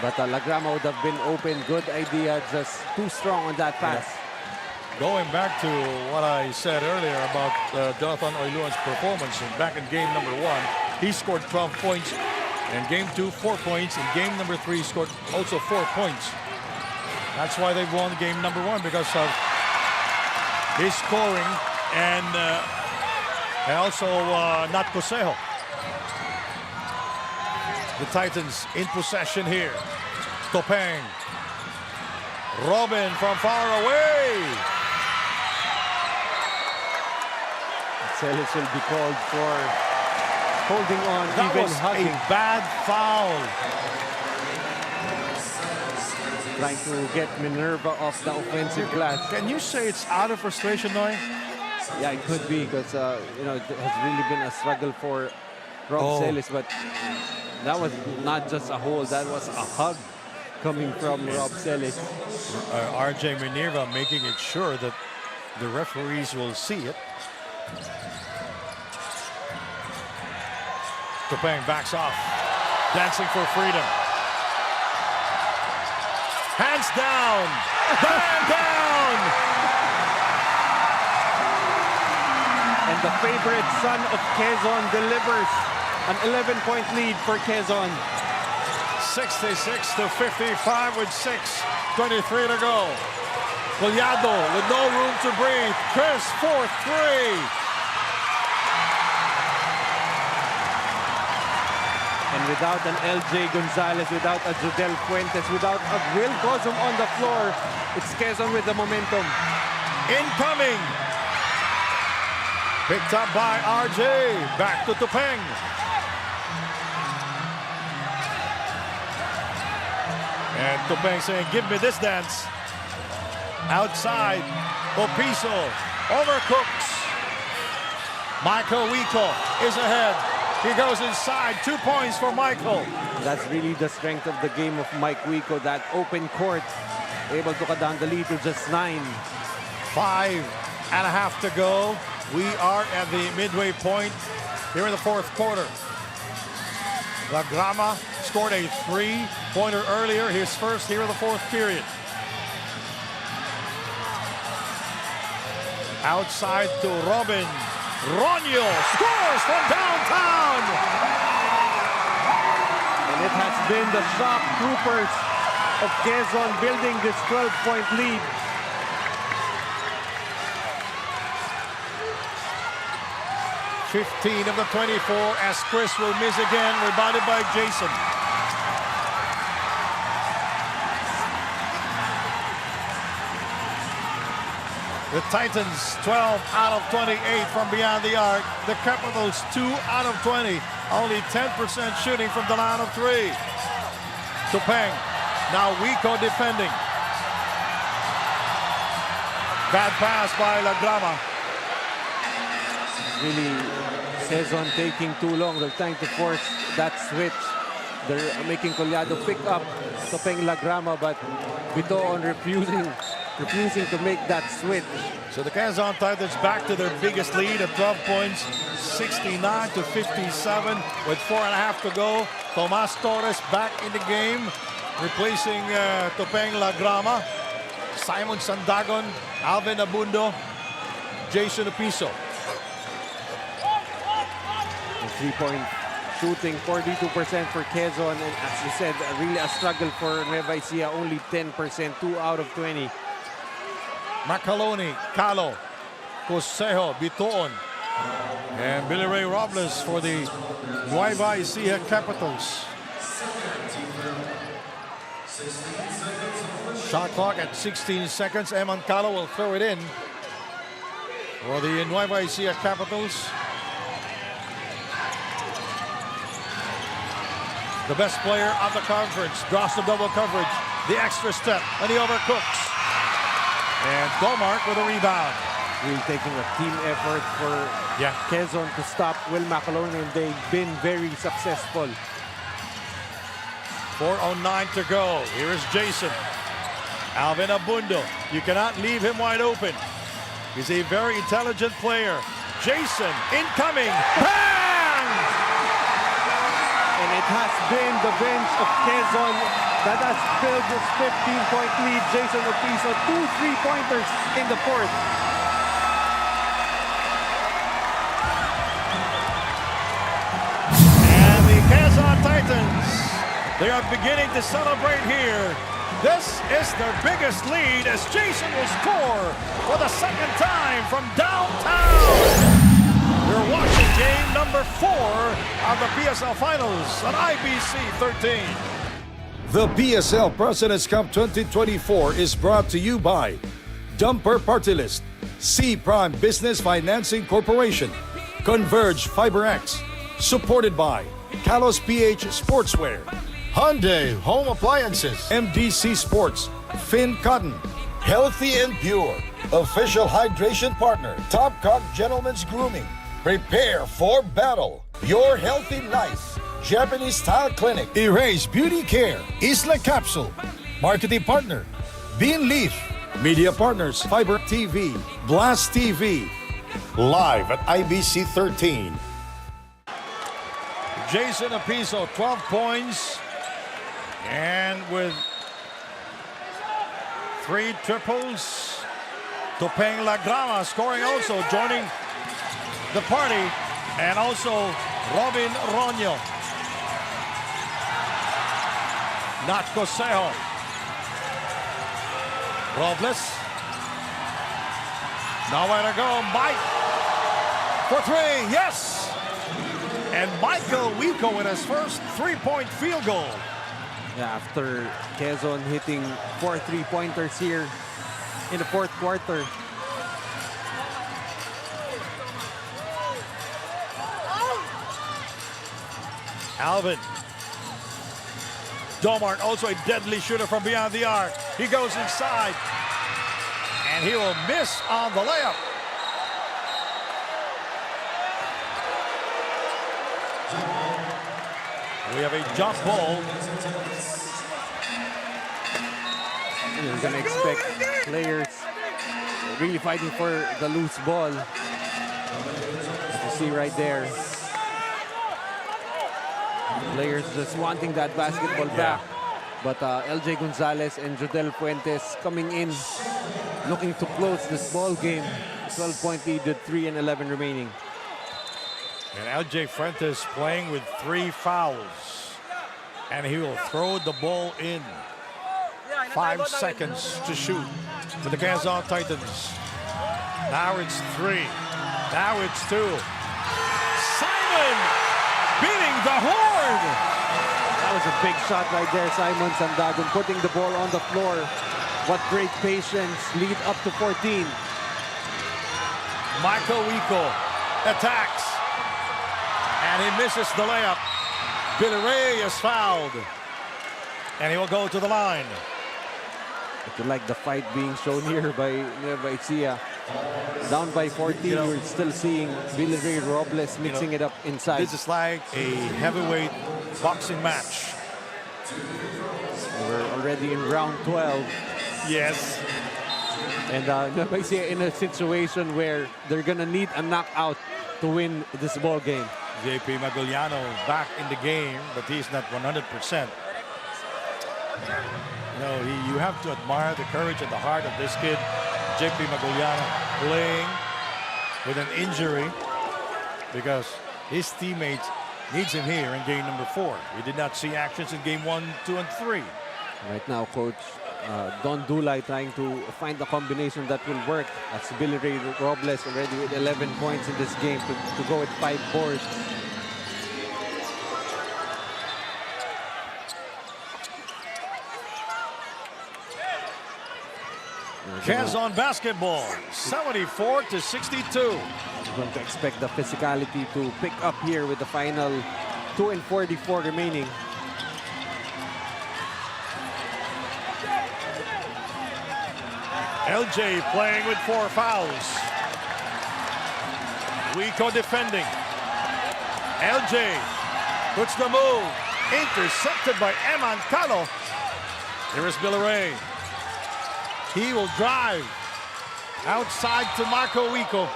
But Lagrama would have been open. Good idea, just too strong on that pass. Yeah. Going back to what I said earlier about Jonathan Oiluan's performance back in game number 1, he scored 12 points. In game 2, 4 points. In game number 3, he scored also 4 points. That's why they won game number 1, because of his scoring and also Nat Cosejo. The Titans in possession here. Topeng. Robin from far away. Celis will be called for holding on, That even was hugging. a bad foul. Trying to get Minerva off the offensive glass. Can you say it's out of frustration, Noy? Yeah, it could be, because it has really been a struggle for Rob Celis, but that was not just a hold, that was a hug coming from Rob Celis. RJ Minerva making it sure that the referees will see it. Topeng backs off, dancing for freedom. Hands down, man down! And the favorite son of Quezon delivers an 11-point lead for Quezon. 66-55 with 6:23 to go. Collado with no room to breathe. Chris for 3. without an LJ Gonzalez, without a Jodel Fuentes, without a Will Cosum on the floor, it's Quezon with the momentum. Incoming. Picked up by RJ. Back to Tupeng. And Tupeng saying, give me this dance. Outside, Opiso overcooks. Michael Wico is ahead. He goes inside. 2 points for Michael. That's really the strength of the game of Mike Wico, that open court, able to cut down the lead to just 9. 5.5 to go. We are at the midway point here in the fourth quarter. La Grama scored a 3-pointer earlier, his first here in the fourth period. Outside to Robin. Ronyo scores from downtown. And it has been the shock troopers of Quezon building this 12-point lead. (15 of the 24) as Chris will miss again, rebounded by Jason. The Titans 12 out of 28 from beyond the arc. The Capitals 2 out of 20. Only 10% shooting from the line of 3. Tupeng. Now Wico defending. Bad pass by La Grama. Really, Quezon taking too long. They're trying to force that switch. They're making Collado pick up Tupeng La Grama, but Bitoon refusing to make that switch. So the Quezon Titans back to their biggest lead at 12 points, 69 to 57 with 4.5 to go. Tomas Torres back in the game, replacing Tupeng La Grama. Simon Sandagon, Alvin Abundo, Jason Opiso. Three-point shooting, 42% for Quezon, and as you said, really a struggle for Nueva Ecija, only 10%, 2 out of 20. Macaloni, Calo, Cosejo, Bitoon, and Billy Ray Robles for the Nueva Ecija Capitals. Shot clock at 16 seconds. Eman Calo will throw it in for the Nueva Ecija Capitals. The best player of the conference draws the double coverage, the extra step, and he overcooks. And Gomark with a rebound. Really taking a team effort for Quezon to stop Will McAlone, and they've been very successful. 4:09 to go. Here is Jason. Alvin Abundo. You cannot leave him wide open. He's a very intelligent player. Jason incoming. Bang! And it has been the bench of Quezon that has filled this 15-point lead. Jason Opiso, 2 3-pointers in the fourth. And the Quezon Titans, they are beginning to celebrate here. This is their biggest lead as Jason will score for the second time from downtown. You're watching game number 4 of the PSL Finals on IBC 13. The PSL President's Cup 2024 is brought to you by Dumper Party List, C Prime Business Financing Corporation, Converge FiberX, supported by Kalos PH Sportswear, Hyundai Home Appliances, MDC Sports, Finn Cotton, Healthy and Pure, official hydration partner, Top Cock Gentlemen's Grooming, Prepare for Battle, Your Healthy Life, Japanese Style Clinic, Erase Beauty Care, Isla Capsule, Marketing Partner, Bean Leaf, Media Partners, Fiber TV, Blast TV, live at IBC 13. Jason Opiso, 12 points, and with 3 triples. Tupeng La Grama scoring also, joining the party, and also Robin Ronyo. Not Cosejo. Robles. Nowhere to go. Mike for 3. Yes. And Michael Wico with his first three-point field goal. Yeah, after Quezon hitting 4 3-pointers here in the fourth quarter. Alvin. Domart, also a deadly shooter from beyond the arc. He goes inside. And he will miss on the layup. We have a jump ball. You're going to expect players really fighting for the loose ball. As you see right there. Players just wanting that basketball back. But LJ Gonzalez and Jodel Fuentes coming in, looking to close this ball game. 12-point lead with 3 and 11 remaining. And LJ Fuentes playing with 3 fouls. And he will throw the ball in. 5 seconds to shoot for the Quezon Titans. Now it's 3. Now it's 2. Simon beating the horn. That was a big shot right there, Simon Sandagon, putting the ball on the floor. What great patience, lead up to 14. Michael Wico attacks. And he misses the layup. Billy Ray is fouled. And he will go to the line. If you like the fight being shown here by Nueva Ecija. Down by 14, you're still seeing Billy Ray Robles mixing it up inside. This is like a heavyweight boxing match. We're already in round 12. Yes. And Nueva Ecija in a situation where they're going to need a knockout to win this ball game. JP Maguliano back in the game, but he's not 100%. You know, you have to admire the courage and the heart of this kid, JP Maguliano, playing with an injury because his teammates needs him here in game number 4. We did not see actions in game 1, 2, and 3. Right now, Coach Don Dulay trying to find the combination that will work as Billy Ray Robles already with 11 points in this game to go with 5 boards. Quezon basketball, 74-62. You're going to expect the physicality to pick up here with the final 2 and 44 remaining. LJ playing with 4 fouls. Wico defending. LJ puts the move. Intercepted by Eman Calo. Here is Billy Ray. He will drive outside to Marco Wico.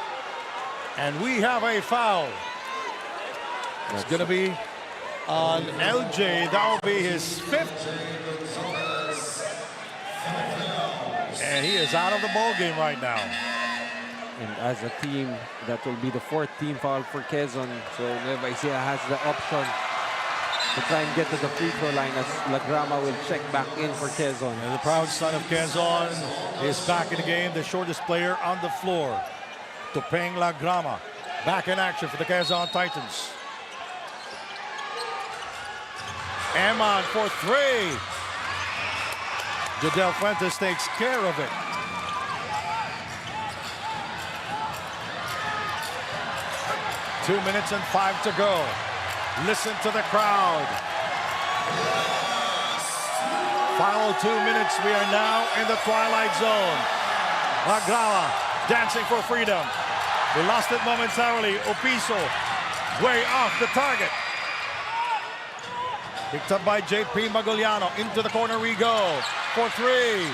And we have a foul. It's going to be on LJ. That will be his 5th. And he is out of the ball game right now. And as a team, that will be the 4th team foul for Quezon. So Nueva Ecija has the option to try and get to the free throw line as Lagrama will check back in for Quezon. And the proud son of Quezon is back in the game, the shortest player on the floor. Topeng Lagrama back in action for the Quezon Titans. Eman for 3. Jodel Fuentes takes care of it. Two minutes and 5 to go. Listen to the crowd. Final 2 minutes. We are now in the twilight zone. Lagrama dancing for freedom. We lost it momentarily. Opiso way off the target. Picked up by JP Maguliano. Into the corner we go. For 3.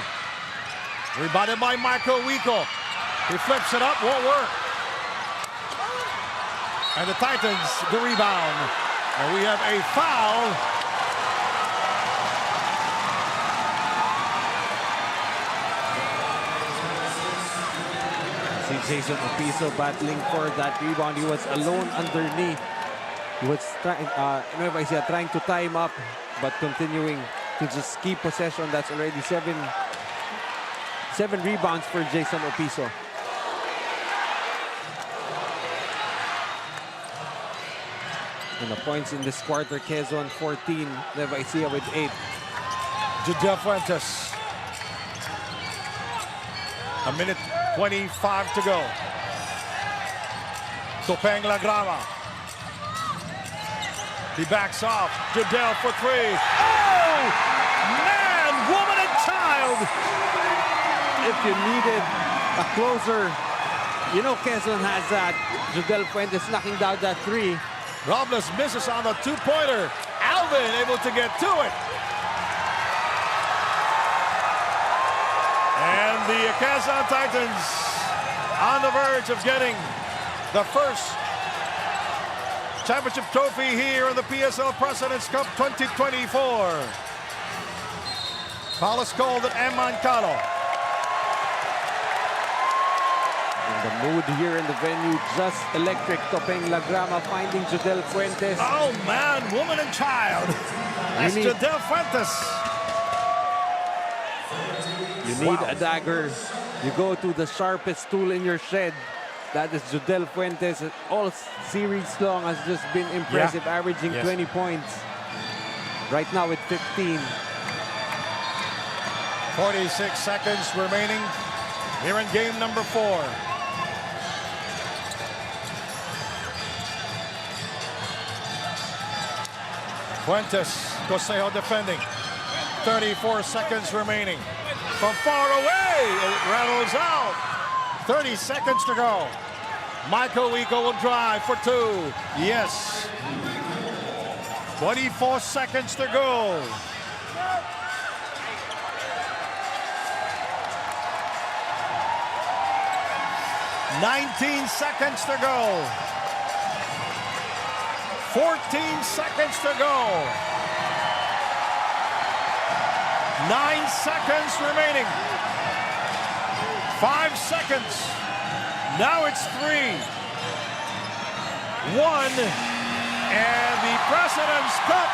Rebounded by Marco Wico. He flips it up. Won't work. And the Titans, the rebound. And we have a foul. See Jason Opiso battling for that rebound. He was alone underneath. He was Nueva Ecija trying to tie him up, but continuing to just keep possession. That's already 7 rebounds for Jason Opiso. And the points in this quarter, Quezon 14, Nueva Ecija with 8. Judel Fuentes. A minute 25 to go. Topeng Lagrama. He backs off. Judel for three. Oh! Man, woman and child! If you needed a closer, you know Quezon has that. Judel Fuentes knocking down that three. Robles misses on the two-pointer. Alvin able to get to it. And the Quezon Titans on the verge of getting the first championship trophy here in the PSL President's Cup 2024. Foul is called at M. Mancalo. And the mood here in the venue, just electric. Topeng Lagrama finding Judel Fuentes. Oh man, woman and child. That's Judel Fuentes. You need a dagger. You go to the sharpest tool in your shed. That is Judel Fuentes. All series long has just been impressive, averaging 20 points. Right now with 15. 46 seconds remaining here in game number 4. Fuentes, Cosejo defending. 34 seconds remaining. From far away, it rattles out. 30 seconds to go. Michael Wico will drive for 2. Yes. 24 seconds to go. $19 seconds to go. 14 seconds to go. 9 seconds remaining. 5 seconds. Now it's 3. 1. And the President's Cup,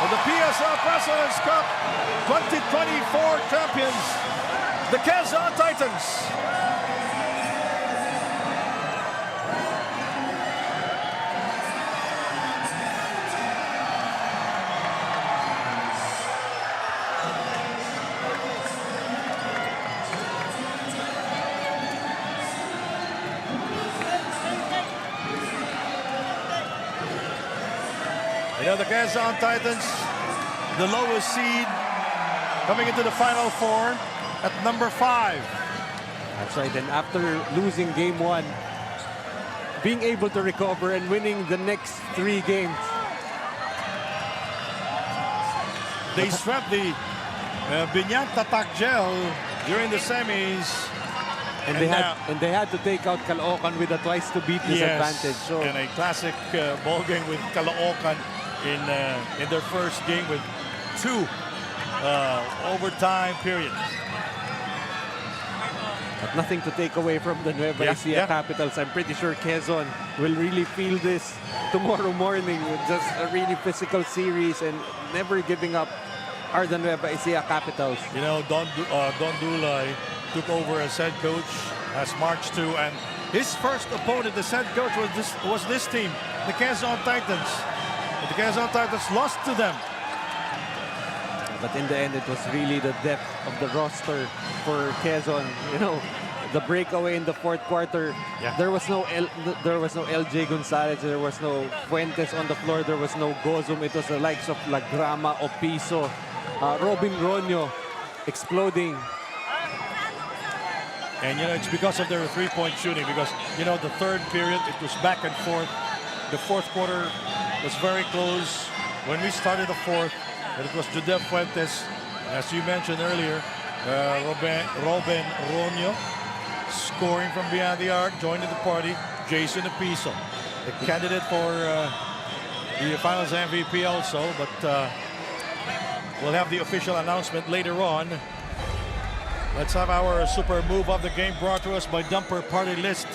or the PSL President's Cup 2024 champions, the Quezon Titans. You know, the Quezon Titans, the lowest seed, coming into the Final Four at number 5. That's right, and after losing game 1, being able to recover and winning the next 3 games. They swept the Binyang Tatak Gel during the semis. And they had to take out Caloocan with a twice-to-beat disadvantage. So. And a classic ball game with Caloocan in their first game with 2 overtime periods. But nothing to take away from the Nueva Ecija Capitals. I'm pretty sure Quezon will really feel this tomorrow morning with just a really physical series and never giving up are the Nueva Ecija Capitals. You know, Don Dulay took over as head coach as March 2, and his first opponent as head coach was this team, the Quezon Titans. But the Quezon Titans lost to them. But in the end, it was really the depth of the roster for Quezon. You know, the breakaway in the 4th quarter. There was no LJ Gonzalez. There was no Fuentes on the floor. There was no Gozum. It was the likes of Lagrama, Opiso, Robin Ronyo exploding. And, you know, it's because of their three-point shooting. Because, you know, the 3rd period, it was back and forth. The 4th quarter was very close when we started the 4th. But it was Judel Fuentes, as you mentioned earlier, Robin Ronyo scoring from beyond the arc, joining the party, Jason Opiso, the candidate for the Finals MVP also. But we'll have the official announcement later on. Let's have our super move of the game brought to us by Dumper Party List.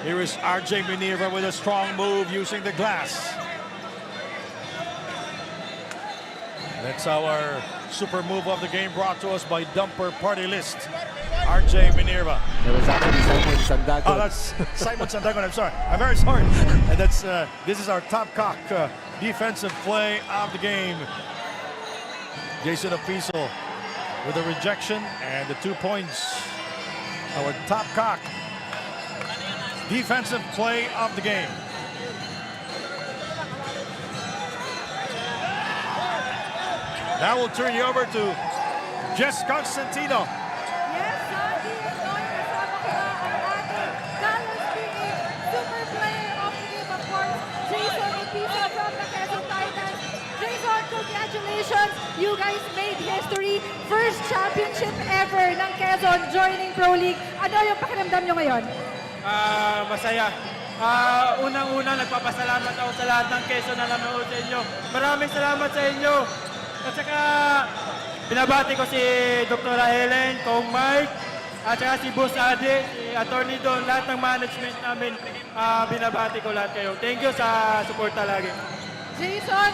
Here is RJ Minerva with a strong move using the glass. That's our super move of the game brought to us by Dumper Party List. RJ Minerva. There was actually Simon Sandagon. Oh, that's Simon Sandagon. I'm sorry. I'm very sorry. And that's this is our top cock defensive play of the game. Jason Opiso with a rejection and the 2 points. Our top cock defensive play of the game. Now we'll turn you over to Jess Constantino. Yes, Sandy is going kasama ko na ang ating Dallas PH super player of the game, of course, Jason Opiso from the Quezon Titans. Jason, congratulations! You guys made history. First championship ever ng Quezon joining Pro League. Ano yung pakiramdam nyo ngayon? Masaya. Unang-una, nagpapasalamat ako sa lahat ng Quezon na nanonood sa inyo. Maraming salamat sa inyo. At saka, binabati ko si Dr. Helen, Kong Mike, at saka si Boss Ade, si Attorney Don, lahat ng management namin, binabati ko lahat kayo. Thank you sa suporta lagi. Jason,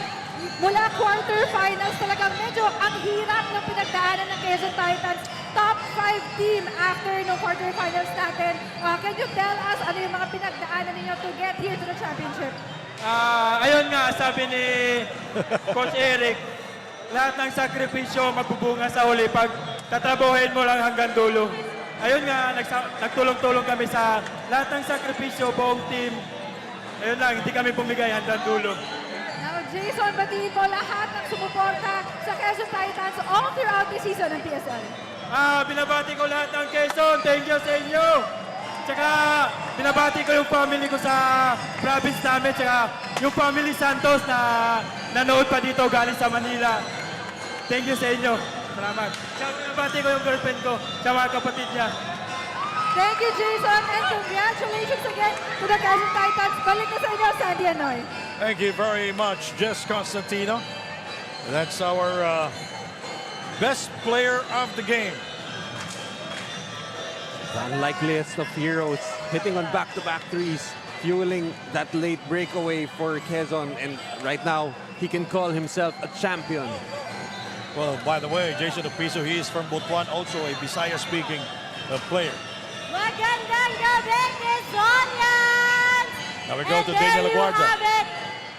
mula quarterfinals talagang medyo ang hirap ng pinagdaanan ng Quezon Titans. Top 5 team after no quarterfinals natin. Can you tell us ano yung mga pinagdaanan ninyo to get here to the championship? Ayun nga, sabi ni Coach Eric, lahat ng sakripisyo magbubunga sa huli pag tatrabuhin mo lang hanggang dulo. Ayun nga, nagtulong-tulong kami sa lahat ng sakripisyo, buong team. Ayun lang, hindi kami pumigay hanggang dulo. Now, Jason, batiin mo lahat ng sumuporta sa Quezon Titans all throughout the season ng PSL. Binabati ko lahat ng Quezon. Thank you sa inyo. Tsaka, binabati ko yung family ko sa province namin. Tsaka, yung family Santos na nanood pa dito galing sa Manila. Thank you sa inyo. Salamat. Tsaka, binabati ko yung girlfriend ko sa mga kapatid niya. Thank you, Jason, and congratulations again to the Quezon Titans. Balik na sa inyo, Sandy Anoy. Thank you very much, Jess Constantino. That's our best player of the game. The unlikeliest of heroes, hitting on back-to-back threes, fueling that late breakaway for Quezon, and right now, he can call himself a champion. Well, by the way, Jason Opiso, he is from Butuan, also a Bisaya-speaking player. Magandang gabi, Quezonians! Now we go to Daniel Aguarda. And there you have it.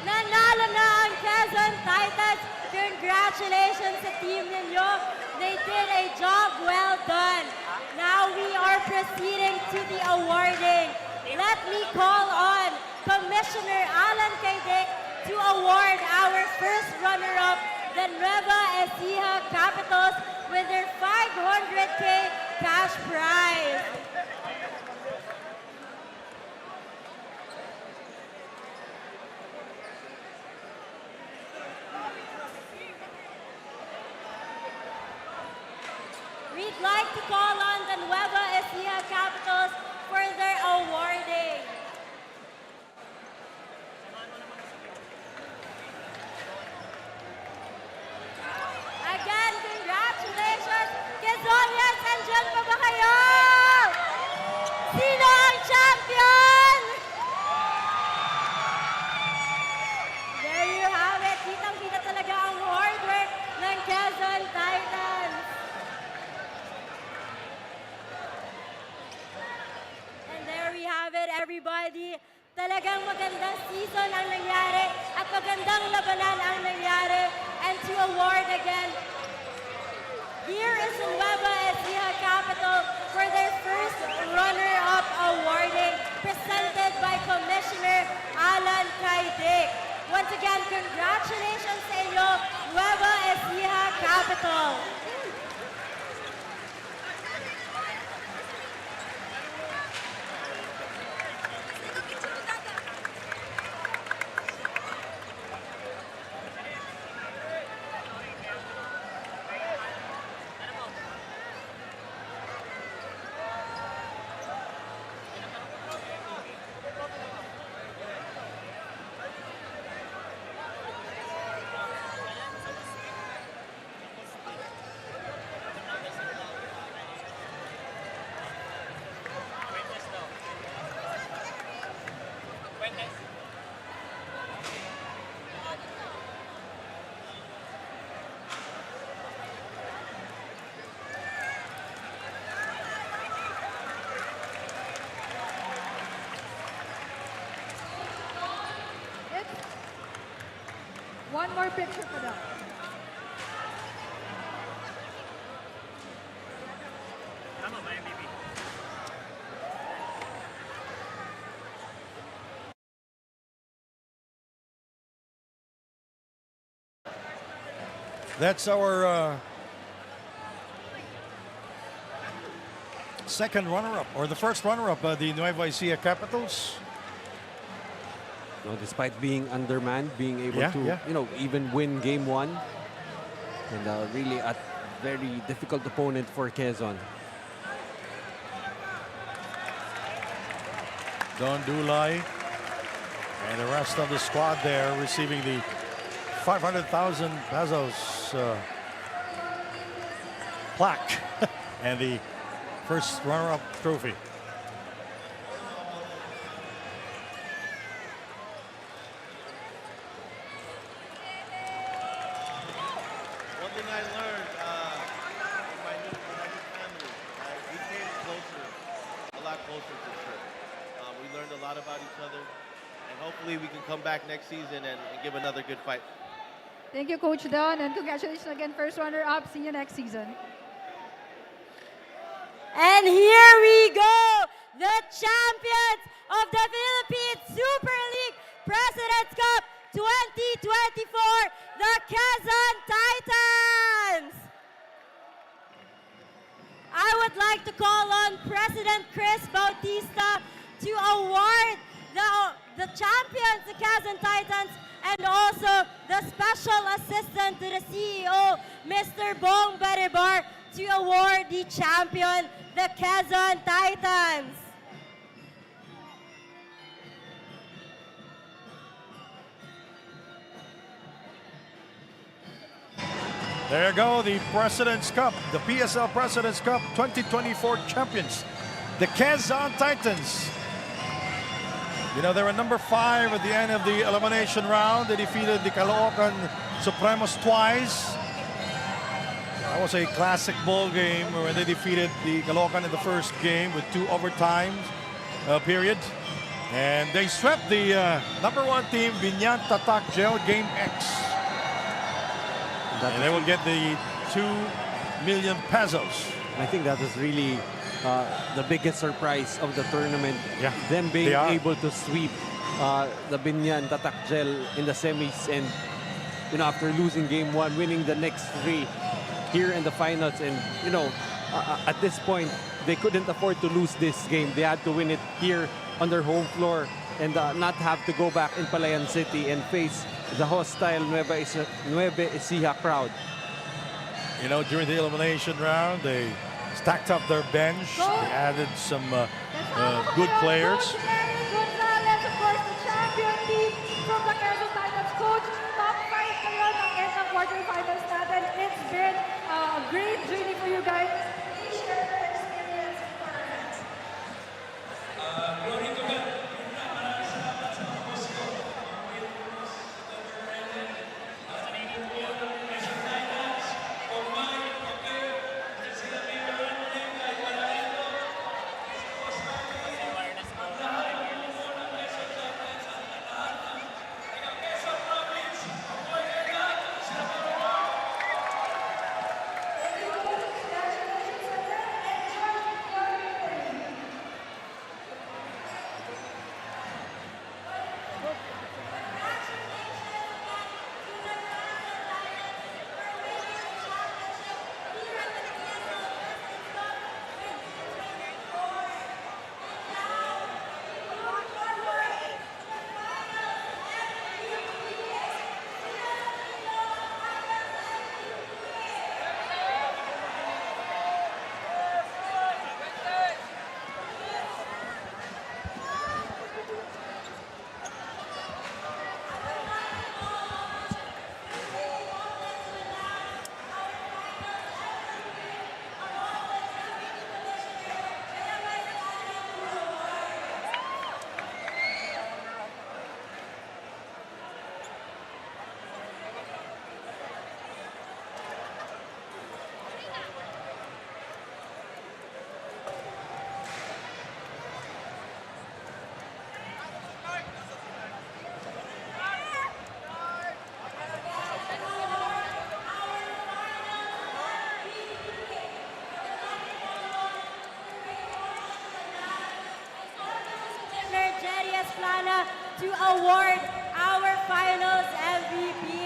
Nanalo na ang Quezon Titans. Congratulations sa team ninyo. They did a job well done. Now we are proceeding to the awarding. Let me call on Commissioner Alan Kaidik to award our first runner-up, the Nueva Ecija Capitals, with their 500K cash prize. We'd like to call on the Nueva Ecija Capitals for their awarding. Again, congratulations! Quezonians, andyan pa ba kayo? Sino ang champion? There you have it. Kitang-kita talaga ang hard work ng Quezon Titans. And there we have it, everybody. Talagang magandang season ang nangyari at magandang labanan ang nangyari. And to award again, here is the Nueva Ecija Capital for their first runner-up awarding presented by Commissioner Alan Kaidik. Once again, congratulations sa inyo, Nueva Ecija Capital. One more picture pa daw. That's our second runner-up, or the first runner-up, the Nueva Ecija Capitals. No, despite being undermanned, being able Yeah, to, yeah. even win game one. And really a very difficult opponent for Quezon. Don Dulay and the rest of the squad there receiving the 500,000 pesos plaque and the first runner-up trophy. One thing I learned in my new family, we came closer, a lot closer for sure. We learned a lot about each other, and hopefully we can come back next season and give another good fight. Thank you, Coach Don, and congratulations again, first runner-up. See you next season. And here we go, the champions of the Philippines Super League President's Cup 2024, the Quezon Titans. I would like to call on President Chris Bautista to award the champions, the Quezon Titans, and also the special assistant to the CEO, Mr. Bong Baribar, to award the champion, the Quezon Titans. There you go, the President's Cup, the PSL President's Cup 2024 champions, the Quezon Titans. You know, they were number 5 at the end of the elimination round. They defeated the Caloocan Supremos twice. That was a classic ball game where they defeated the Caloocan in the first game with 2 overtime period. And they swept the number 1 team, Binyan Tatak Gel, Game X. And they will get the 2 million pesos. I think that was really the biggest surprise of the tournament. Yeah, them being they are. able to sweep the Binyan Tatak Gel in the semis, and after losing game 1, winning the next 3 here in the finals. And at this point, they couldn't afford to lose this game. They had to win it here on their home floor and not have to go back in Palayan City and face the hostile Nueva Ecija crowd. You know, during the elimination round, they stacked up their bench. They added some good players. Gonzalez, of course, the champion team from the Quezon Titans. Coach, top 5 kayo ng end ng quarterfinals natin. It's been a great journey for you guys. Please share your experience for us. Lana to award our finals MVP.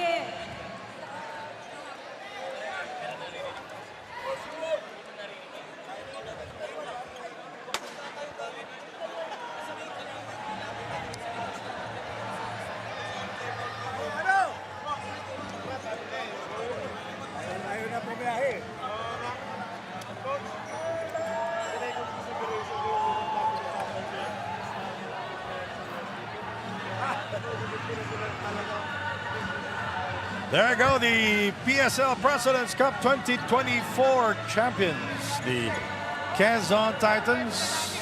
There you go, the PSL President's Cup 2024 champions, the Quezon Titans.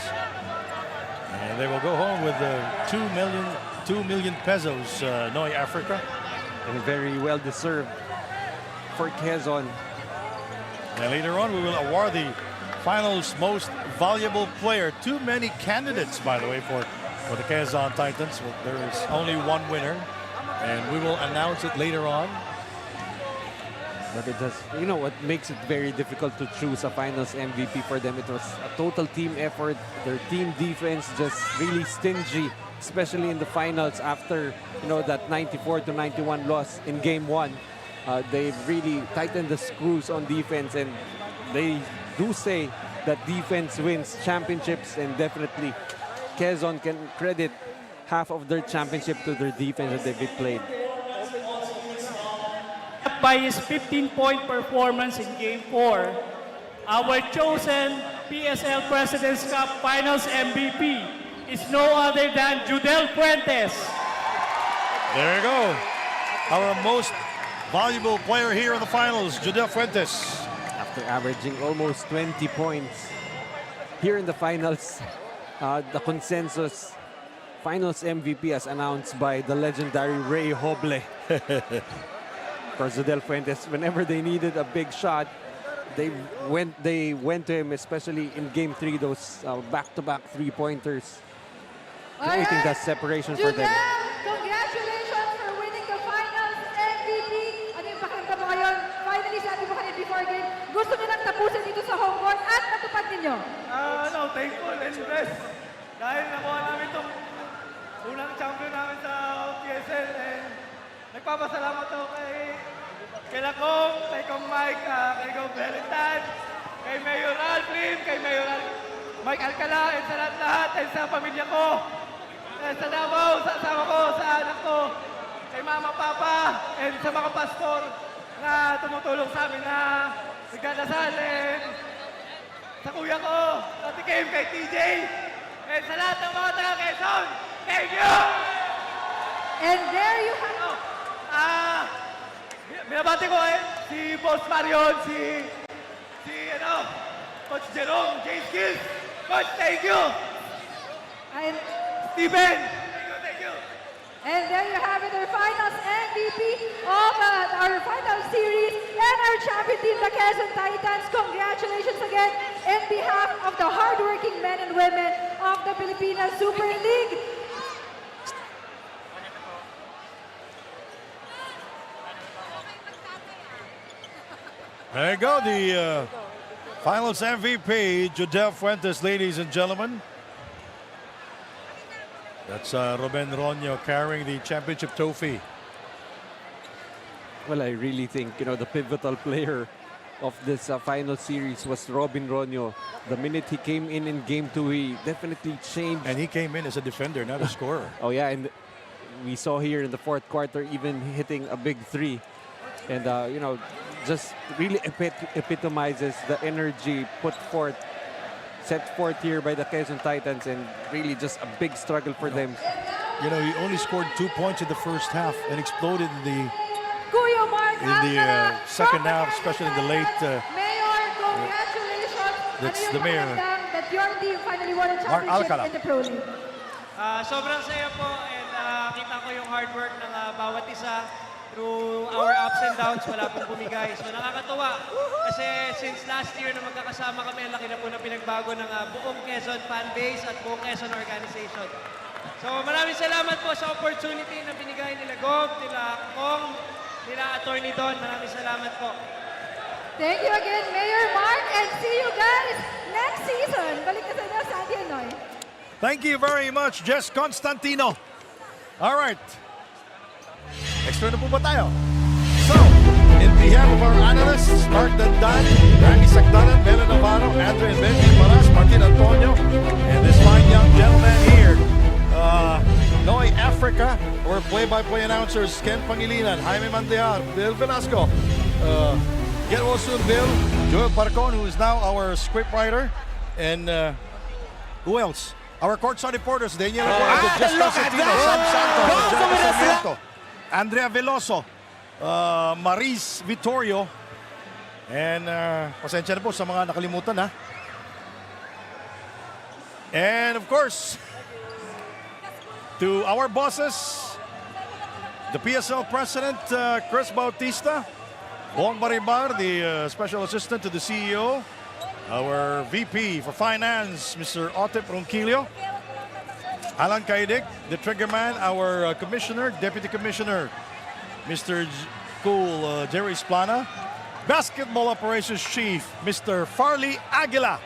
And they will go home with 2 million pesos, Noy Africa. And very well deserved for Quezon. And later on, we will award the finals most valuable player. Too many candidates, by the way, for the Quezon Titans. There is only one winner. And we will announce it later on. But it does, you know what makes it very difficult to choose a finals MVP for them? It was a total team effort. Their team defense just really stingy, especially in the finals after, you know, that 94-91 loss in game 1. They really tightened the screws on defense, and they do say that defense wins championships, and definitely Quezon can credit half of their championship to their defense that they've played. By his 15-point performance in Game 4, our chosen PSL President's Cup Finals MVP is no other than Judel Fuentes. There you go. Our most valuable player here in the finals, Judel Fuentes. After averaging almost 20 points here in the finals, the consensus finals MVP as announced by the legendary Ray Hoble. For Judel Fuentes, whenever they needed a big shot, they went to him, especially in Game 3, those back-to-back three-pointers, creating that separation for them. Congratulations for winning the finals MVP. Ano yung pakiramdam mo ngayon? Finally, sabi mo kanina before game, gusto nyo nang tapusin dito sa home court at natupad ninyo. Thankful and blessed. Dahil nakuha namin itong unang champion namin sa PSL, and nagpapasalamat ako kay Lakong, kay Kong Mike, kay Kong Valentine, kay Mayor Alfred, kay Mayor Mike Alcala, and sa lahat-lahat, and sa pamilya ko, and sa Davao, sa asawa ko, sa anak ko, kay Mama, Papa, and sa mga pastor na tumutulong sa amin na nagdadasal, and sa kuya ko, sa Tikim, kay TJ, and sa lahat ng mga taga-Quezon. Thank you! And there you have binabati ko si Boss Marion, si Coach Jerome, James Kills. Coach, thank you! And Steven! Thank you! And there you have it, our finals MVP of our final series and our champion team, the Quezon Titans. Congratulations again in behalf of the hardworking men and women of the Philippine Super League. There you go, the finals MVP, Judel Fuentes, ladies and gentlemen. That's Ruben Ronyo carrying the championship trophy. Well, I really think, the pivotal player of this final series was Robin Ronyo. The minute he came in Game 2, he definitely changed. And he came in as a defender, not a scorer. Oh, yeah, and we saw here in the fourth quarter even hitting a big three. And, just really epitomizes the energy set forth here by the Quezon Titans, and really just a big struggle for them. He only scored 2 points in the first half and exploded in the second half, especially in the late. Mayor, congratulations! That's the mayor. That your team finally won a championship in the Pro League. Sobrang saya po, and kita ko yung hard work ng bawat isa. Through our ups and downs, wala pong bumigay. So nakakatuwa kasi since last year na magkakasama kami, laki na po na pinagbago ng buong Quezon fan base at buong Quezon organization. So maraming salamat po sa opportunity na binigay nila Gob, nila Kong, nila Attorney Don. Maraming salamat po. Thank you again, Mayor Mark, and see you guys next season. Balik na sa inyo, Sandy and Noy. Thank you very much, Jess Constantino. All right. Extra na po ba tayo? So, in behalf of our analysts, Mark Dandan, Randy Sagdanan, Mela Navarro, Andre and Benji Maras, Martin Antonio, and this fine young gentleman here, Noy Africa, our play-by-play announcers, Ken Pangilinan, Jaime Mandejar, Bill Velasco, get well soon, Bill, Joel Parcon, who is now our scriptwriter, and who else? Our courtside reporters, Daniel Aguado, Jess Constantino, Sam Santos, Jericho Sarmiento, Andrea Veloso, Maris Vittorio, and pasensya na po sa mga nakalimutan ha. And of course, to our bosses, the PSL President, Chris Bautista, Bong Baribar, the Special Assistant to the CEO, our VP for Finance, Mr. Otep Ronquillo, Alan Kaidik, the Triggerman, our Commissioner, Deputy Commissioner, Mr. Cool Jerry Splana, Basketball Operations Chief, Mr. Farley Aguila,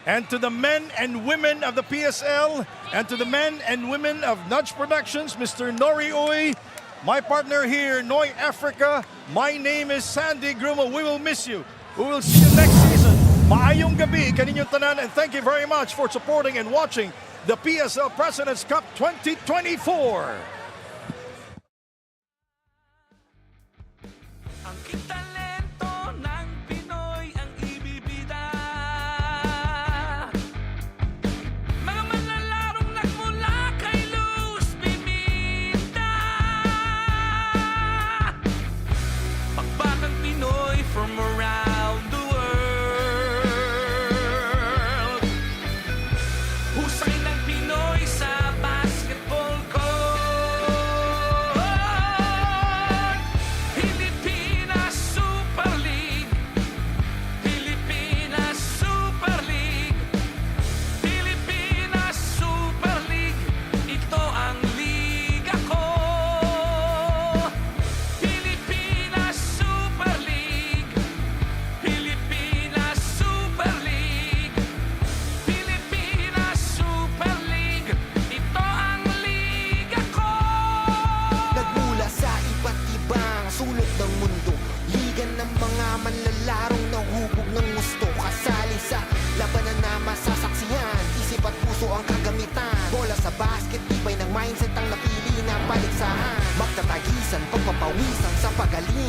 and to the men and women of the PSL, and to the men and women of Nudge Productions, Mr. Nori Uy, my partner here, Noy Africa. My name is Sandy Grumo. We will miss you. We will see you next season. Maayong gabi kaninyong tanan, and thank you very much for supporting and watching the PSL Presidents Cup 2024. Mindset ang napili na paligsahan, magtatagisan, pagpapawisan sa pagalingan.